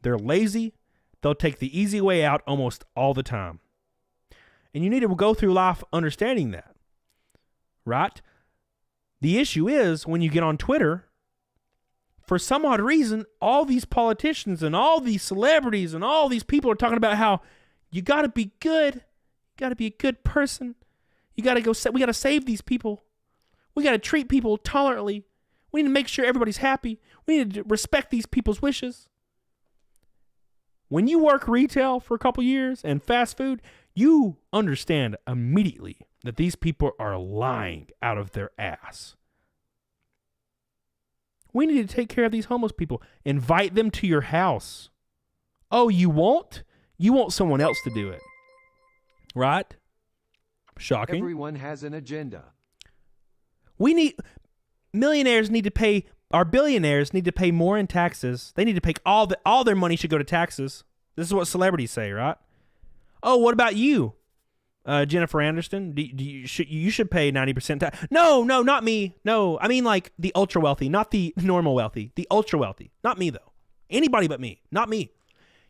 They're lazy. They'll take the easy way out almost all the time. And you need to go through life understanding that, right? The issue is when you get on Twitter, for some odd reason, all these politicians and all these celebrities and all these people are talking about how you got to be good. You got to be a good person. You got to go. We got to save these people. We got to treat people tolerantly. We need to make sure everybody's happy. We need to respect these people's wishes. When you work retail for a couple years and fast food, you understand immediately that these people are lying out of their ass. We need to take care of these homeless people. Invite them to your house. Oh, you won't? You want someone else to do it. Right? Shocking. Everyone has an agenda. Millionaires need to pay. Our billionaires need to pay more in taxes. They need to pay all their money should go to taxes. This is what celebrities say, right? Oh, what about you? Jennifer Aniston, you should pay 90% tax. No, not me. No, I mean like the ultra wealthy, not the normal wealthy. The ultra wealthy, not me though. Anybody but me, not me.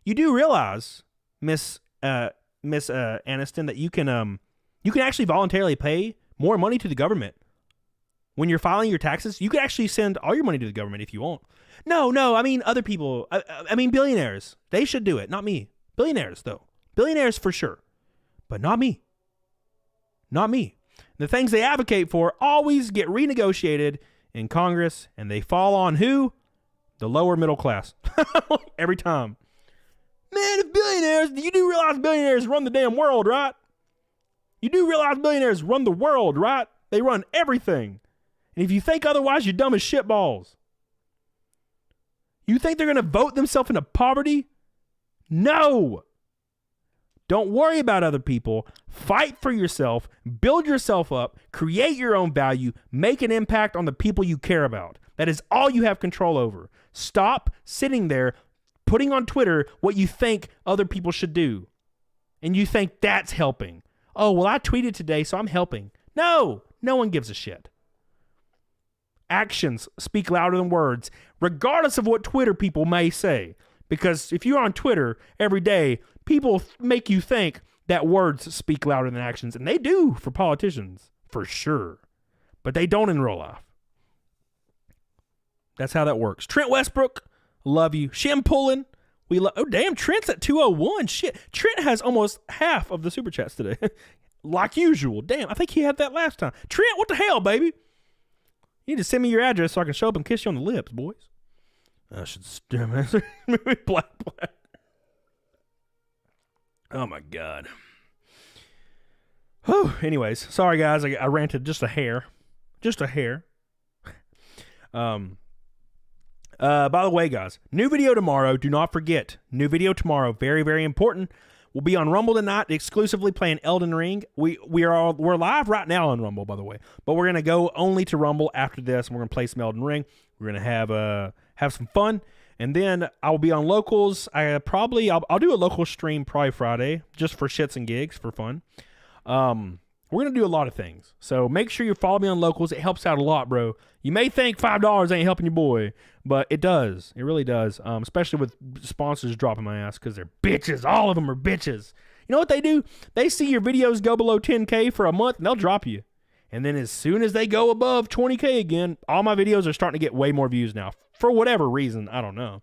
You do realize, Miss Aniston, that you can actually voluntarily pay more money to the government when you're filing your taxes. You can actually send all your money to the government if you want. No, I mean other people. I mean billionaires. They should do it, not me. Billionaires though, billionaires for sure. But not me. Not me. The things they advocate for always get renegotiated in Congress, and they fall on who? The lower middle class. Every time. Man, if billionaires, you do realize billionaires run the damn world, right? You do realize billionaires run the world, right? They run everything. And if you think otherwise, you're dumb as shitballs. You think they're going to vote themselves into poverty? No. Don't worry about other people. Fight for yourself. Build yourself up. Create your own value. Make an impact on the people you care about. That is all you have control over. Stop sitting there putting on Twitter what you think other people should do. And you think that's helping. Oh, well, I tweeted today, so I'm helping. No one gives a shit. Actions speak louder than words, regardless of what Twitter people may say. Because if you're on Twitter every day, people make you think that words speak louder than actions. And they do for politicians, for sure. But they don't in real life. That's how that works. Trent Westbrook, love you. Shem Pullen, oh, damn, Trent's at 201. Shit, Trent has almost half of the Super Chats today. Like usual. Damn, I think he had that last time. Trent, what the hell, baby? You need to send me your address so I can show up and kiss you on the lips, boys. I should black. Oh my God. Whew. Anyways, sorry guys, I ranted just a hair. By the way, guys, new video tomorrow. Do not forget, new video tomorrow. Very, very important. We'll be on Rumble tonight, exclusively playing Elden Ring. We're live right now on Rumble, by the way, but we're gonna go only to Rumble after this, and we're gonna play some Elden Ring. We're gonna have some fun, and then I will be on locals. I'll do a local stream probably Friday, just for shits and gigs, for fun. We're going to do a lot of things. So make sure you follow me on locals. It helps out a lot, bro. You may think $5 ain't helping your boy, but it does. It really does. Especially with sponsors dropping my ass because they're bitches. All of them are bitches. You know what they do? They see your videos go below 10K for a month and they'll drop you. And then as soon as they go above 20K again, all my videos are starting to get way more views now. For whatever reason, I don't know.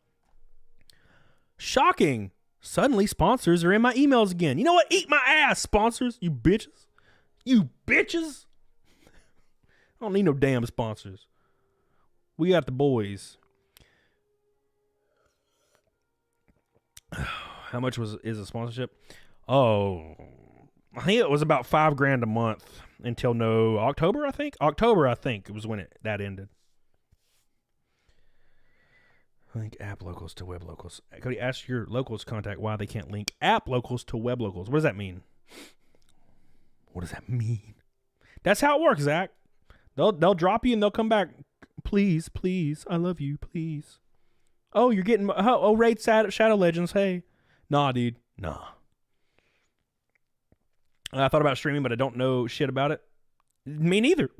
Shocking. Suddenly sponsors are in my emails again. You know what? Eat my ass, sponsors, you bitches. You bitches. I don't need no damn sponsors. We got the boys. How much is a sponsorship? Oh, I think it was about $5,000 a month until October, I think. October, I think, it was when that ended. Link app locals to web locals. Cody, ask your locals contact why they can't link app locals to web locals. What does that mean? What does that mean? That's how it works, Zach. They'll drop you and they'll come back. Please, I love you, please. Oh, you're getting Raid Shadow Legends. Hey, nah, dude, nah. I thought about streaming, but I don't know shit about it. Me neither.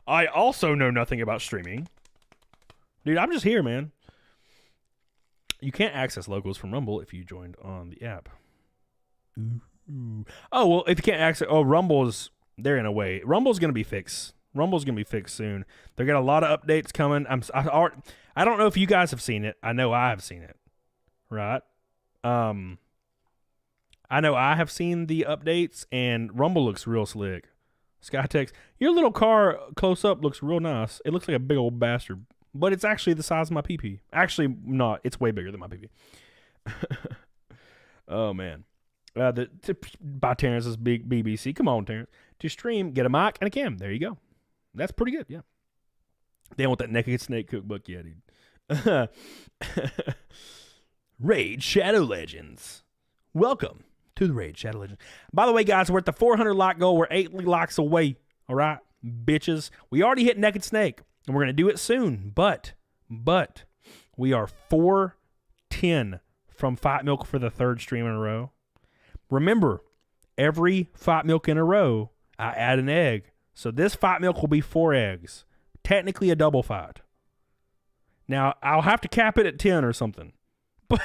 I also know nothing about streaming. Dude, I'm just here, man. You can't access locals from Rumble if you joined on the app. Ooh. Oh, well, if you can't access... Oh, they're in a way. Rumble's going to be fixed. Soon. They got a lot of updates coming. I don't know if you guys have seen it. I know I have seen it. Right? I know I have seen the updates, and Rumble looks real slick. Skytex, your little car close up looks real nice. It looks like a big old bastard. But it's actually the size of my pee-pee. Actually, not. It's way bigger than my pee-pee. Oh, man. By Terrence's big BBC. Come on, Terrence. To stream, get a mic and a cam. There you go. That's pretty good, yeah. They want that Naked Snake cookbook, yeah, dude. Raid Shadow Legends. Welcome to the Raid Shadow Legends. By the way, guys, we're at the 400 like goal. We're 8 likes away. All right, bitches. We already hit Naked Snake, and we're going to do it soon. But we are 410 from Fight Milk for the 3rd stream in a row. Remember, every fight milk in a row, I add an egg. So this fight milk will be 4 eggs. Technically a double fight. Now, I'll have to cap it at 10 or something. But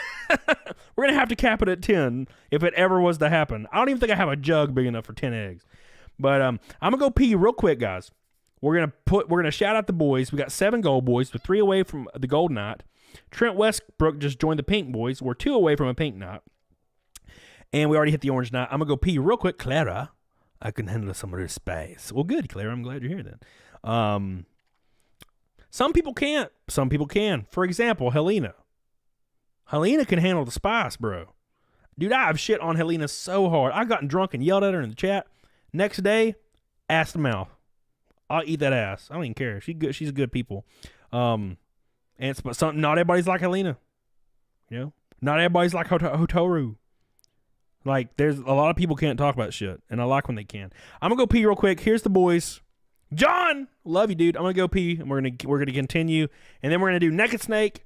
we're going to have to cap it at 10 if it ever was to happen. I don't even think I have a jug big enough for 10 eggs. But I'm going to go pee real quick, guys. We're going to shout out the boys. We got 7 gold boys. We're 3 away from the gold knot. Trent Westbrook just joined the pink boys. We're 2 away from a pink knot. And we already hit the orange knot. I'm going to go pee real quick. Clara, I can handle some of this space. Well, good, Clara. I'm glad you're here then. Some people can't. Some people can. For example, Helena. Helena can handle the spice, bro. Dude, I've shit on Helena so hard. I've gotten drunk and yelled at her in the chat. Next day, ass to mouth. I'll eat that ass. I don't even care. She's good. She's a good people. But not everybody's like Helena. You know? Not everybody's like Hotaru. Like, there's a lot of people can't talk about shit, and I like when they can. I'm gonna go pee real quick. Here's the boys. John, love you, dude. I'm gonna go pee, and we're gonna continue, and then we're gonna do Naked Snake,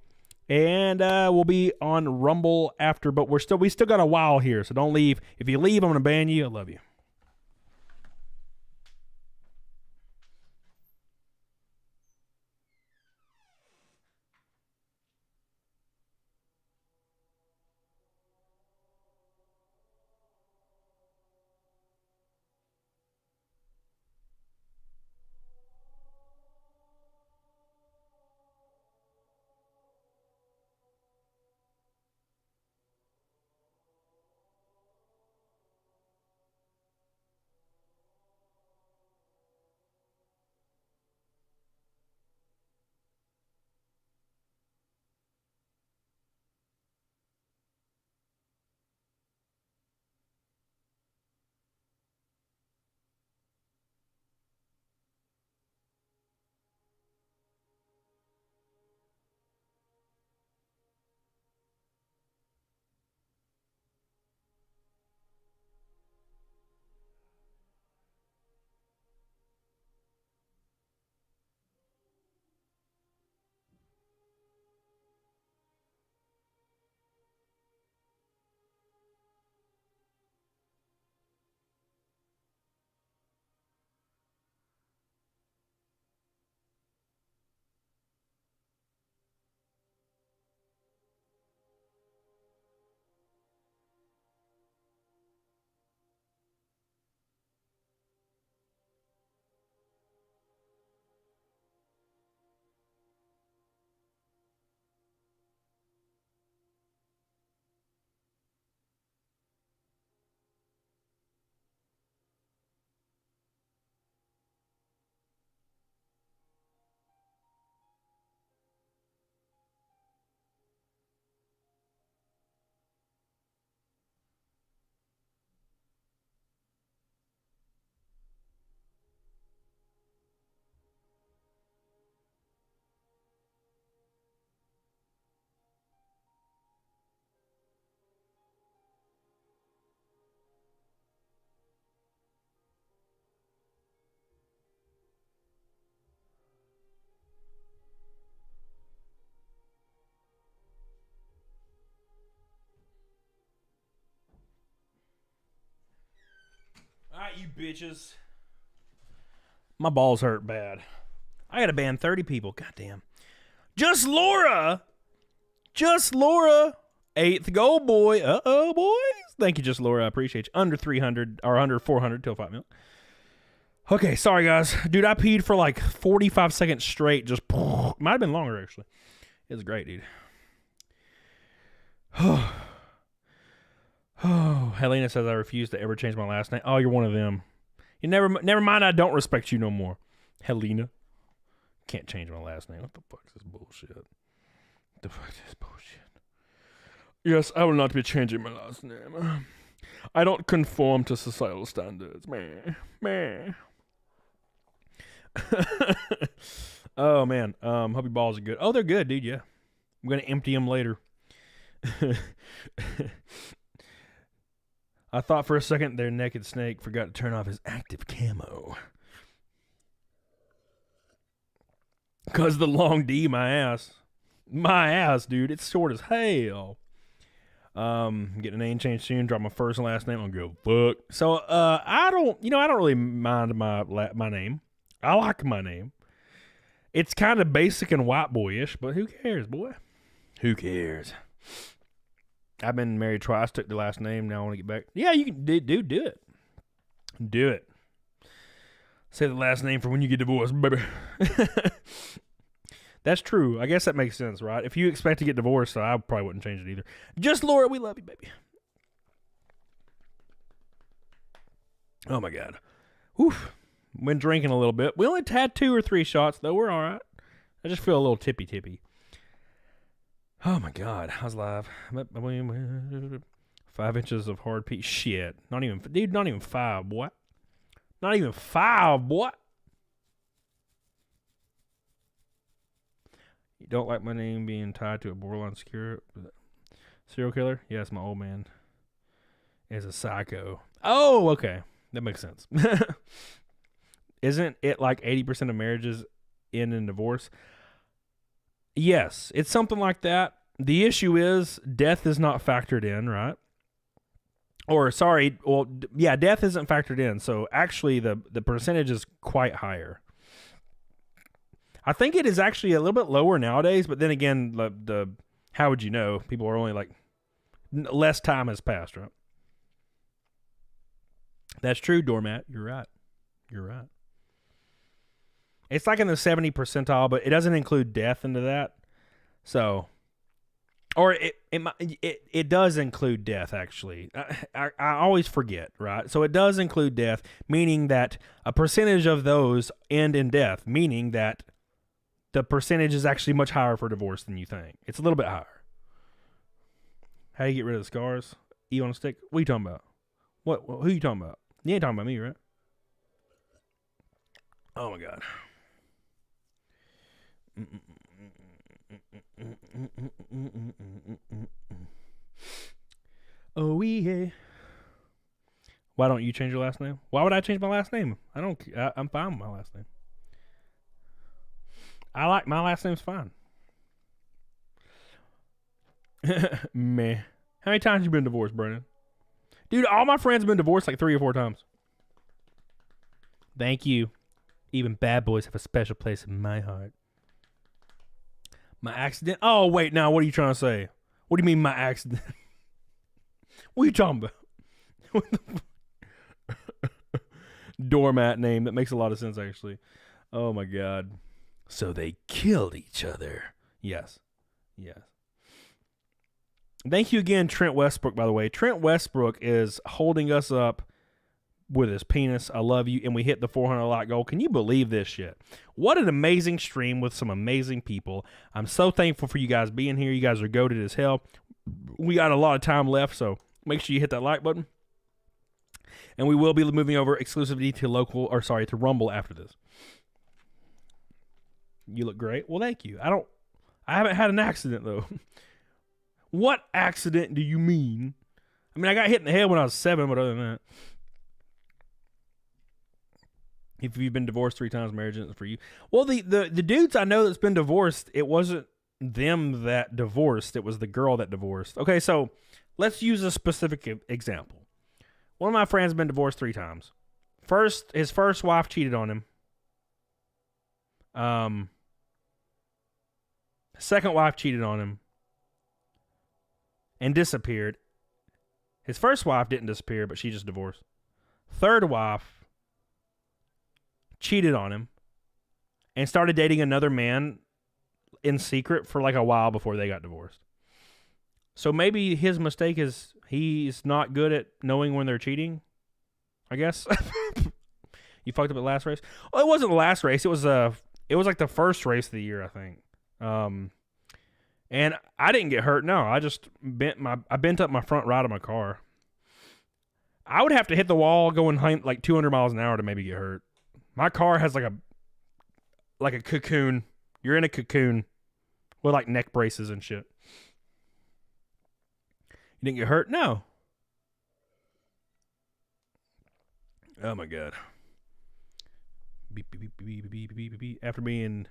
and we'll be on Rumble after. But we still got a while here, so don't leave. If you leave, I'm gonna ban you. I love you. Alright, you bitches. My balls hurt bad. I gotta ban 30 people. Goddamn. Just Laura. 8th gold boy. Uh-oh, boys. Thank you, Just Laura. I appreciate you. Under 300 or under 400 till 5 minutes. Okay, sorry, guys. Dude, I peed for like 45 seconds straight. Just might have been longer, actually. It was great, dude. Oh, Helena says I refuse to ever change my last name. Oh, you're one of them. You never mind. I don't respect you no more, Helena. Can't change my last name. What the fuck is this bullshit? What the fuck is this bullshit? Yes, I will not be changing my last name. I don't conform to societal standards. Meh. Oh man. Hope your balls are good. Oh, they're good, dude. Yeah, I'm gonna empty them later. I thought for a second their Naked Snake forgot to turn off his active camo. Cause the long D, my ass, dude, it's short as hell. Getting a name change soon. Drop my first and last name. I don't give a fuck. So I don't really mind my name. I like my name. It's kind of basic and white boyish, but who cares, boy? Who cares? I've been married twice. Took the last name. Now I want to get back. Yeah, you can do it. Do it. Say the last name for when you get divorced, baby. That's true. I guess that makes sense, right? If you expect to get divorced, I probably wouldn't change it either. Just Laura, we love you, baby. Oh my God. Oof. Been drinking a little bit. We only had 2 or 3 shots, though. We're all right. I just feel a little tippy. Oh my God. I was live. 5 inches of hard pee. Shit. Not even 5, boy. Not even 5, boy. You don't like my name being tied to a borderline serial killer? Yes, my old man is a psycho. Oh, okay. That makes sense. Isn't it like 80% of marriages end in divorce? Yes, it's something like that. The issue is death is not factored in, right? Or, sorry, well, yeah, death isn't factored in. So, actually, the percentage is quite higher. I think it is actually a little bit lower nowadays, but then again, the how would you know? People are only like, less time has passed, right? That's true, Doormat. You're right. It's like in the 70th percentile, but it doesn't include death into that. So, or it does include death, actually. I always forget, right? So it does include death, meaning that a percentage of those end in death, meaning that the percentage is actually much higher for divorce than you think. It's a little bit higher. How do you get rid of the scars? E on a stick? What are you talking about? Who are you talking about? You ain't talking about me, right? Oh my God. Oh yeah. Why don't you change your last name? Why would I change my last name? I'm fine with my last name. I like my last name's fine. Meh. How many times you been divorced, Brennan? Dude, all my friends have been divorced like 3 or 4 times. Thank you. Even bad boys have a special place in my heart. My accident? Oh, wait, now what are you trying to say? What do you mean my accident? What are you talking about? What the Doormat name. That makes a lot of sense, actually. Oh, my God. So they killed each other. Yes. Thank you again, Trent Westbrook, by the way. Trent Westbrook is holding us up with his penis. I love you. And we hit the 400 like goal. Can you believe this shit? What an amazing stream with some amazing people. I'm so thankful for you guys being here. You guys are goated as hell. We got a lot of time left, so make sure you hit that like button. And we will be moving over exclusively to Rumble after this. You look great. Well, thank you. I haven't had an accident, though. What accident do you mean? I mean, I got hit in the head when I was 7, but other than that. If you've been divorced 3 times, marriage isn't for you. Well, the dudes I know that's been divorced, it wasn't them that divorced. It was the girl that divorced. Okay, so let's use a specific example. One of my friends has been divorced 3 times. His first wife cheated on him. Second wife cheated on him and disappeared. His first wife didn't disappear, but she just divorced. Third wife cheated on him and started dating another man in secret for like a while before they got divorced. So maybe his mistake is he's not good at knowing when they're cheating, I guess. You fucked up at last race? Well, it wasn't the last race. It was like the first race of the year, I think. And I didn't get hurt. No, I just bent up my front right of my car. I would have to hit the wall going like 200 miles an hour to maybe get hurt. My car has like a cocoon. You're in a cocoon with like neck braces and shit. You didn't get hurt? No. Oh my God. Beep, beep, beep, beep, beep, beep, beep, beep. After being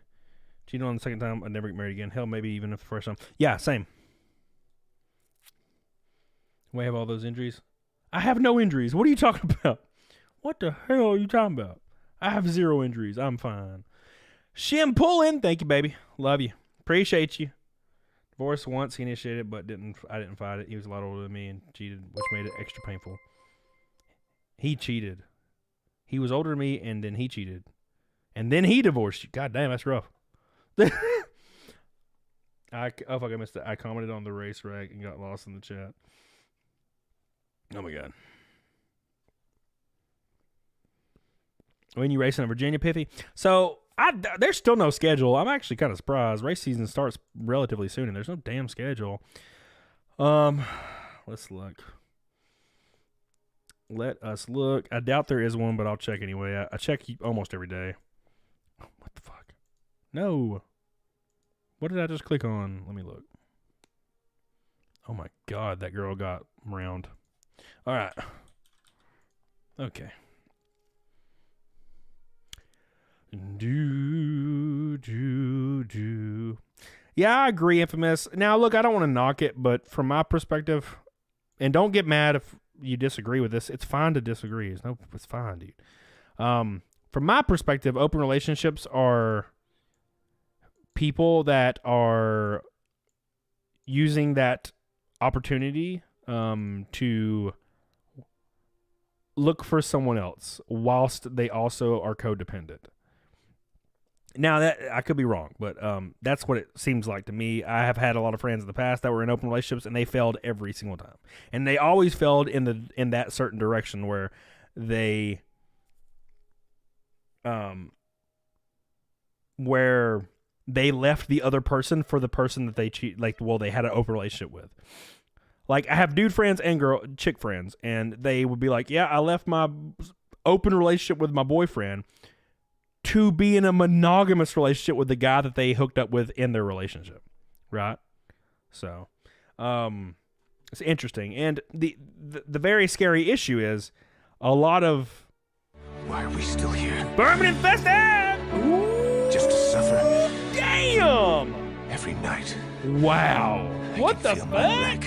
cheated on the 2nd time, I'd never get married again. Hell, maybe even if the first time. Yeah, same. We have all those injuries. I have no injuries. What are you talking about? What the hell are you talking about? I have 0 injuries. I'm fine. Shim pulling. Thank you, baby. Love you. Appreciate you. Divorced once. He initiated, but I didn't fight it. He was a lot older than me and cheated, which made it extra painful. He cheated. He was older than me, and then he cheated. And then he divorced you. God damn, that's rough. Oh, fuck, I missed it. I commented on the race rag and got lost in the chat. Oh, my God. When you racing in Virginia, Piffy? So, there's still no schedule. I'm actually kind of surprised. Race season starts relatively soon, and there's no damn schedule. Let's look. Let us look. I doubt there is one, but I'll check anyway. I check almost every day. What the fuck? No. What did I just click on? Let me look. Oh my God, that girl got round. All right. Okay. Yeah, I agree, Infamous. Now, look, I don't want to knock it, but from my perspective, and don't get mad if you disagree with this. It's fine to disagree. It's fine, dude. From my perspective, open relationships are people that are using that opportunity to look for someone else whilst they also are codependent. Now, that I could be wrong, but that's what it seems like to me. I have had a lot of friends in the past that were in open relationships, and they failed every single time. And they always failed in that certain direction where they left the other person for the person that they they had an open relationship with. Like, I have dude friends and chick friends, and they would be like, yeah, I left my open relationship with my boyfriend to be in a monogamous relationship with the guy that they hooked up with in their relationship, right? So, it's interesting. And the very scary issue is a lot of... Why are we still here? Vermin infested! Ooh. Just to suffer? Damn! Every night. Wow. What the fuck? My leg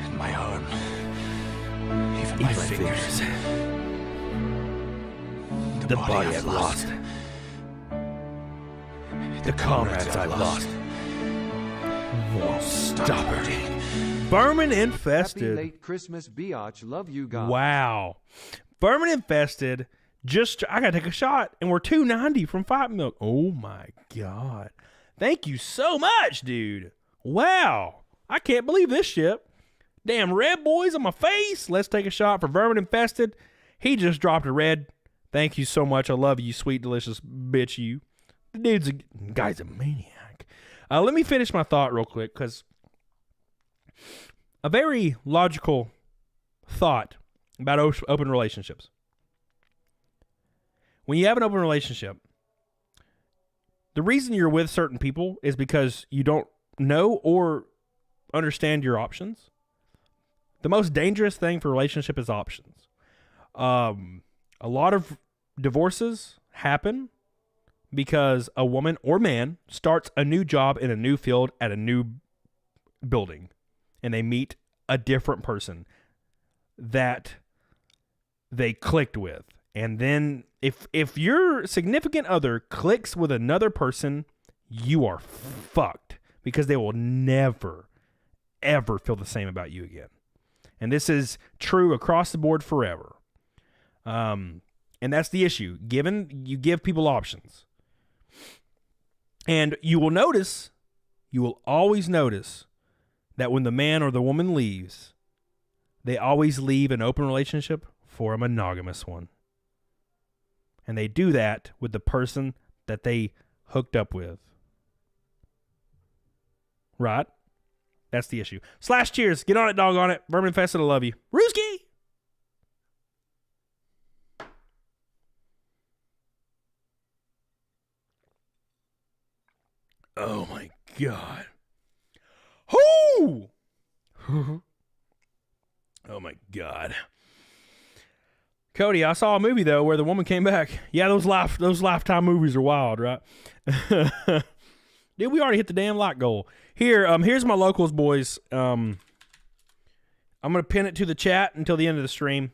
and my arm. Even my fingers. The body I've lost. The comrades I've lost. Won't stop hurting. Vermin infested. Happy late Christmas, biatch. Love you guys. Wow. Vermin infested. I gotta take a shot, and we're 290 from Fight Milk. Oh my God. Thank you so much, dude. Wow. I can't believe this shit. Damn red boys on my face. Let's take a shot for Vermin infested. He just dropped a red. Thank you so much. I love you, sweet, delicious bitch, you. The guy's a maniac. Let me finish my thought real quick, because a very logical thought about open relationships. When you have an open relationship, the reason you're with certain people is because you don't know or understand your options. The most dangerous thing for a relationship is options. A lot of divorces happen because a woman or man starts a new job in a new field at a new building, and they meet a different person that they clicked with. And then if your significant other clicks with another person, you are fucked, because they will never, ever feel the same about you again. And this is true across the board forever. And that's the issue. You give people options. And you will always notice that when the man or the woman leaves, they always leave an open relationship for a monogamous one. And they do that with the person that they hooked up with. Right? That's the issue. Slash cheers. Get on it, dog on it. Vermin infested, I love you. Rooski! Oh my God. Whoo! Oh my God. Cody, I saw a movie though where the woman came back. Yeah, those Lifetime movies are wild, right? Dude, we already hit the damn like goal. Here's my locals, boys. I'm going to pin it to the chat until the end of the stream.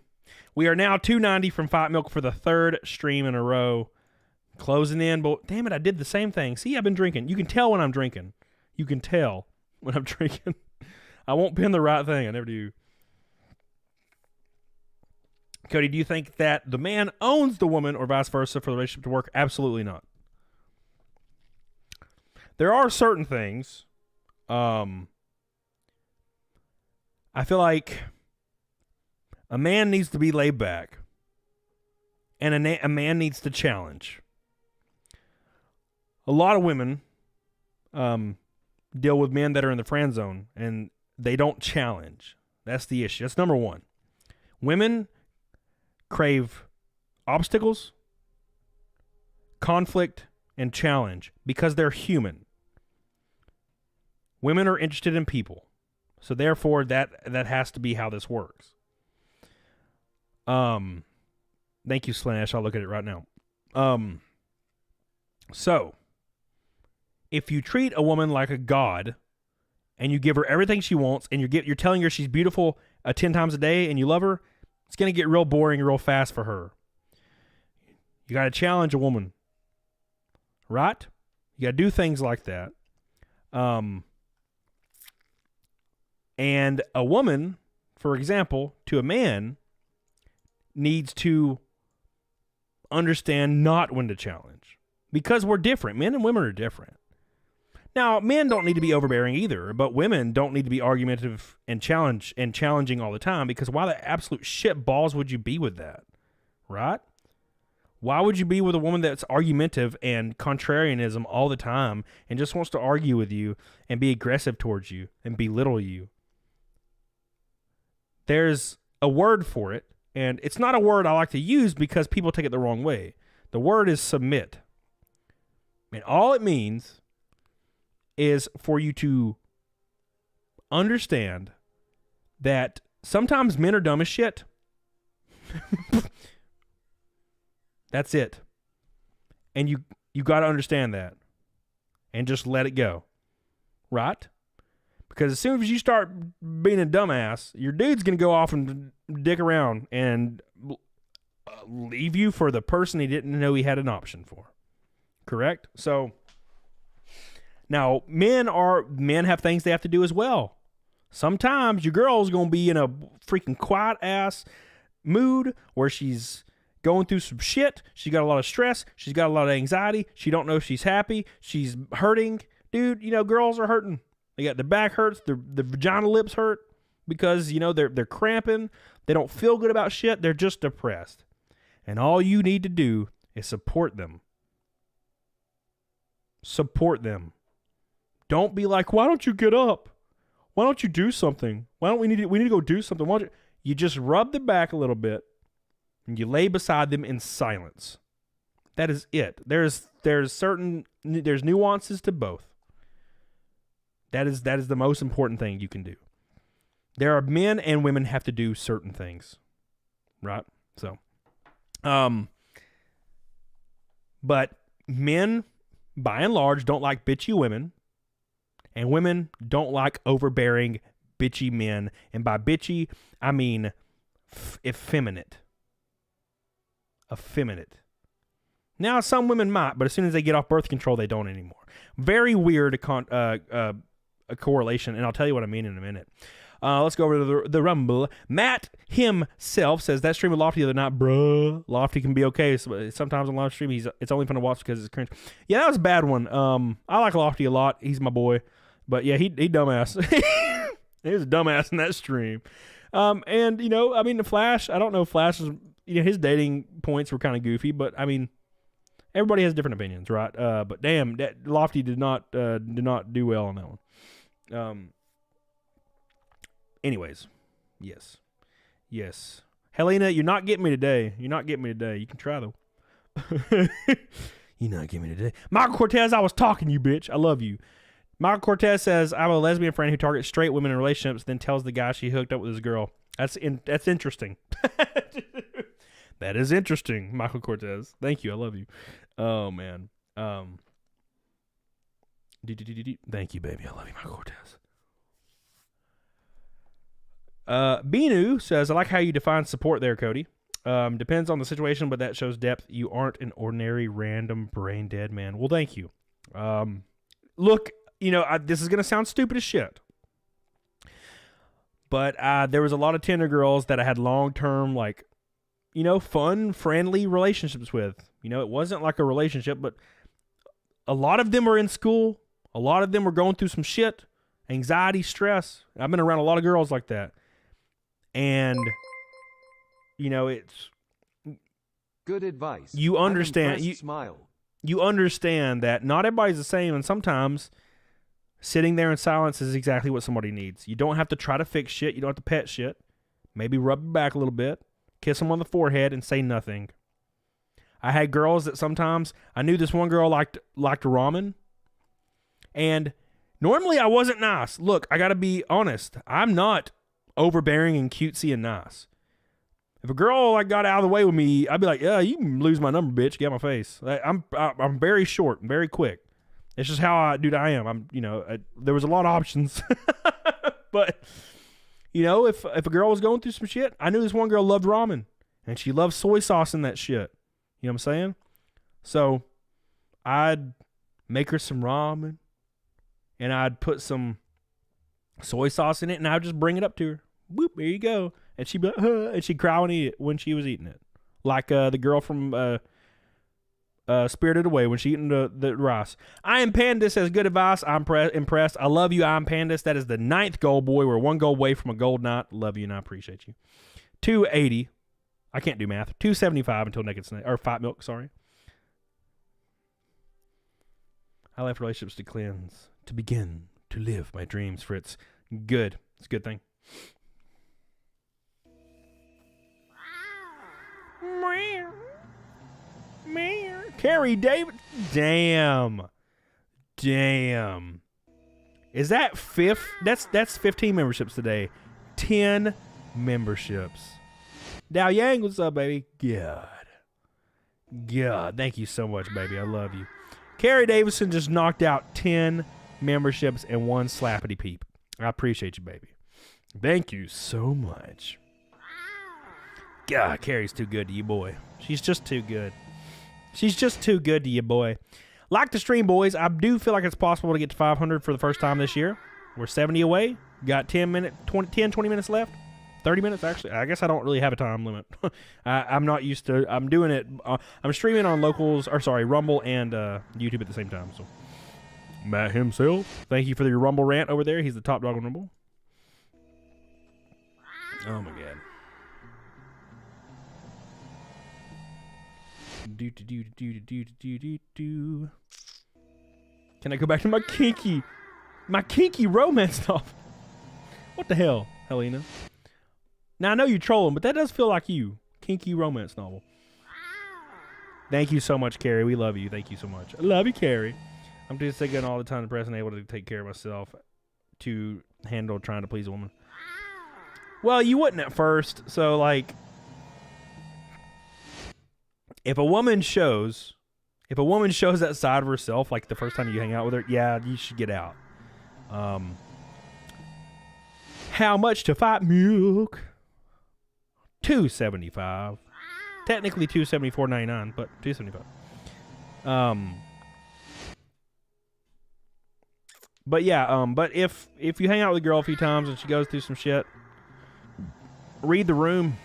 We are now 290 from Fight Milk for the third stream in a row. Closing in, but damn it, I did the same thing. See, I've been drinking. You can tell when I'm drinking. You can tell when I'm drinking. I won't pin the right thing. I never do. Cody, do you think that the man owns the woman or vice versa for the relationship to work? Absolutely not. There are certain things. I feel like a man needs to be laid back, and a man needs to challenge. A lot of women deal with men that are in the friend zone, and they don't challenge. That's the issue. That's number one. Women crave obstacles, conflict, and challenge because they're human. Women are interested in people. So therefore, that has to be how this works. Thank you, Slash. I'll look at it right now. So, if you treat a woman like a god, and you give her everything she wants, and you're telling her she's beautiful 10 times a day, and you love her, it's going to get real boring real fast for her. You got to challenge a woman, right? You got to do things like that. And a woman, for example, to a man, needs to understand not when to challenge. Because we're different. Men and women are different. Now, men don't need to be overbearing either, but women don't need to be argumentative and challenging all the time, because why the absolute shit balls would you be with that? Right? Why would you be with a woman that's argumentative and contrarianism all the time and just wants to argue with you and be aggressive towards you and belittle you? There's a word for it, and it's not a word I like to use because people take it the wrong way. The word is submit. And all it means is for you to understand that sometimes men are dumb as shit. That's it. And you got to understand that and just let it go. Right? Because as soon as you start being a dumbass, your dude's going to go off and dick around and leave you for the person he didn't know he had an option for. Correct? So, now, men have things they have to do as well. Sometimes your girl's going to be in a freaking quiet-ass mood where she's going through some shit. She's got a lot of stress. She's got a lot of anxiety. She don't know if she's happy. She's hurting. Dude, girls are hurting. They got their back hurts, their vagina lips hurt because, they're cramping. They don't feel good about shit. They're just depressed. And all you need to do is support them. Support them. Don't be like, why don't you get up? Why don't you do something? We need to go do something. Why don't you just rub their back a little bit and you lay beside them in silence. That is it. There's nuances to both. That is the most important thing you can do. There are men and women have to do certain things. Right? So, but men, by and large, don't like bitchy women, and women don't like overbearing, bitchy men. And by bitchy, I mean effeminate. Effeminate. Now, some women might, but as soon as they get off birth control, they don't anymore. Very weird a correlation, and I'll tell you what I mean in a minute. Let's go over to the Rumble. Matt himself says, that stream with Lofty the other night, bruh. Lofty can be okay. Sometimes on live stream, it's only fun to watch because it's cringe. Yeah, that was a bad one. I like Lofty a lot. He's my boy. But yeah, he dumbass. He was a dumbass in that stream. And, the Flash, I don't know if Flash is, his dating points were kind of goofy, but, everybody has different opinions, right? But damn, that Lofty did not do well on that one. Anyways, yes. Helena, you're not getting me today. You can try though. You're not getting me today. Michael Cortez, I was talking to you, bitch. I love you. Michael Cortez says, I have a lesbian friend who targets straight women in relationships, then tells the guy she hooked up with his girl. That's interesting. That is interesting, Michael Cortez. Thank you. I love you. Oh, man. Thank you, baby. I love you, Michael Cortez. Binu says, I like how you define support there, Cody. Depends on the situation, but that shows depth. You aren't an ordinary, random, brain dead man. Well, thank you. Look, this is going to sound stupid as shit. But there was a lot of Tinder girls that I had long-term, like, fun, friendly relationships with. It wasn't like a relationship, but a lot of them were in school. A lot of them were going through some shit, anxiety, stress. I've been around a lot of girls like that. And, it's... Good advice. You understand. Smile. You understand that not everybody's the same, and sometimes sitting there in silence is exactly what somebody needs. You don't have to try to fix shit. You don't have to pet shit. Maybe rub your back a little bit, kiss them on the forehead, and say nothing. I had girls that sometimes, I knew this one girl liked ramen, and normally I wasn't nice. Look, I got to be honest. I'm not overbearing and cutesy and nice. If a girl got out of the way with me, I'd be like, yeah, you can lose my number, bitch. Get out my face. I'm very short and very quick. It's just how I am. There was a lot of options. But, if a girl was going through some shit, I knew this one girl loved ramen. And she loved soy sauce in that shit. You know what I'm saying? So, I'd make her some ramen. And I'd put some soy sauce in it. And I'd just bring it up to her. Whoop, there you go. And she'd be like, and she'd cry when she was eating it. Like the girl from Spirited Away when she eating the rice. I Am Pandas says, good advice. I'm impressed. I love you, I Am Pandas. That is the 9th goal, boy. We're 1 goal away from a gold night. Love you and I appreciate you. 280. I can't do math. 275 until naked snake. Or fight milk, sorry. I left relationships to cleanse. To begin to live my dreams, Fritz. Good. It's a good thing. Carrie David. Damn. Is that fifth? That's 15 memberships today. 10 memberships. Dow Yang, what's up, baby? God, thank you so much, baby. I love you. Carrie Davison just knocked out 10 memberships and 1 slappity peep. I appreciate you, baby. Thank you so much. God, Carrie's too good to you, boy. She's just too good. She's just too good to you, boy. Like the stream, boys. I do feel like it's possible to get to 500 for the first time this year. We're 70 away. Got 20 minutes left. 30 minutes, actually. I guess I don't really have a time limit. I'm not used to... I'm doing it... I'm streaming on Rumble and YouTube at the same time. So, Matt himself. Thank you for your Rumble rant over there. He's the top dog on Rumble. Oh, my God. Can I go back to my kinky romance novel? What the hell, Helena? Now I know you're trolling, but that does feel like you. Kinky romance novel. Thank you so much, Carrie. We love you. Thank you so much. I love you, Carrie. I'm just taking all the time depressed and able to take care of myself to handle trying to please a woman. Well, you wouldn't at first, so like. If a woman shows that side of herself, like the first time you hang out with her, yeah, you should get out. How much to fight milk? $2.75. Technically $274.99, but $2.75. But yeah, but if you hang out with a girl a few times and she goes through some shit, read the room.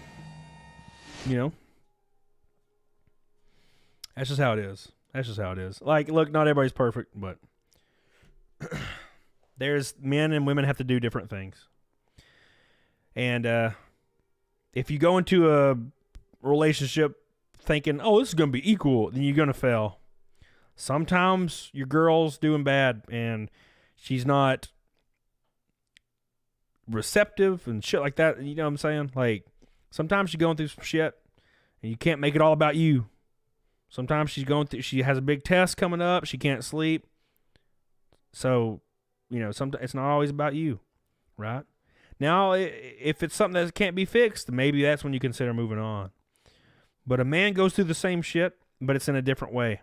That's just how it is. Like, look, not everybody's perfect, but there's men and women have to do different things. And if you go into a relationship thinking, oh, this is going to be equal, then you're going to fail. Sometimes your girl's doing bad and she's not receptive and shit like that. You know what I'm saying? Like, sometimes she's going through some shit and you can't make it all about you. Sometimes she has a big test coming up. She can't sleep. So, it's not always about you, right? Now, if it's something that can't be fixed, maybe that's when you consider moving on. But a man goes through the same shit, but it's in a different way,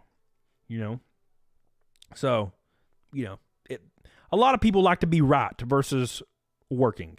So, a lot of people like to be right versus working.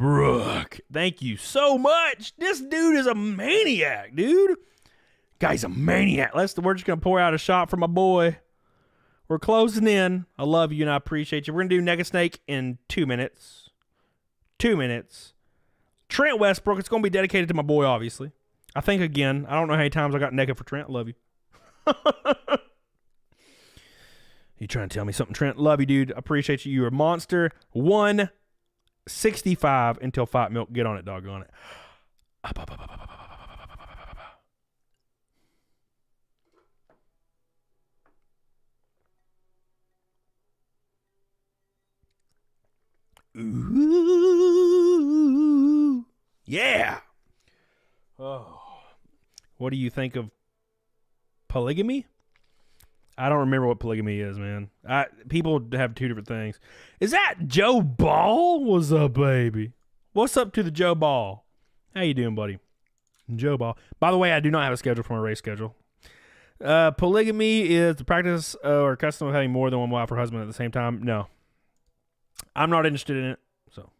Westbrook. Thank you so much. This dude is a maniac, dude. Guy's a maniac. We're just going to pour out a shot for my boy. We're closing in. I love you and I appreciate you. We're going to do Nega Snake in 2 minutes. 2 minutes. Trent Westbrook. It's going to be dedicated to my boy, obviously. I think again. I don't know how many times I got naked for Trent. Love you. You trying to tell me something, Trent? Love you, dude. I appreciate you. You're a monster. 165 until Fight Milk. Get on it, doggone it. Ooh, yeah. Oh, what do you think of polygamy? I don't remember what polygamy is, man. People have two different things. Is that Joe Ball? What's up, baby? What's up to the Joe Ball? How you doing, buddy? Joe Ball. By the way, I do not have a schedule for my race schedule. Polygamy is the practice or custom of having more than one wife or husband at the same time. No. I'm not interested in it. So,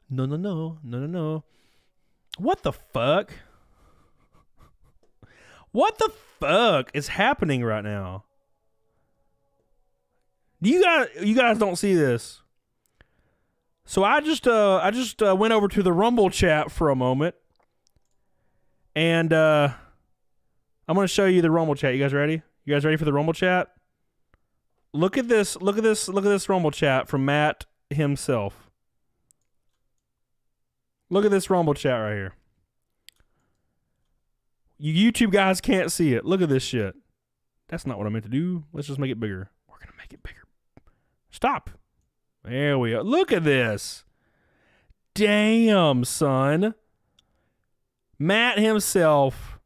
no. What the fuck? What the fuck is happening right now? You guys don't see this. So I just went over to the Rumble chat for a moment, and I'm gonna show you the Rumble chat. You guys ready? You guys ready for the Rumble chat? Look at this. Look at this Rumble chat from Matt himself. Look at this Rumble chat right here. You YouTube guys can't see it. Look at this shit. That's not what I meant to do. Let's just make it bigger. We're gonna make it bigger. Stop. There we go. Look at this. Damn, son. Matt himself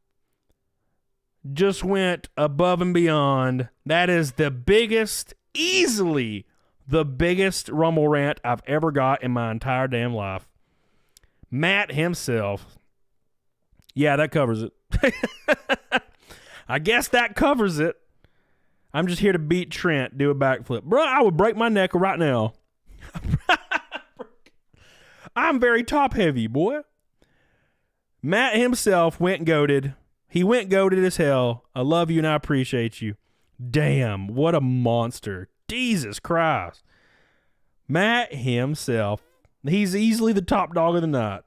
just went above and beyond. That is the biggest, easily the biggest Rumble rant I've ever got in my entire damn life. Matt himself. Yeah, that covers it. I guess that covers it. I'm just here to beat Trent, do a backflip. Bro, I would break my neck right now. I'm very top heavy, boy. Matt himself went goated. He went goated as hell. I love you and I appreciate you. Damn, what a monster. Jesus Christ. Matt himself. He's easily the top dog of the night.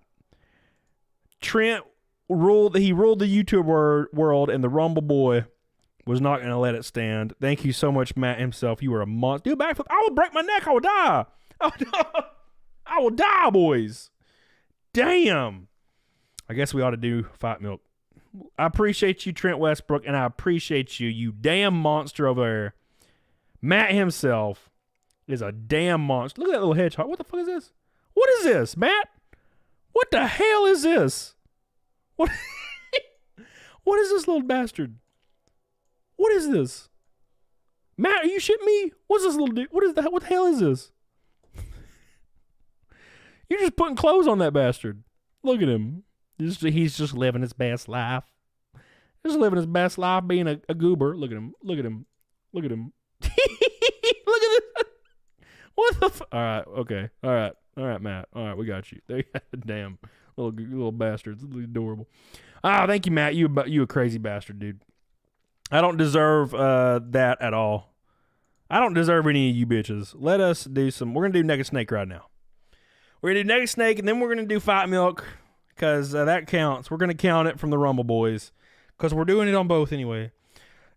Trent ruled the YouTube world, and the Rumble boy was not going to let it stand. Thank you so much, Matt himself. You were a monster. Do a backflip. I will break my neck. I will die. I will die, boys. Damn. I guess we ought to do Fight Milk. I appreciate you, Trent Westbrook, and I appreciate you, you damn monster over there. Matt himself is a damn monster. Look at that little hedgehog. What the fuck is this? What is this, Matt? What the hell is this? What? What is this little bastard? What is this? Matt, are you shitting me? What's this little dude? What the hell is this? You're just putting clothes on that bastard. Look at him. He's just living his best life. Just living his best life being a goober. Look at him. Look at him. Look at him. Look at this. What the all right, okay. All right, Matt. All right, we got you. Damn. Little bastards. Adorable. Thank you, Matt. You a crazy bastard, dude. I don't deserve that at all. I don't deserve any of you bitches. Let us do some. We're going to do Nega Snake right now. We're going to do Nega Snake, and then we're going to do Fight Milk, because that counts. We're going to count it from the Rumble boys, because we're doing it on both anyway.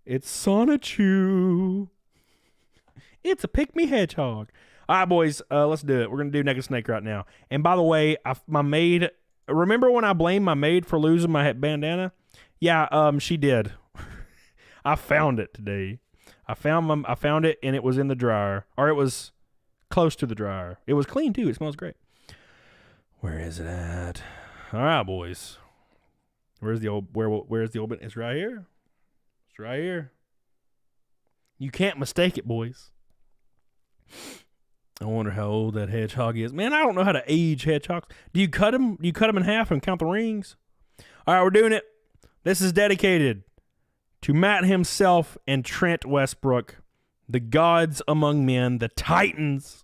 It's Sonichu. It's a pick-me hedgehog. All right, boys, let's do it. We're going to do Nega Snake right now. And by the way, my maid, remember when I blamed my maid for losing my bandana? Yeah, she did. I found it today. I found it, and it was in the dryer, or it was close to the dryer. It was clean too. It smells great. Where is it at? All right, boys. Where's the old bit? It's right here. It's right here. You can't mistake it, boys. I wonder how old that hedgehog is. Man, I don't know how to age hedgehogs. Do you cut them? Do you cut them in half and count the rings? All right, we're doing it. This is dedicated to Matt himself and Trent Westbrook, the gods among men, the titans.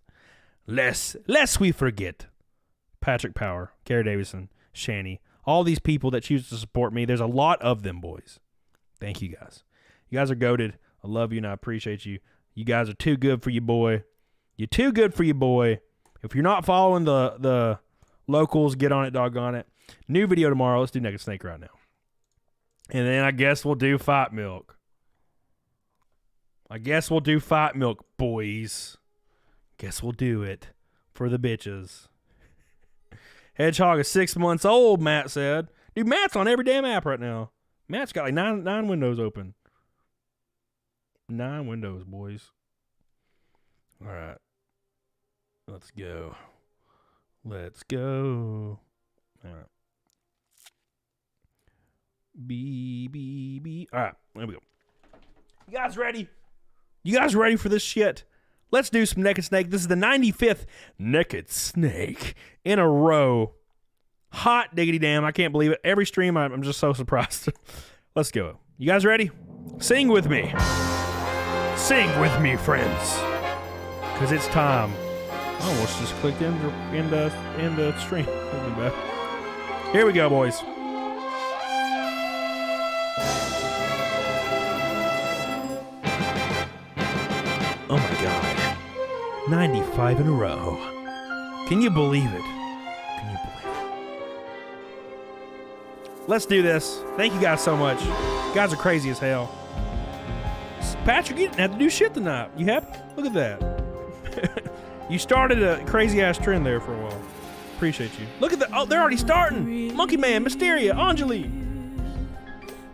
Lest we forget, Patrick Power, Gary Davison, Shanny, all these people that choose to support me. There's a lot of them, boys. Thank you guys. You guys are goated. I love you and I appreciate you. You guys are too good for you, boy. You're too good for you, boy. If you're not following the locals, get on it, doggone it. New video tomorrow. Let's do Naked Snake right now. And then I guess we'll do Fight Milk. Boys. Guess we'll do it for the bitches. Hedgehog is 6 months old, Matt said. Dude, Matt's on every damn app right now. Matt's got like nine windows open. 9 windows, boys. All right. Let's go. All right. B. All right, there we go. You guys ready? You guys ready for this shit? Let's do some Naked Snake. This is the 95th Naked Snake in a row. Hot diggity damn. I can't believe it. Every stream, I'm just so surprised. Let's go. You guys ready? Sing with me. Sing with me, friends. Because it's time. I almost just clicked in the stream. Here we go, boys. Oh my God. 95 in a row. Can you believe it? Let's do this. Thank you guys so much. You guys are crazy as hell. Patrick, you didn't have to do shit tonight. You happy? Look at that. You started a crazy ass trend there for a while. Appreciate you. Look at that. Oh, they're already starting. Monkey Man, Mysteria, Anjali.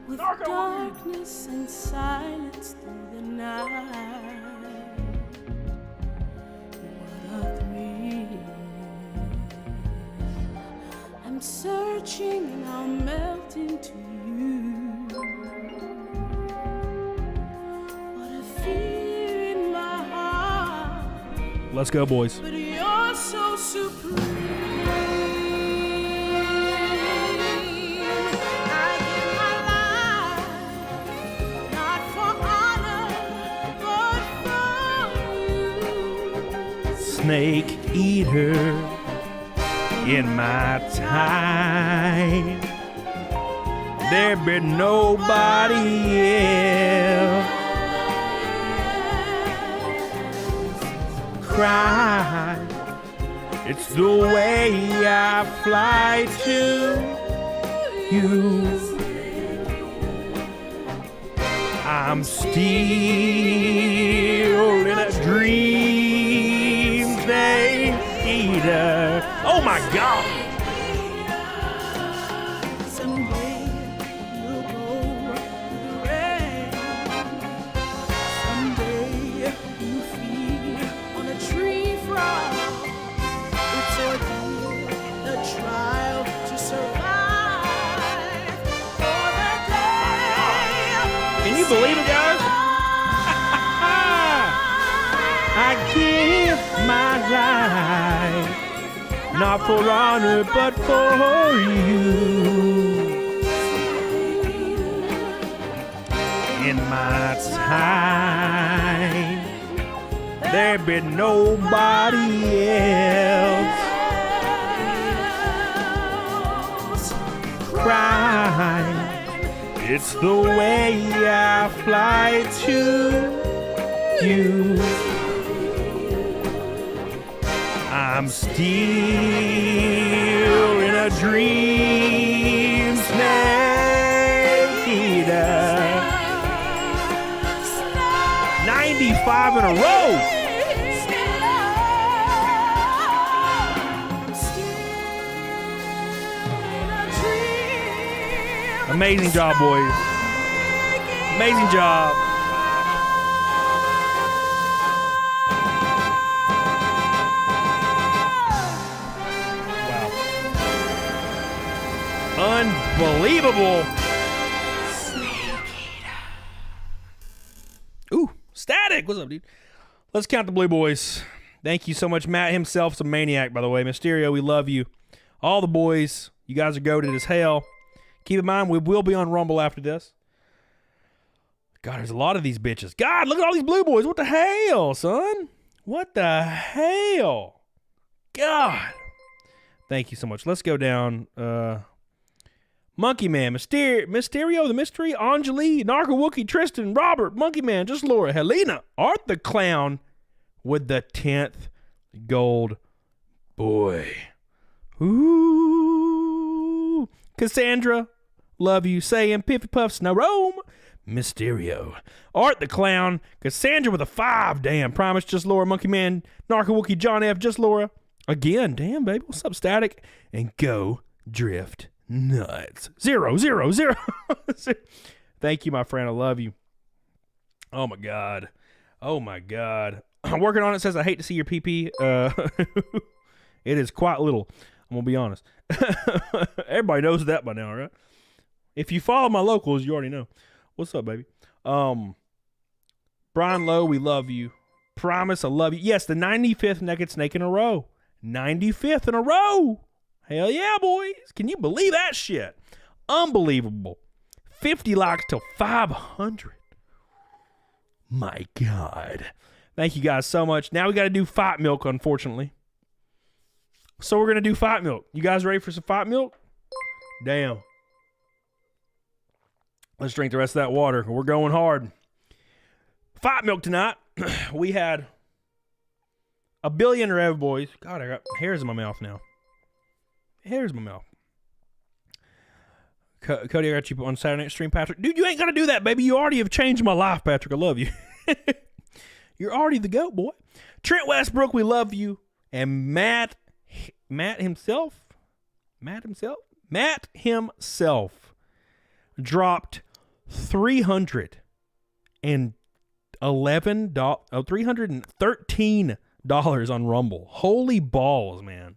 With darkness and silence through the night. What a thrill. I'm searching and I'll melt into you. What a fear in my heart. Let's go, boys. But you're so supreme. Snake eater in my time. There be nobody else. Cry. It's the way I fly to you. I'm still in a dream, snake eater. Oh my God. Someday you'll go through the rain. Someday you feed on a tree frog. It's ordeal, the trial to survive. For the day. Can you believe it, guys? I give my life, not for honor, but for you. In my time, there be nobody else. Crime, it's the way I fly to you. I'm still in a dream, snake eater. 95 in a row. Amazing job, boys. Amazing job. Unbelievable. Ooh, Static. What's up, dude? Let's count the blue boys. Thank you so much. Matt himself's a maniac, by the way. Mysterio, we love you. All the boys, you guys are goated as hell. Keep in mind, we will be on Rumble after this. God, there's a lot of these bitches. God, look at all these blue boys. What the hell, son? What the hell? God. Thank you so much. Let's go down. Monkey Man, Mysterio, the Mystery, Anjali, Narga Wookie, Tristan, Robert, Monkey Man, Just Laura, Helena, Art the Clown with the 10th gold boy. Ooh. Cassandra, love you. Saying, Piffy Puff, Snow Rome, Mysterio, Art the Clown, Cassandra with a 5. Damn, Promise, Just Laura, Monkey Man, Narca Wookie, John F, Just Laura. Again, damn, baby. What's up, Static? And Go Drift Nuts. 0, 0, 0. Thank you, my friend. I love you. Oh, my God. Oh, my God. I'm working on it. Says, I hate to see your PP. It is quite little. I'm going to be honest. Everybody knows that by now, right? If you follow my locals, you already know. What's up, baby? Brian Lowe, we love you. Promise, I love you. Yes, the 95th Naked Snake in a row. 95th in a row. Hell yeah, boys. Can you believe that shit? Unbelievable. 50 likes till 500. My God. Thank you guys so much. Now we got to do fight milk, unfortunately. So we're going to do fight milk. You guys ready for some fight milk? Damn. Let's drink the rest of that water. We're going hard. Fight milk tonight. We had a billion Rev boys. God, I got hairs in my mouth now. Hairs in my mouth. Cody, I got you on Saturday night stream, Patrick. Dude, you ain't got to do that, baby. You already have changed my life, Patrick. I love you. You're already the GOAT, boy. Trent Westbrook, we love you. And Matt himself dropped $313 on Rumble. Holy balls, man.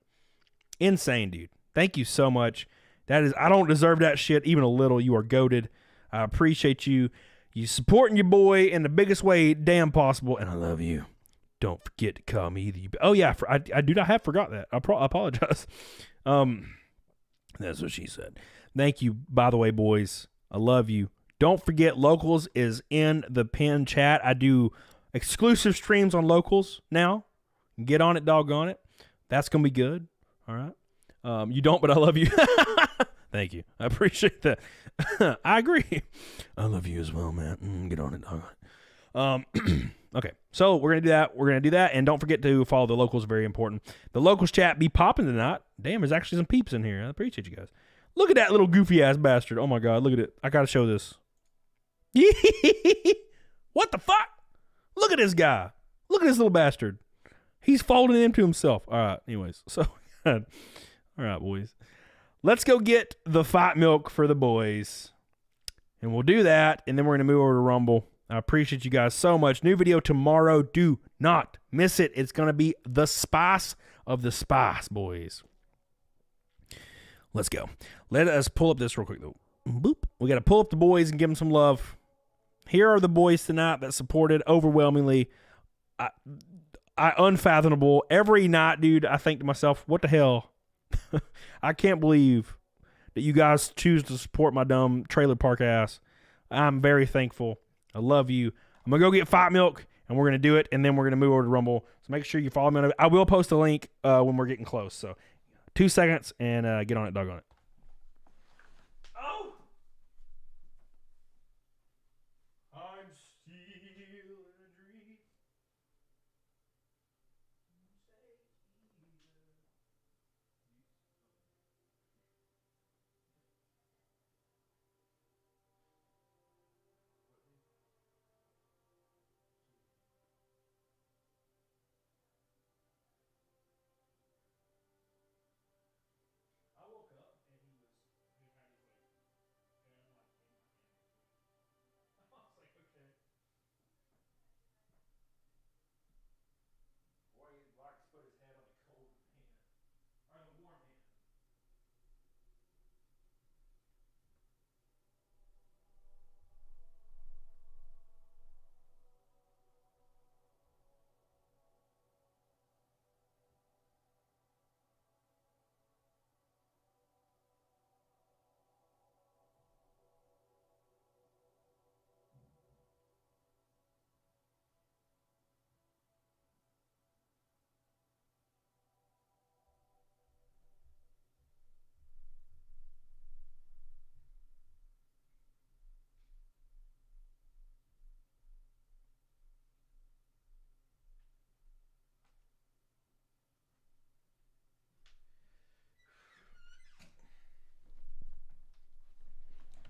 Insane, dude. Thank you so much. I don't deserve that shit even a little. You are goated. I appreciate you. You supporting your boy in the biggest way damn possible, and I love you. Don't forget to call me either. Oh yeah, I have forgot that. I apologize. That's what she said. Thank you, by the way, boys. I love you. Don't forget, Locals is in the pin chat. I do exclusive streams on Locals now. Get on it, doggone it. That's going to be good. All right. You don't, but I love you. Thank you. I appreciate that. I agree. I love you as well, man. Get on it, doggone it. Okay, so we're going to do that. We're going to do that. And don't forget to follow the Locals. Very important. The Locals chat be popping tonight. Damn, there's actually some peeps in here. I appreciate you guys. Look at that little goofy-ass bastard. Oh, my God. Look at it. I got to show this. What the fuck? Look at this guy. Look at this little bastard. He's folding into himself. All right. Anyways. So, all right, boys. Let's go get the fight milk for the boys. And we'll do that. And then we're going to move over to Rumble. I appreciate you guys so much. New video tomorrow. Do not miss it. It's going to be the spice of the spice, boys. Let's go. Let us pull up this real quick, though. Boop. We got to pull up the boys and give them some love. Here are the boys tonight that supported overwhelmingly. Unfathomable. Every night, dude, I think to myself, what the hell? I can't believe that you guys choose to support my dumb trailer park ass. I'm very thankful. I love you. I'm going to go get fight milk, and we're going to do it, and then we're going to move over to Rumble. So make sure you follow me on it. I will post a link when we're getting close. So 2 seconds, and get on it, doggone it. Oh! I'm still in a dream. I woke up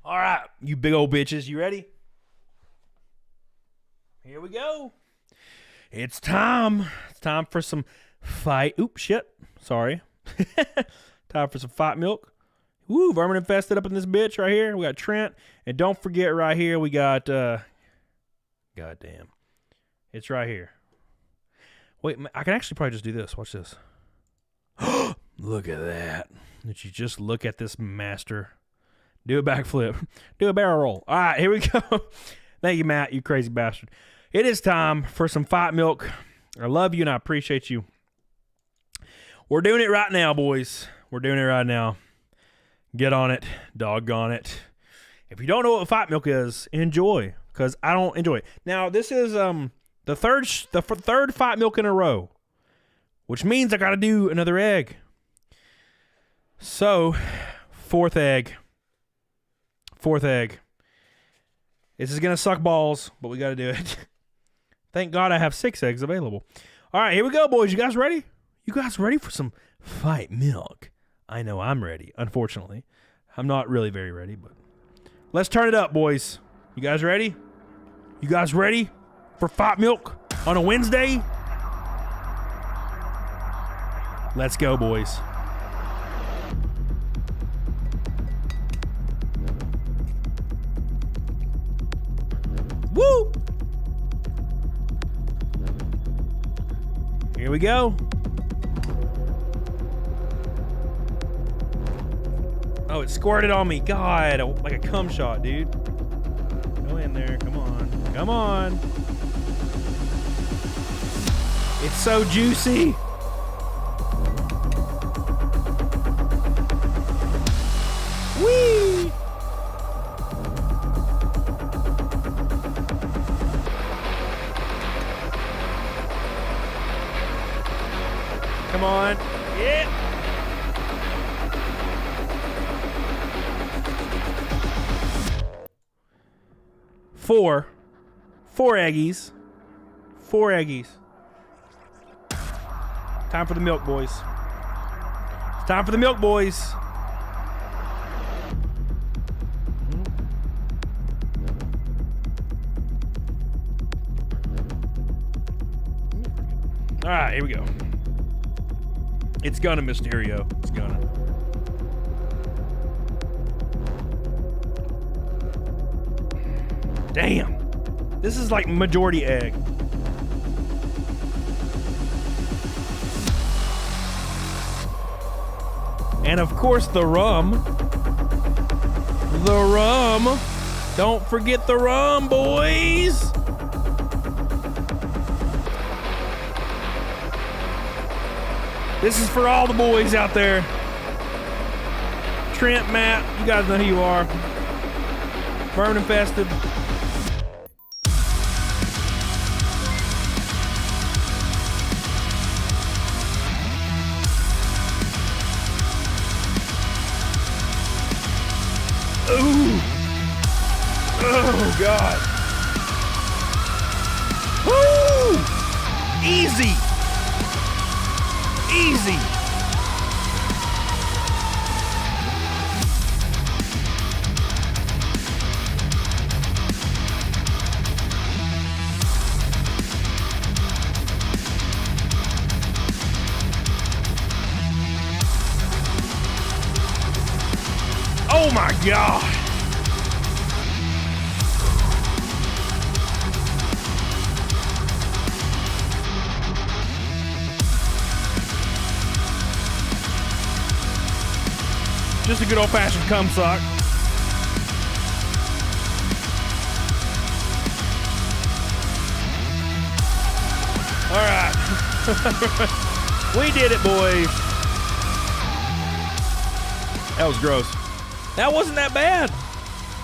All right, you big old bitches. You ready? Here we go. It's time. It's time for some fight. Oops, shit. Sorry. Time for some fight milk. Woo, vermin infested up in this bitch right here. We got Trent. And don't forget right here, we got, goddamn. It's right here. Wait, I can actually probably just do this. Watch this. Look at that. Did you just look at this master? Do a backflip. Do a barrel roll. All right, here we go. Thank you, Matt, you crazy bastard. It is time for some fight milk. I love you and I appreciate you. We're doing it right now, boys. We're doing it right now. Get on it. Doggone it. If you don't know what fight milk is, enjoy, because I don't enjoy it. Now, this is the third fight milk in a row, which means I got to do another egg. So, fourth egg. Fourth egg. This is going to suck balls, but we got to do it. Thank God I have 6 eggs available. All right, here we go, boys. You guys ready? You guys ready for some fight milk? I know I'm ready, unfortunately. I'm not really very ready, but let's turn it up, boys. You guys ready? You guys ready for fight milk on a Wednesday? Let's go, boys. Woo! Here we go. Oh, it squirted on me. God, like a cum shot, dude. Go in there. Come on. Come on. It's so juicy. Whee! Come on. Yeah. Four eggies. 4 eggies. Time for the milk, boys. It's time for the milk, boys. All right, here we go. It's gonna, Mysterio. It's gonna. Damn. This is like majority egg. And of course the rum. The rum. Don't forget the rum, boys. This is for all the boys out there. Trent, Matt, you guys know who you are. Vermin infested. Ooh. Oh, God. Woo! Easy. Easy. Oh my God. Just a good old-fashioned cum sock. All right. We did it, boys. That was gross. That wasn't that bad.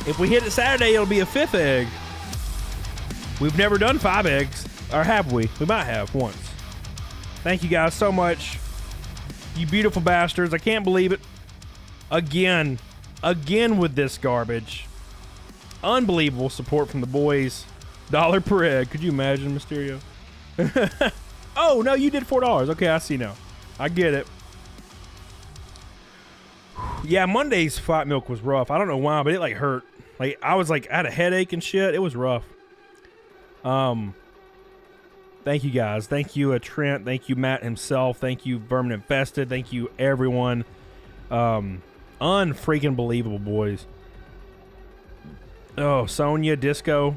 If we hit it Saturday, it'll be a 5th egg. We've never done 5 eggs. Or have we? We might have once. Thank you guys so much. You beautiful bastards. I can't believe it. Again with this garbage. Unbelievable support from the boys. $1 per egg. Could you imagine, Mysterio? Oh, no, you did $4. Okay, I see now. I get it. Yeah, Monday's flat milk was rough. I don't know why, but it like hurt. Like I was like I had a headache and shit. It was rough. Thank you guys. Thank you, Trent. Thank you, Matt himself. Thank you, Vermin Infested. Thank you, everyone. Unfreaking believable, boys. Oh, Sonia, Disco,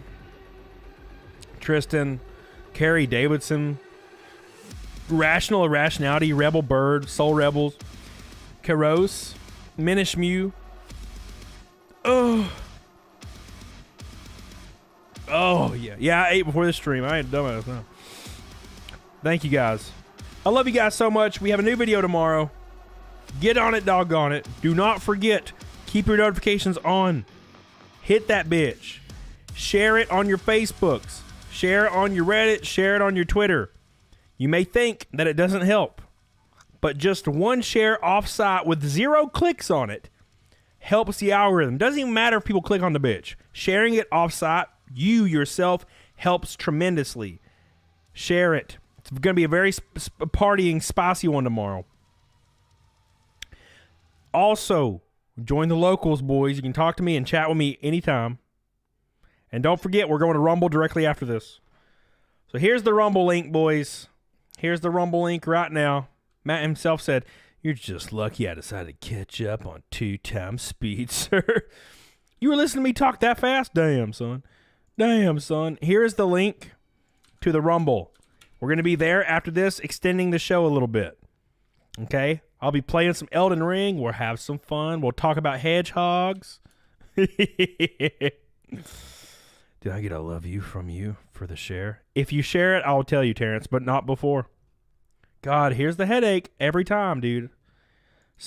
Tristan, Carrie Davidson, Rational Irrationality, Rebel Bird, Soul Rebels, Karos, Minish Mew. Oh, yeah. Yeah, I ate before this stream. I ain't dumbass now. Thank you, guys. I love you guys so much. We have a new video tomorrow. Get on it, doggone it. Do not forget. Keep your notifications on. Hit that bitch. Share it on your Facebooks. Share it on your Reddit. Share it on your Twitter. You may think that it doesn't help, but just one share offsite with 0 clicks on it helps the algorithm. Doesn't even matter if people click on the bitch. Sharing it offsite, you yourself, helps tremendously. Share it. It's going to be a very partying, spicy one tomorrow. Also, join the locals, boys. You can talk to me and chat with me anytime. And don't forget, we're going to Rumble directly after this. So here's the Rumble link, boys. Here's the Rumble link right now. Matt himself said, "You're just lucky I decided to catch up on 2 times speed, sir." You were listening to me talk that fast? Damn, son. Damn, son. Here's the link to the Rumble. We're going to be there after this, extending the show a little bit. Okay? I'll be playing some Elden Ring. We'll have some fun. We'll talk about hedgehogs. Do I get a love you from you for the share? If you share it, I'll tell you, Terrence, but not before. God, here's the headache every time, dude.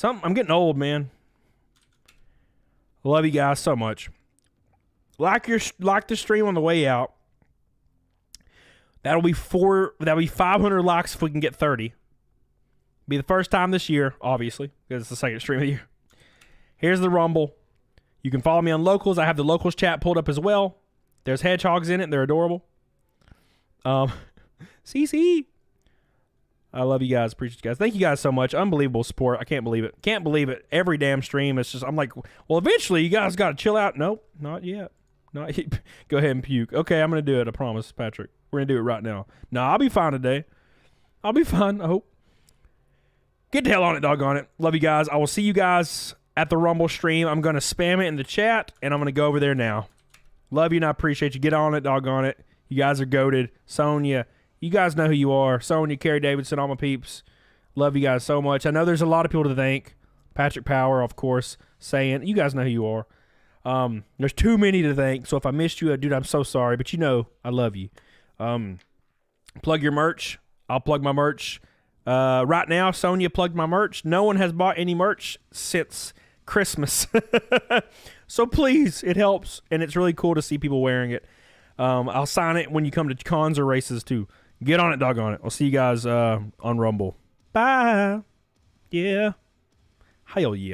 I'm getting old, man. Love you guys so much. Like the stream on the way out. That'll be 500 likes if we can get 30. Be the first time this year, obviously, because it's the second stream of the year. Here's the Rumble. You can follow me on Locals. I have the Locals chat pulled up as well. There's hedgehogs in it. They're adorable. CC. I love you guys. Appreciate you guys. Thank you guys so much. Unbelievable support. I can't believe it. Can't believe it. Every damn stream. It's just, I'm like, well, eventually you guys got to chill out. Nope, not yet. Not yet. Go ahead and puke. Okay, I'm going to do it. I promise, Patrick. We're going to do it right now. No, I'll be fine today. I'll be fine, I hope. Get the hell on it, doggone it. Love you guys. I will see you guys at the Rumble stream. I'm going to spam it in the chat, and I'm going to go over there now. Love you, and I appreciate you. Get on it, doggone it. You guys are goated. Sonia, you guys know who you are. Sonia, Carrie Davidson, all my peeps. Love you guys so much. I know there's a lot of people to thank. Patrick Power, of course, saying, you guys know who you are. There's too many to thank, so if I missed you, dude, I'm so sorry, but you know I love you. Plug your merch. I'll plug my merch. Right now, Sonia plugged my merch. No one has bought any merch since Christmas. So please, it helps, and it's really cool to see people wearing it. I'll sign it when you come to cons or races, too. Get on it, doggone it. I'll see you guys on Rumble. Bye. Yeah. Hell yeah.